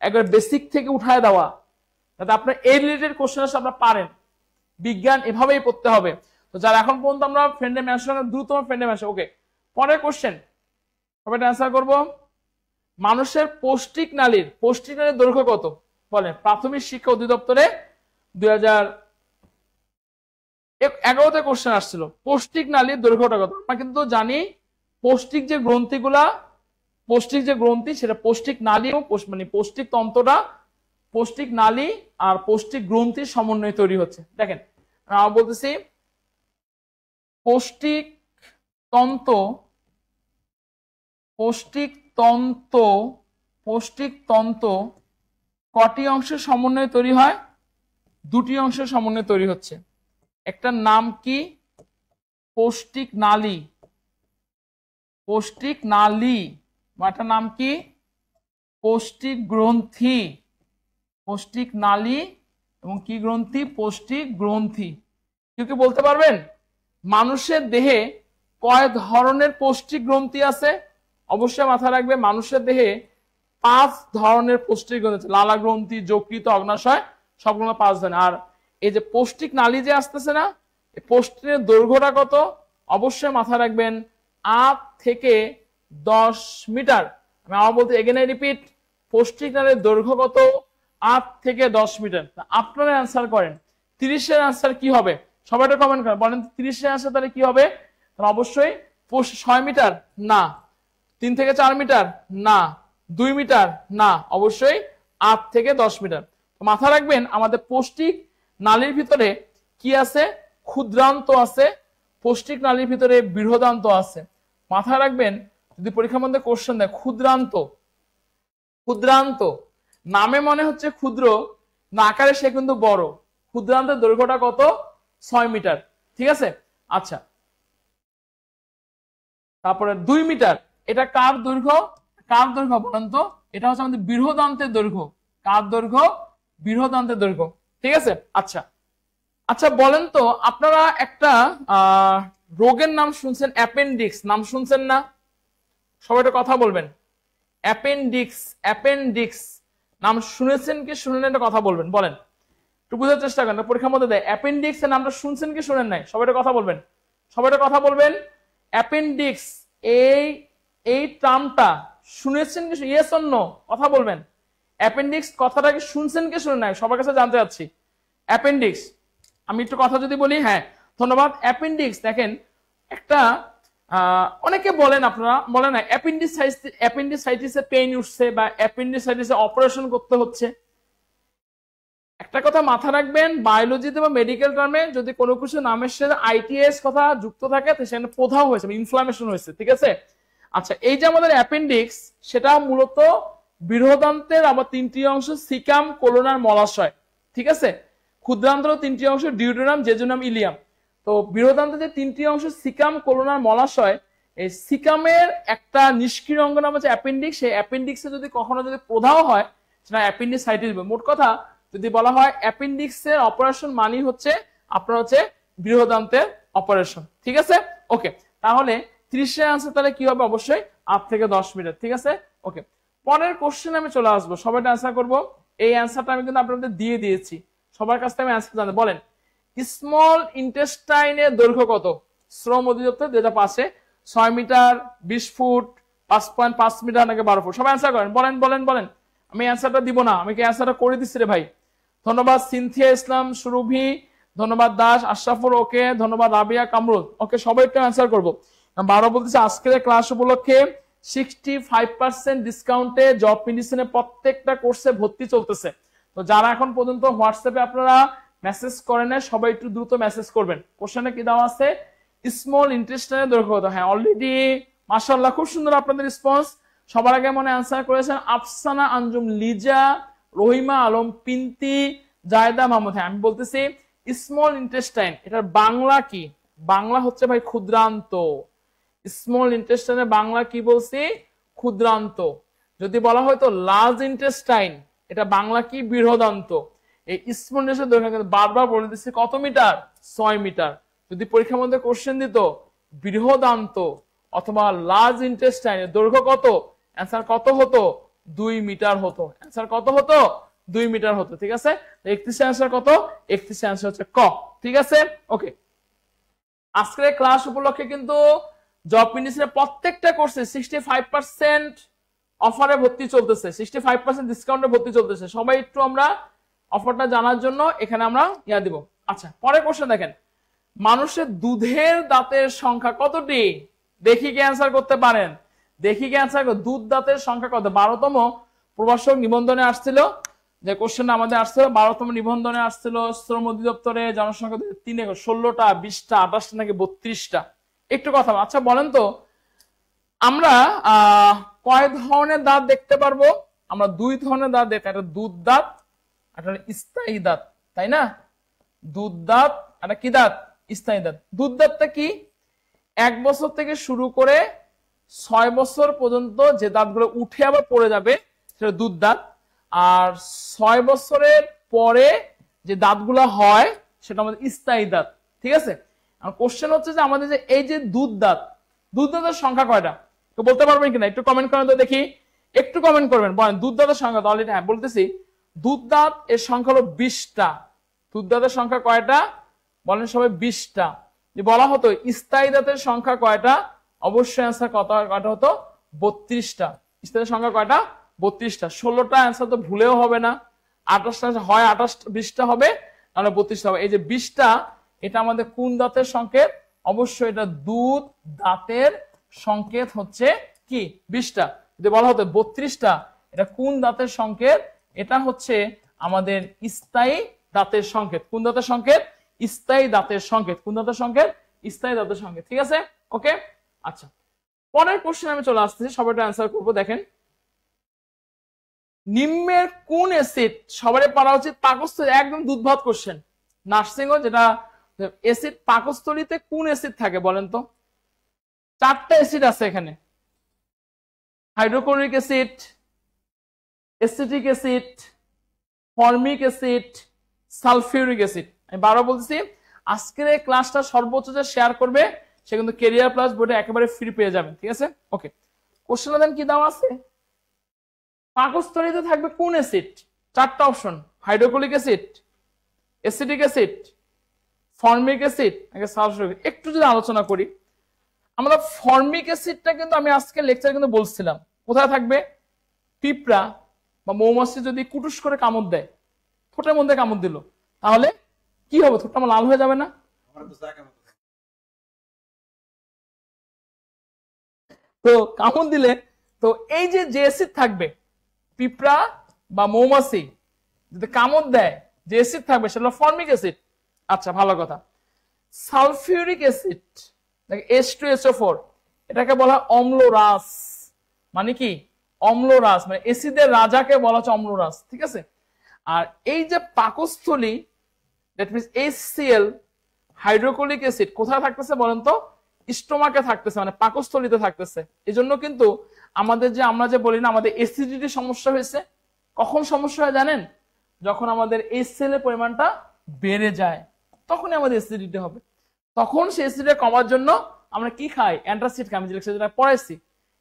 একবার বেসিক থেকে উঠায় দেওয়া, যাতে আপনার এই রিলেটেড কোশ্চেন আপনারা পারেন। বিজ্ঞান এভাবেই পড়তে হবে। তো যারা এখন পর্যন্ত আমরা ফ্রেন্ডে মেনশন দ্রুত ফ্রেন্ডে মেনশন। ওকে, পরের কোশ্চেন সবাই অ্যান্সার করব। মানুষের পৌষ্টিক নালীর দৈর্ঘ্য কত? বলেন, প্রাথমিক শিক্ষা অধিদপ্তরে 2011তে কোশ্চেন আসছিল, পৌষ্টিক নালীর দৈর্ঘ্যটা কত? আমরা কিন্তু জানি পৌষ্টিক যে গ্রন্থি সেটা পৌষ্টিক নালী এবং মানে পৌষ্টিক তন্ত্রটা পৌষ্টিক নালী আর পৌষ্টিক গ্রন্থির সমন্বয়ে তৈরি হচ্ছে। দেখেন আমরা বলতেছি পৌষ্টিক তন্ত্র কটি অংশের সমন্বয়ে তৈরি হয়? দুটি অংশের সমন্বয়ে তৈরি হচ্ছে। একটা নাম কি? পৌষ্টিক নালী। একটা নাম কি? পৌষ্টিক গ্রন্থি। পৌষ্টিক নালী এবং কি গ্রন্থি? পৌষ্টিক গ্রন্থি। কেউ কি বলতে পারবেন মানুষের দেহে কয় ধরনের পৌষ্টিক গ্রন্থি আছে? অবশ্যই মাথায় রাখবে মানুষের দেহে 5 ধরনের পৌষ্টিক গ্রন্থি আছে। লালা গ্রন্থি, যকৃত, অগ্নাশয় সবগুলো 5 ধরনের। আর এই যে পৌষ্টিক নালী যে আসতেছে না, এই পৌষ্টিকের দৈর্ঘ্যটা কত? অবশ্যই মাথায় রাখবেন 8 থেকে 10 মিটার। আমি আবার বলতে এগেন রিপিট, পৌষ্টিক নালীর দৈর্ঘ্য কত? 8 থেকে 10 মিটার। আপনারা অ্যান্সার করেন 30-এর অ্যান্সার কি হবে? সবাই কমেন্ট করেন, বলেন 30-এর অ্যান্সার তাহলে কি হবে? অবশ্যই 6 মিটার না, 3 থেকে 4 মিটার না, 2 মিটার না, অবশ্যই 8 থেকে 10 মিটার। মাথা রাখবেন আমাদের পৌষ্টিক নালীর ভিতরে কি আছে? ক্ষুদ্রান্ত আছে, পৌষ্টিক নালীর ভিতরে বৃহদান্ত আছে। মাথা রাখবেন যদি পরীক্ষার মধ্যে কোশ্চেন দেয় ক্ষুদ্রান্ত নামে মনে হচ্ছে ক্ষুদ্র, না আকারে সে কিন্তু বড়। ক্ষুদ্রান্তের দৈর্ঘ্যটা কত? 6 মিটার। ঠিক আছে, আচ্ছা তারপরে 2 মিটার, এটা কার দৈর্ঘ্য বলেন তো? এটা হচ্ছে আমাদের বৃহদান্তের দৈর্ঘ্য। কার দৈর্ঘ্য? বৃহদান্তের দৈর্ঘ্য। ঠিক আছে, আচ্ছা বলেন তো আপনারা একটা রোগের নাম শুনছেন, অ্যাপেন্ডিক্স, নাম শুনছেন না? সবাই একটা কথা বলবেন, অ্যাপেন্ডিক্স নাম শুনেছেন কি শুনেন? একটা কথা বলবেন, বলেন একটু বোঝার চেষ্টা করেন, পরীক্ষার মধ্যে দেয়। অ্যাপেন্ডিক্স এর নামটা শুনছেন কি শুনেন নাই? সবাই একটা কথা বলবেন, অ্যাপেন্ডিক্স এই টার্মটা শুনেছেন কি? ইয়েস অর নো কথা বলবেন। অ্যাপেন্ডিক্স কথাটা কি শুনছেন কি শুনেন নাই? সবার কাছে জানতে চাচ্ছি। অ্যাপেন্ডিক্স আমি একটু কথা যদি বলি, হ্যাঁ ধন্যবাদ। অ্যাপেন্ডিক্স দেখেন একটা অনেকে বলেন, আপনারা বলেন না অ্যাপেন্ডিসাইটিসে পেইন উঠছে বা অ্যাপেন্ডিসাইটিসে অপারেশন করতে হচ্ছে। একটা কথা মাথা রাখবেন, বায়োলজিতে বা মেডিকেল টার্মে যদি কোনো কিছু নামের সাথে ITS কথা যুক্ত থাকে সেখানে প্রদাহ হয়েছে, ইনফ্লামেশন হয়েছে। ঠিক আছে, আচ্ছা এই যে আমাদের অ্যাপেন্ডিক্স সেটা মূলত বৃহদান্তের আবার 3টি অংশ, সিকাম, কোলোনার, মলাশয়। ঠিক আছে, ক্ষুদ্রান্তের 3টি অংশ, ডিউডেনাম, জেজুনাম, ইলিয়াম। তো বৃহদান্তের যে 3টি অংশ সিকাম, কোলোনার, মলাশয়, এই সিকামের একটা নিষ্ক্রিয় অঙ্গ নাম হচ্ছে অ্যাপেন্ডিক্স। সেই অ্যাপেন্ডিক্সে যদি কখনো প্রদাহ হয় সেটা অ্যাপেন্ডিসাইটিস। মোট কথা যদি বলা হয় অ্যাপেন্ডিক্সের অপারেশন মানেই হচ্ছে আপনার হচ্ছে বৃহদান্তের অপারেশন। ঠিক আছে, ওকে, তাহলে 30 এর आंसर তাহলে কি হবে অবশ্যই 8 থেকে 10 মিটার ঠিক আছে ওকে পরের কোশ্চেন আমি চলে আসবো সবাইটা आंसर করব এই आंसरটা আমি কিন্তু আপনাদের দিয়ে দিয়েছি সবার কাছ থেকে আমি आंसर জানতে বলেন স্মল ইন্টেস্টাইনের দৈর্ঘ্য কত শ্রম অধিদপ্তর 2005 এ 6 মিটার 20 ফুট 5.5 মিটার নাকি 12 ফুট সবাই आंसर করেন বলেন বলেন বলেন আমি आंसरটা দিব না আমি কি आंसरটা করে দিচ্ছি রে ভাই ধন্যবাদ সিনথিয়া ইসলাম সুরভি ধন্যবাদ দাস আশরাফুল ওকে ধন্যবাদ রাবিয়া কামরুল ওকে সবাই একটু आंसर করব আমি বারবার বলতেছি আজকের ক্লাস উপলক্ষে 65% ডিসকাউন্টে জব মেডিসিনে প্রত্যেকটা কোর্সে ভর্তি চলতেছে তো যারা এখন পর্যন্ত হোয়াটসঅ্যাপে আপনারা মেসেজ করেন না সবাই একটু দ্রুত মেসেজ করবেন কোশ্চেনে কি দেওয়া আছে স্মল ইন্টেস্টাইনের দৈর্ঘ্য কত হ্যাঁ অলরেডি মাশাআল্লাহ খুব সুন্দর আপনাদের রেসপন্স সবার আগে মনে आंसर করেছেন আফসানা আঞ্জুম লিজা রহিমা আলম পিন্তি জায়দা মাহমুদ হ্যাঁ আমি বলতেছি স্মল ইন্টেস্টাইন এটার বাংলা কি বাংলা হচ্ছে ভাই ক্ষুদ্রান্ত স্মল ইন্টেস্টাইনের বাংলা কি বলছি ক্ষুদ্রান্ত যদি বলা হয় তো লার্জ ইন্টেস্টাইন এটা বাংলা কি বৃহদান্ত এই স্মল ইন্টেস্টাইনের দৈর্ঘ্য বারবার বলে দিচ্ছি কত মিটার 6 মিটার যদি পরীক্ষার মধ্যে কোশ্চেন দিত বৃহদান্ত অথবা লার্জ ইন্টেস্টাইনের দৈর্ঘ্য কত आंसर কত হতো 2 মিটার হতো आंसर কত হতো 2 মিটার হতো ঠিক আছে 31 এর आंसर কত 31 এর आंसर হচ্ছে ক ঠিক আছে ওকে আজকের ক্লাস উপলক্ষে কিন্তু জব মিনিস্ট্রির প্রত্যেকটা কোর্সে 65% অফারে ভর্তি চলতেছে 65% ডিসকাউন্টে ভর্তি চলতেছে সবাই একটু আমরা অফারটা জানার জন্য এখানে আমরা ইয়া দিব আচ্ছা পরের কোশ্চেন দেখেন মানুষের দুধের দাঁতের সংখ্যা কতটি দেখি কি आंसर করতে পারেন দেখি কি आंसर দুধ দাঁতের সংখ্যা কত 12তম প্রবাসক নিবন্ধনে আসছিল যে কোশ্চেন আমাদের আসছিল 12তম নিবন্ধনে আসছিল শ্রম অধিদপ্তরে জনসংখ্যা 16টা 20টা 28টা নাকি 32টা একটু কথা আচ্ছা বলেন তো আমরা কয় ধরনের দাঁত দেখতে পারবো আমরা দুই ধরনের দাঁত দেখতে একটা দুধ দাঁত একটা স্থায়ী দাঁত তাই না দুধ দাঁত আর কি দাঁত স্থায়ী দাঁত দুধ দাঁতটা কি 1 বছর থেকে শুরু করে 6 বছর পর্যন্ত যে দাঁতগুলো উঠে আবার পড়ে যাবে সেটা দুধ দাঁত আর 6 বছরের পরে যে দাঁতগুলো হয় সেটা আমাদের স্থায়ী দাঁত ঠিক আছে আর কোশ্চেন হচ্ছে যে আমাদের যে এই যে দুধ দাঁতের সংখ্যা কয়টা তো বলতে পারবেন কিনা একটু কমেন্ট করেন তো দেখি একটু কমেন্ট করবেন বলেন দুধ দাঁতের সংখ্যা তো অলরেডি হ্যাঁ বলতেছি দুধ দাঁত এর সংখ্যা হলো 20টা দুধ দাঁতের সংখ্যা কয়টা বলেন সবাই 20টা যে বলা হতো স্থায়ী দাঁতের সংখ্যা কয়টা অবশ্যই आंसर কয়টা হতো 32টা স্থায়ী সংখ্যা কয়টা 32টা 16টা आंसर তো ভুলেও হবে না 28টা হয় 28 20টা হবে নাহলে 32টা হবে এই যে 20টা এটা আমাদের কোন দাঁতের সংকেত অবশ্যই এটা দুধ দাঁতের সংকেত হচ্ছে কি 20টা যদি বলা হতো 32টা এটা কোন দাঁতের সংকেত এটা হচ্ছে আমাদের স্থায়ী দাঁতের সংকেত কোন দাঁতের সংকেত স্থায়ী দাঁতের সংকেত কোন দাঁতের সংকেত স্থায়ী দাঁতের সংকেত ঠিক আছে ওকে আচ্ছা পরের কোশ্চেন আমি চলে আসতেছি সবাইটা आंसर করব দেখেন নিম্নের কোন অ্যাসিড সবারই পড়া উচিত পাকস্থলী একদম দুধভাত কোশ্চেন নার্সিং ও যেটা অ্যাসিড পাকস্থলীতে কোন অ্যাসিড থাকে বলেন তো চারটা অ্যাসিড আছে এখানে hydrochloric acid acetic acid formic acid sulphuric acid আমি বারবার বলতেছি আজকের এই ক্লাসটা সর্বোচ্চ যে শেয়ার করবে সে কিন্তু ক্যারিয়ার প্লাস বইটা একেবারে ফ্রি পেয়ে যাবেন ঠিক আছে ওকে কোশ্চেনটা দেন কি দাও আছে পাকস্থলীতে থাকবে কোন অ্যাসিড চারটা option hydrochloric acid acetic acid formic acid নাকি সালফিউরিক একটু যদি আলোচনা করি আমরা ফর্মিক অ্যাসিডটা কিন্তু আমি আজকে লেকচারে কিন্তু বলছিলাম কোথায় থাকবে পিঁপড়া বা মৌমাছি যদি কুটুস করে কামড় দেয় ঠোঁটের মধ্যে কামড় দিল তাহলে কি হবে ঠোঁটটা আমার লাল হয়ে যাবে না তো কামড় দিলে তো এই যে অ্যাসিড থাকবে পিঁপড়া বা মৌমাছি যদি কামড় দেয় যে অ্যাসিড থাকবে সেটা ফর্মিক অ্যাসিড আচ্ছা ভালো কথা সালফিউরিক অ্যাসিড H2SO4 এটাকে বলা হয় অম্লরাস মানে কি অম্লরাস মানে অ্যাসিডের রাজাকে বলা হচ্ছে অম্লরাস ঠিক আছে আর এই যে পাকস্থলী that means HCl hydrochloric acid কোথায় থাকতেছে বলেন তো স্টোমাকে থাকতেছে মানে পাকস্থলীতে থাকতেছে এজন্য কিন্তু আমাদের যে আমরা যে বলি না আমাদের অ্যাসিডিটি সমস্যা হয়েছে কখন সমস্যা হয় জানেন যখন আমাদের HCl এর পরিমাণটা বেড়ে যায় তখনই আমাদের অ্যাসিডিটি হবে তখন সেই অ্যাসিডে কমার জন্য আমরা কি খাই? অ্যান্টাসিড খাই, আমি যেটা পড়াইছি।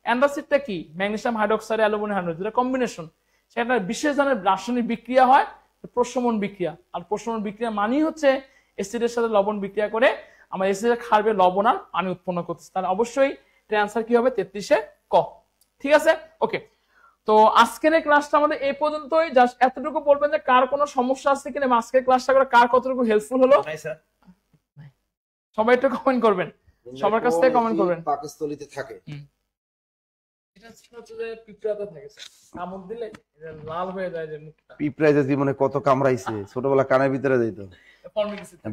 অ্যান্টাসিডটা কি? ম্যাগনেসিয়াম হাইড্রোক্সাইড অ্যালুমিনিয়াম হাইড্রোক্সাইড, যেটা কম্বিনেশন। সেটা বিশেষ ধরনের রাসায়নিক বিক্রিয়া হয়, প্রশমন বিক্রিয়া। আর প্রশমন বিক্রিয়া মানেই হচ্ছে অ্যাসিডের সাথে লবণ বিক্রিয়া করে আমরা অ্যাসিডের ক্ষারবে লবণ আর পানি উৎপন্ন করতেছি। তাহলে অবশ্যই এটার অ্যান্সার কি হবে? 33 ক। ঠিক আছে, ওকে। তো আজকের এই ক্লাসটা আমাদের এই পর্যন্তই। জাস্ট এতটুকু বলবেন যে কার কোনো সমস্যা আছে কিনা, আজকের ক্লাসটা করে কার কতটুকু হেল্পফুল হলো সবাই একটু কমেন্ট করবেন, সবার কাছ থেকে কমেন্ট করবেন। পাকস্থলীতে থাকে, এটা হচ্ছে যে পিঁপড়াতে থাকে, কামড় দিলে এটা লাল হয়ে যায় যে মুখটা। পিঁপড়ায় যে জীবনে কত কামড়াইছে, ছোটবেলা কানের ভিতরে দিত,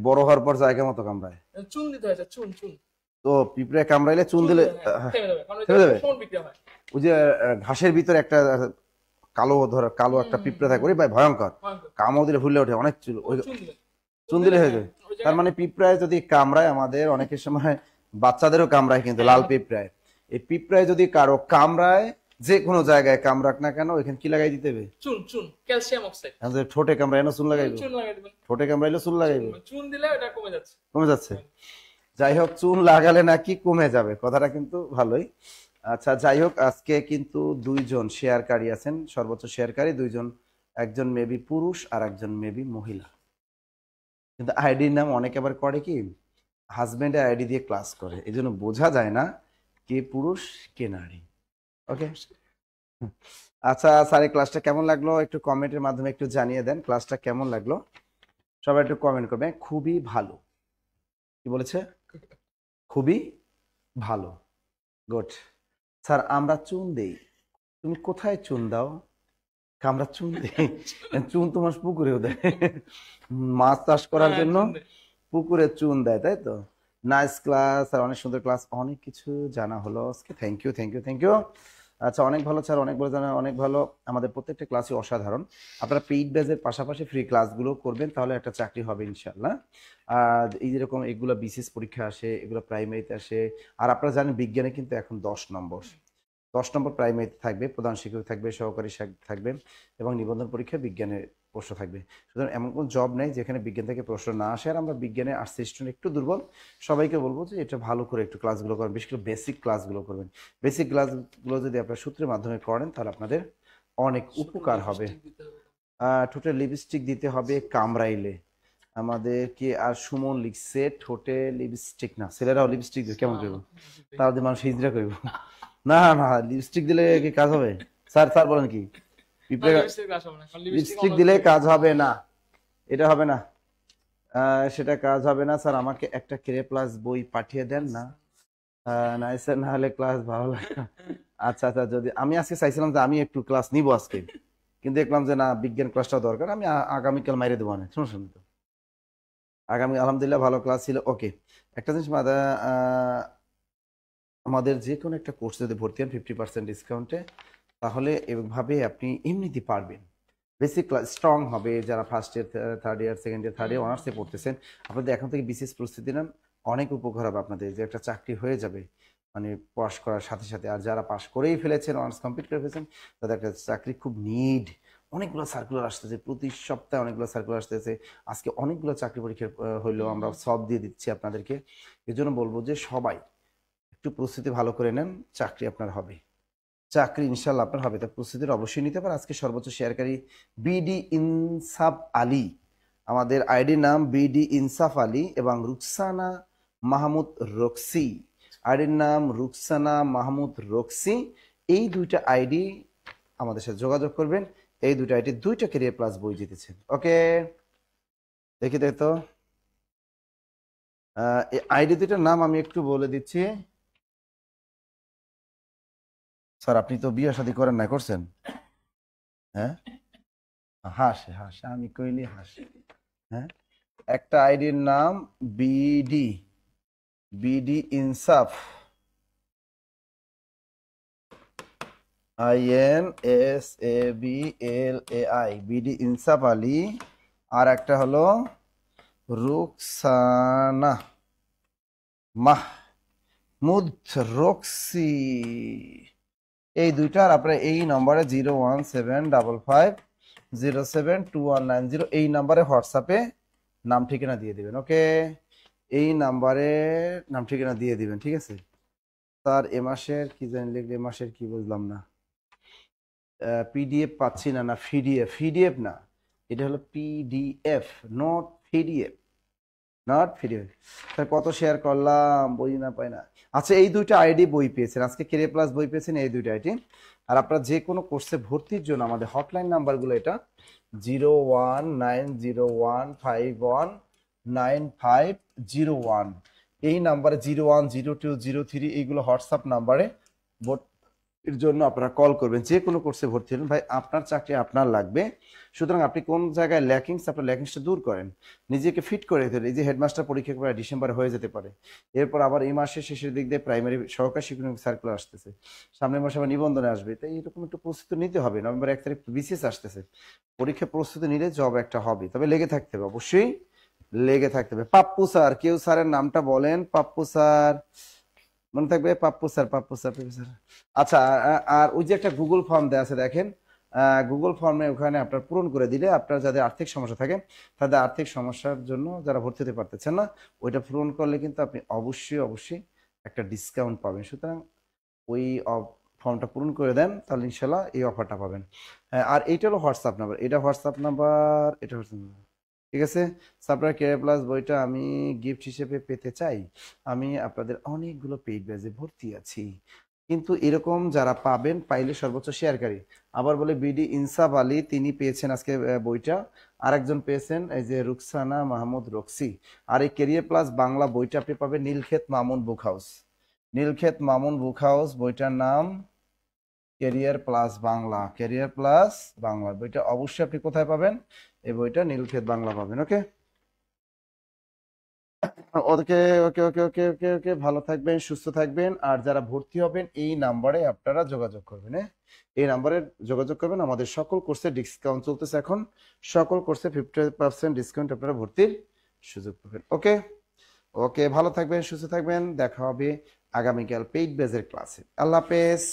বড় হওয়ার পর জায়গা মতো কামড়ায়। চুন দিতে হয়, চুন চুন। তো পিঁপড়ায় কামড়াইলে চুন দিলে থেমে যাবে। ওই যে ঘাসের ভিতরে একটা কালো একটা পিঁপড়া থাকে, ওরে ভাই ভয়ঙ্কর, কামড় দিলে ফুলে ওঠে, অনেক চুন দিলে হয়ে যায়। তার মানে পিঁপড়ায় যদি কামড়ায়, আমাদের অনেকের সময় বাচ্চাদেরও কামড়ায় কিন্তু লাল পিঁপড়ায়। এই পিঁপড়ায় যদি কারো কামড়ায়, যে কোনো জায়গায় কামড়াক না কেন, এখানে কি লাগাই দিতে হবে? চুন, চুন, ক্যালসিয়াম অক্সাইড। আমাদের ঠোঁটে কামড়ায় না চুন লাগাইবো? চুন লাগাই দিবেন। ঠোঁটে কামড়াইলে চুন লাগাইবো, চুন দিলে এটা কমে যাচ্ছে। কমে যাচ্ছে। যাই হোক, চুন লাগালে নাকি কমে যাবে, কথাটা কিন্তু ভালোই। আচ্ছা, যাই হোক, আজকে কিন্তু দুইজন শেয়ারকারী আছেন, সর্বোচ্চ শেয়ারকারী দুইজন, একজন মেবি পুরুষ আর একজন মেবি মহিলা। কিন্তু আইডির নাম অনেকে আবার করে কি, হাজবেন্ডের আইডি দিয়ে ক্লাস করে, এই জন্য বোঝা যায় না কে পুরুষ কে নারী। ওকে, আচ্ছা স্যার, ক্লাসটা কেমন লাগলো একটু কমেন্টের মাধ্যমে একটু জানিয়ে দেন, ক্লাসটা কেমন লাগলো সবাই একটু কমেন্ট করবেন। খুবই ভালো, কি বলেছে? খুবই ভালো, গুড। স্যার আমরা চুন দেই, তুমি কোথায় চুন দাও? আমরা চুন দেই, চুন তোমার পুকুরেও দেয়, মাছ চাষ করার জন্য পুকুরে চুন দেয়, তাই তো? নাইস ক্লাস আর অনেক সুন্দর ক্লাস, অনেক কিছু জানা হলো আজকে। Thank you, thank you, thank you. আচ্ছা, অনেক ভালো স্যার, অনেক ভালো জানা, অনেক ভালো। আমাদের প্রত্যেকটা ক্লাসই অসাধারণ। আপনারা পেইড ব্যাচের পাশাপাশি ফ্রি ক্লাসগুলো করবেন, তাহলে একটা চাকরি হবে ইনশাল্লাহ। আর এই যেরকম এগুলো বিসিএস পরীক্ষা আসে, এগুলো প্রাইমারিতে আসে। আর আপনারা জানেন বিজ্ঞানে কিন্তু এখন 10 নম্বর প্রাইমারিতে থাকবে, প্রধান শিক্ষক থাকবে, সহকারী শিক্ষক থাকবে, এবং নিবন্ধন পরীক্ষা বিজ্ঞানের প্রশ্ন থাকবে। সুতরাং এমন কোনো জব নেই যেখানে বিজ্ঞান থেকে প্রশ্ন না আসে। আর আমরা বিজ্ঞানে আর্টস স্টুডেন্ট একটু দুর্বল, সবাইকে বলবো যে এটা ভালো করে একটু ক্লাসগুলো করবেন, বিশেষ করে বেসিক ক্লাসগুলো করবেন। বেসিক ক্লাসগুলো যদি আপনারা সূত্রের মাধ্যমে করেন তাহলে আপনাদের অনেক উপকার হবে। ঠোঁটে লিপস্টিক দিতে হবে কামড়াইলে, আমাদের কি আর সুমন লিখছে ঠোঁটে লিপস্টিক না, ছেলেরাও লিপস্টিক দিয়ে কেমন করবো? তাহলে মানুষ হিজড়া করবো। না না, লিপস্টিক দিলে কি কাজ হবে? স্যার স্যার বলেন কি, লিপস্টিক দিলে কাজ হবে না? এটা হবে না, সেটা কাজ হবে না। স্যার আমাকে একটা ক্রে প্লাস বই পাঠিয়ে দেন না। না স্যার, না হলে ক্লাস ভালো লাগে না। আচ্ছা আচ্ছা, যদি আমি আজকে চাইছিলাম যে আমি একটু ক্লাস নিবো আজকে, কিন্তু দেখলাম যে না, বিজ্ঞান ক্লাসটা দরকার, আমি আগামীকাল মাইরে দেবো না। শুনুন তো, আগামী আলহামদুলিল্লাহ ভালো ক্লাস ছিল। ওকে, একটা জিনিস আমাদের যে কোনো একটা কোর্স যদি ভর্তি হন 50% ডিসকাউন্টে, তাহলে এভাবে আপনি এমনিতে পারবেন। বেসিক ক্লাস স্ট্রং হবে। যারা first year, third year, second year, third year অনার্সে পড়তেছেন, আপনাদের এখন থেকে বিশেষ প্রস্তুতি নেন, অনেক উপকার হবে আপনাদের, যে একটা চাকরি হয়ে যাবে মানে পাস করার সাথে সাথে। আর যারা পাস করেই ফেলেছেন, অনার্স কমপ্লিট করে ফেলেছেন, তাদের একটা চাকরি খুব নিড। অনেকগুলো সার্কুলার আসতেছে, প্রতি সপ্তাহে অনেকগুলো সার্কুলার আসতেছে। আজকে অনেকগুলো চাকরি পরীক্ষা হইলেও আমরা সব দিয়ে দিচ্ছি আপনাদেরকে। এর জন্য বলবো যে সবাই একটু প্রস্তুতি ভালো করে নেন, চাকরি আপনার হবে, চাকরি ইনশাল্লাহ আপনার হবে। তার প্রস্তুতির অবশ্যই নিতে পারে। আজকে সর্বোচ্চ শেয়ারকারী বিডি ইনসাফ আলী, আমাদের আইডির নাম বিডি ইনসাফ আলী, এবং রুকসানা মাহমুদ রক্সি, আইডির নাম রুকসানা মাহমুদ রক্সি। এই দুইটা আইডি আমাদের সাথে যোগাযোগ করবেন। এই দুইটা আইডি 2টা ক্যারিয়ার প্লাস বই জিতেছেন। ওকে, দেখি তো আইডি দুইটার নাম আমি একটু বলে দিচ্ছি। স্যার আপনি তো বিয়ে শাদী করেন না, করছেন? হ্যাঁ, হাসে হাসে, আমি কইলি হাসে। হ্যাঁ, একটা আইডির নাম বিডি ইনসাফ, INSABLAI, বিডি ইনসাফ আলী। আর একটা হলো রুকসানা মাহমুদ রক্সি। এই দুইটার আপনারা এই নম্বরে 01755072190 এই নম্বরে হোয়াটসঅ্যাপে নাম ঠিকানা দিয়ে দিবেন। ওকে, এই নাম্বারে নাম ঠিকানা দিয়ে দিবেন, ঠিক আছে? স্যার এ মাসের কি জানি লিখলে, এ মাসের কি বুঝলাম না, পিডিএফ পাচ্ছি না, না পিডিএফ, পিডিএফ না, এটা হলো PDF, not PDF, not PDF. Sir কত শেয়ার করলাম, বই না পাই না। আচ্ছা এই দুইটা আইডি বই পেয়েছেন আজকে, কেরিয়ার প্লাস বই পেয়েছেন এই দুইটা আইডি। আর আপনারা যে কোনো কোর্সে ভর্তির জন্য আমাদের হটলাইন নাম্বারগুলো এটা 019015195001, এই নাম্বারে 010203 এইগুলো হোয়াটসঅ্যাপ নাম্বারে এর জন্য আপনারা কল করবেন। যে কোনো কোর্সে ভর্তি হলেন, ভাই আপনার চাকরি আপনার লাগবে, সুতরাং আপনি কোন জায়গায় ল্যাকিংস, আপনার ল্যাকিংসটা দূর করেন, নিজেকে ফিট করে দিতে। এই যে হেডমাস্টার পরীক্ষা করে ডিসেম্বরে হয়ে যেতে পারে, এরপর আবার এই মাসের শেষের দিক দিয়ে প্রাইমারি সহকারী শিক্ষক সার্কুলার আসতেছে, সামনের মাসে আবার নিবন্ধনে আসবে, তাই এরকম একটু প্রস্তুতি নিতে হবে। নভেম্বর 1 তারিখ বিসিএস আসতেছে, পরীক্ষা প্রস্তুতি নিলে জব একটা হবে, তবে লেগে থাকতে হবে, অবশ্যই লেগে থাকতে হবে। পাপ্পু স্যার, কেউ স্যারের নামটা বলেন, পাপ্পু স্যার মনে থাকবে, Pappu sir, Pappu sir, Pappu sir. আচ্ছা, আর ওই যে একটা গুগল ফর্ম দেওয়া আছে দেখেন, গুগল ফর্মে ওখানে আপনার পূরণ করে দিলে আপনার যাদের আর্থিক সমস্যা থাকে, তাদের আর্থিক সমস্যার জন্য যারা ভর্তি হতে পারতেছেন না, ওইটা পূরণ করলে কিন্তু আপনি অবশ্যই অবশ্যই একটা ডিসকাউন্ট পাবেন। সুতরাং ওই ফর্মটা পূরণ করে দেন, তাহলে ইনশাল্লাহ এই অফারটা পাবেন। হ্যাঁ, আর এইটা হলো হোয়াটসঅ্যাপ নাম্বার, এটা হোয়াটসঅ্যাপ নাম্বার, এটা হোয়াটসঅ্যাপ নাম্বার, ঠিক আছে? সাপ্লাই কেয়ার প্লাস বইটা আমি গিফট হিসেবে পেতে চাই। আমি আপনাদের অনেকগুলো পেইড ব্যাচে ভর্তি আছি, কিন্তু এরকম যারা পাবেন, পাইলে সর্বোচ্চ শেয়ারকারী। আবার বলে বিডি ইনসাফ আলী, তিনি পেয়েছেন আজকে বইটা, আরেকজন পেয়েছেন এই যে রুকসানা মাহমুদ রক্সি। আর এই কেরিয়ার প্লাস বাংলা বইটা আপনি পাবেন নীলক্ষেত মামুন বুক হাউস, নীলক্ষেত মামুন বুক হাউস, বইটার নাম career plus Bangla, career plus Bangla বইটা অবশ্যই আপনি কোথায় পাবেন? এই বইটা নীলক্ষেত বাংলা পাবেন। ওকে ওকে ওকে ওকে ওকে ওকে ওকে, ভালো থাকবেন, সুস্থ থাকবেন। আর যারা ভর্তি হবেন এই নাম্বারে আপনারা যোগাযোগ করবেন, হ্যাঁ এই নাম্বারে যোগাযোগ করবেন। আমাদের সকল কোর্সে ডিসকাউন্ট চলতেছে এখন, সকল কোর্সে 50% ডিসকাউন্ট আপনারা ভর্তির সুযোগ পাবেন। ওকে ওকে, ভালো থাকবেন, সুস্থ থাকবেন, দেখা হবে আগামীকাল পেইড বেজের ক্লাসে। আল্লাহ হাফেজ।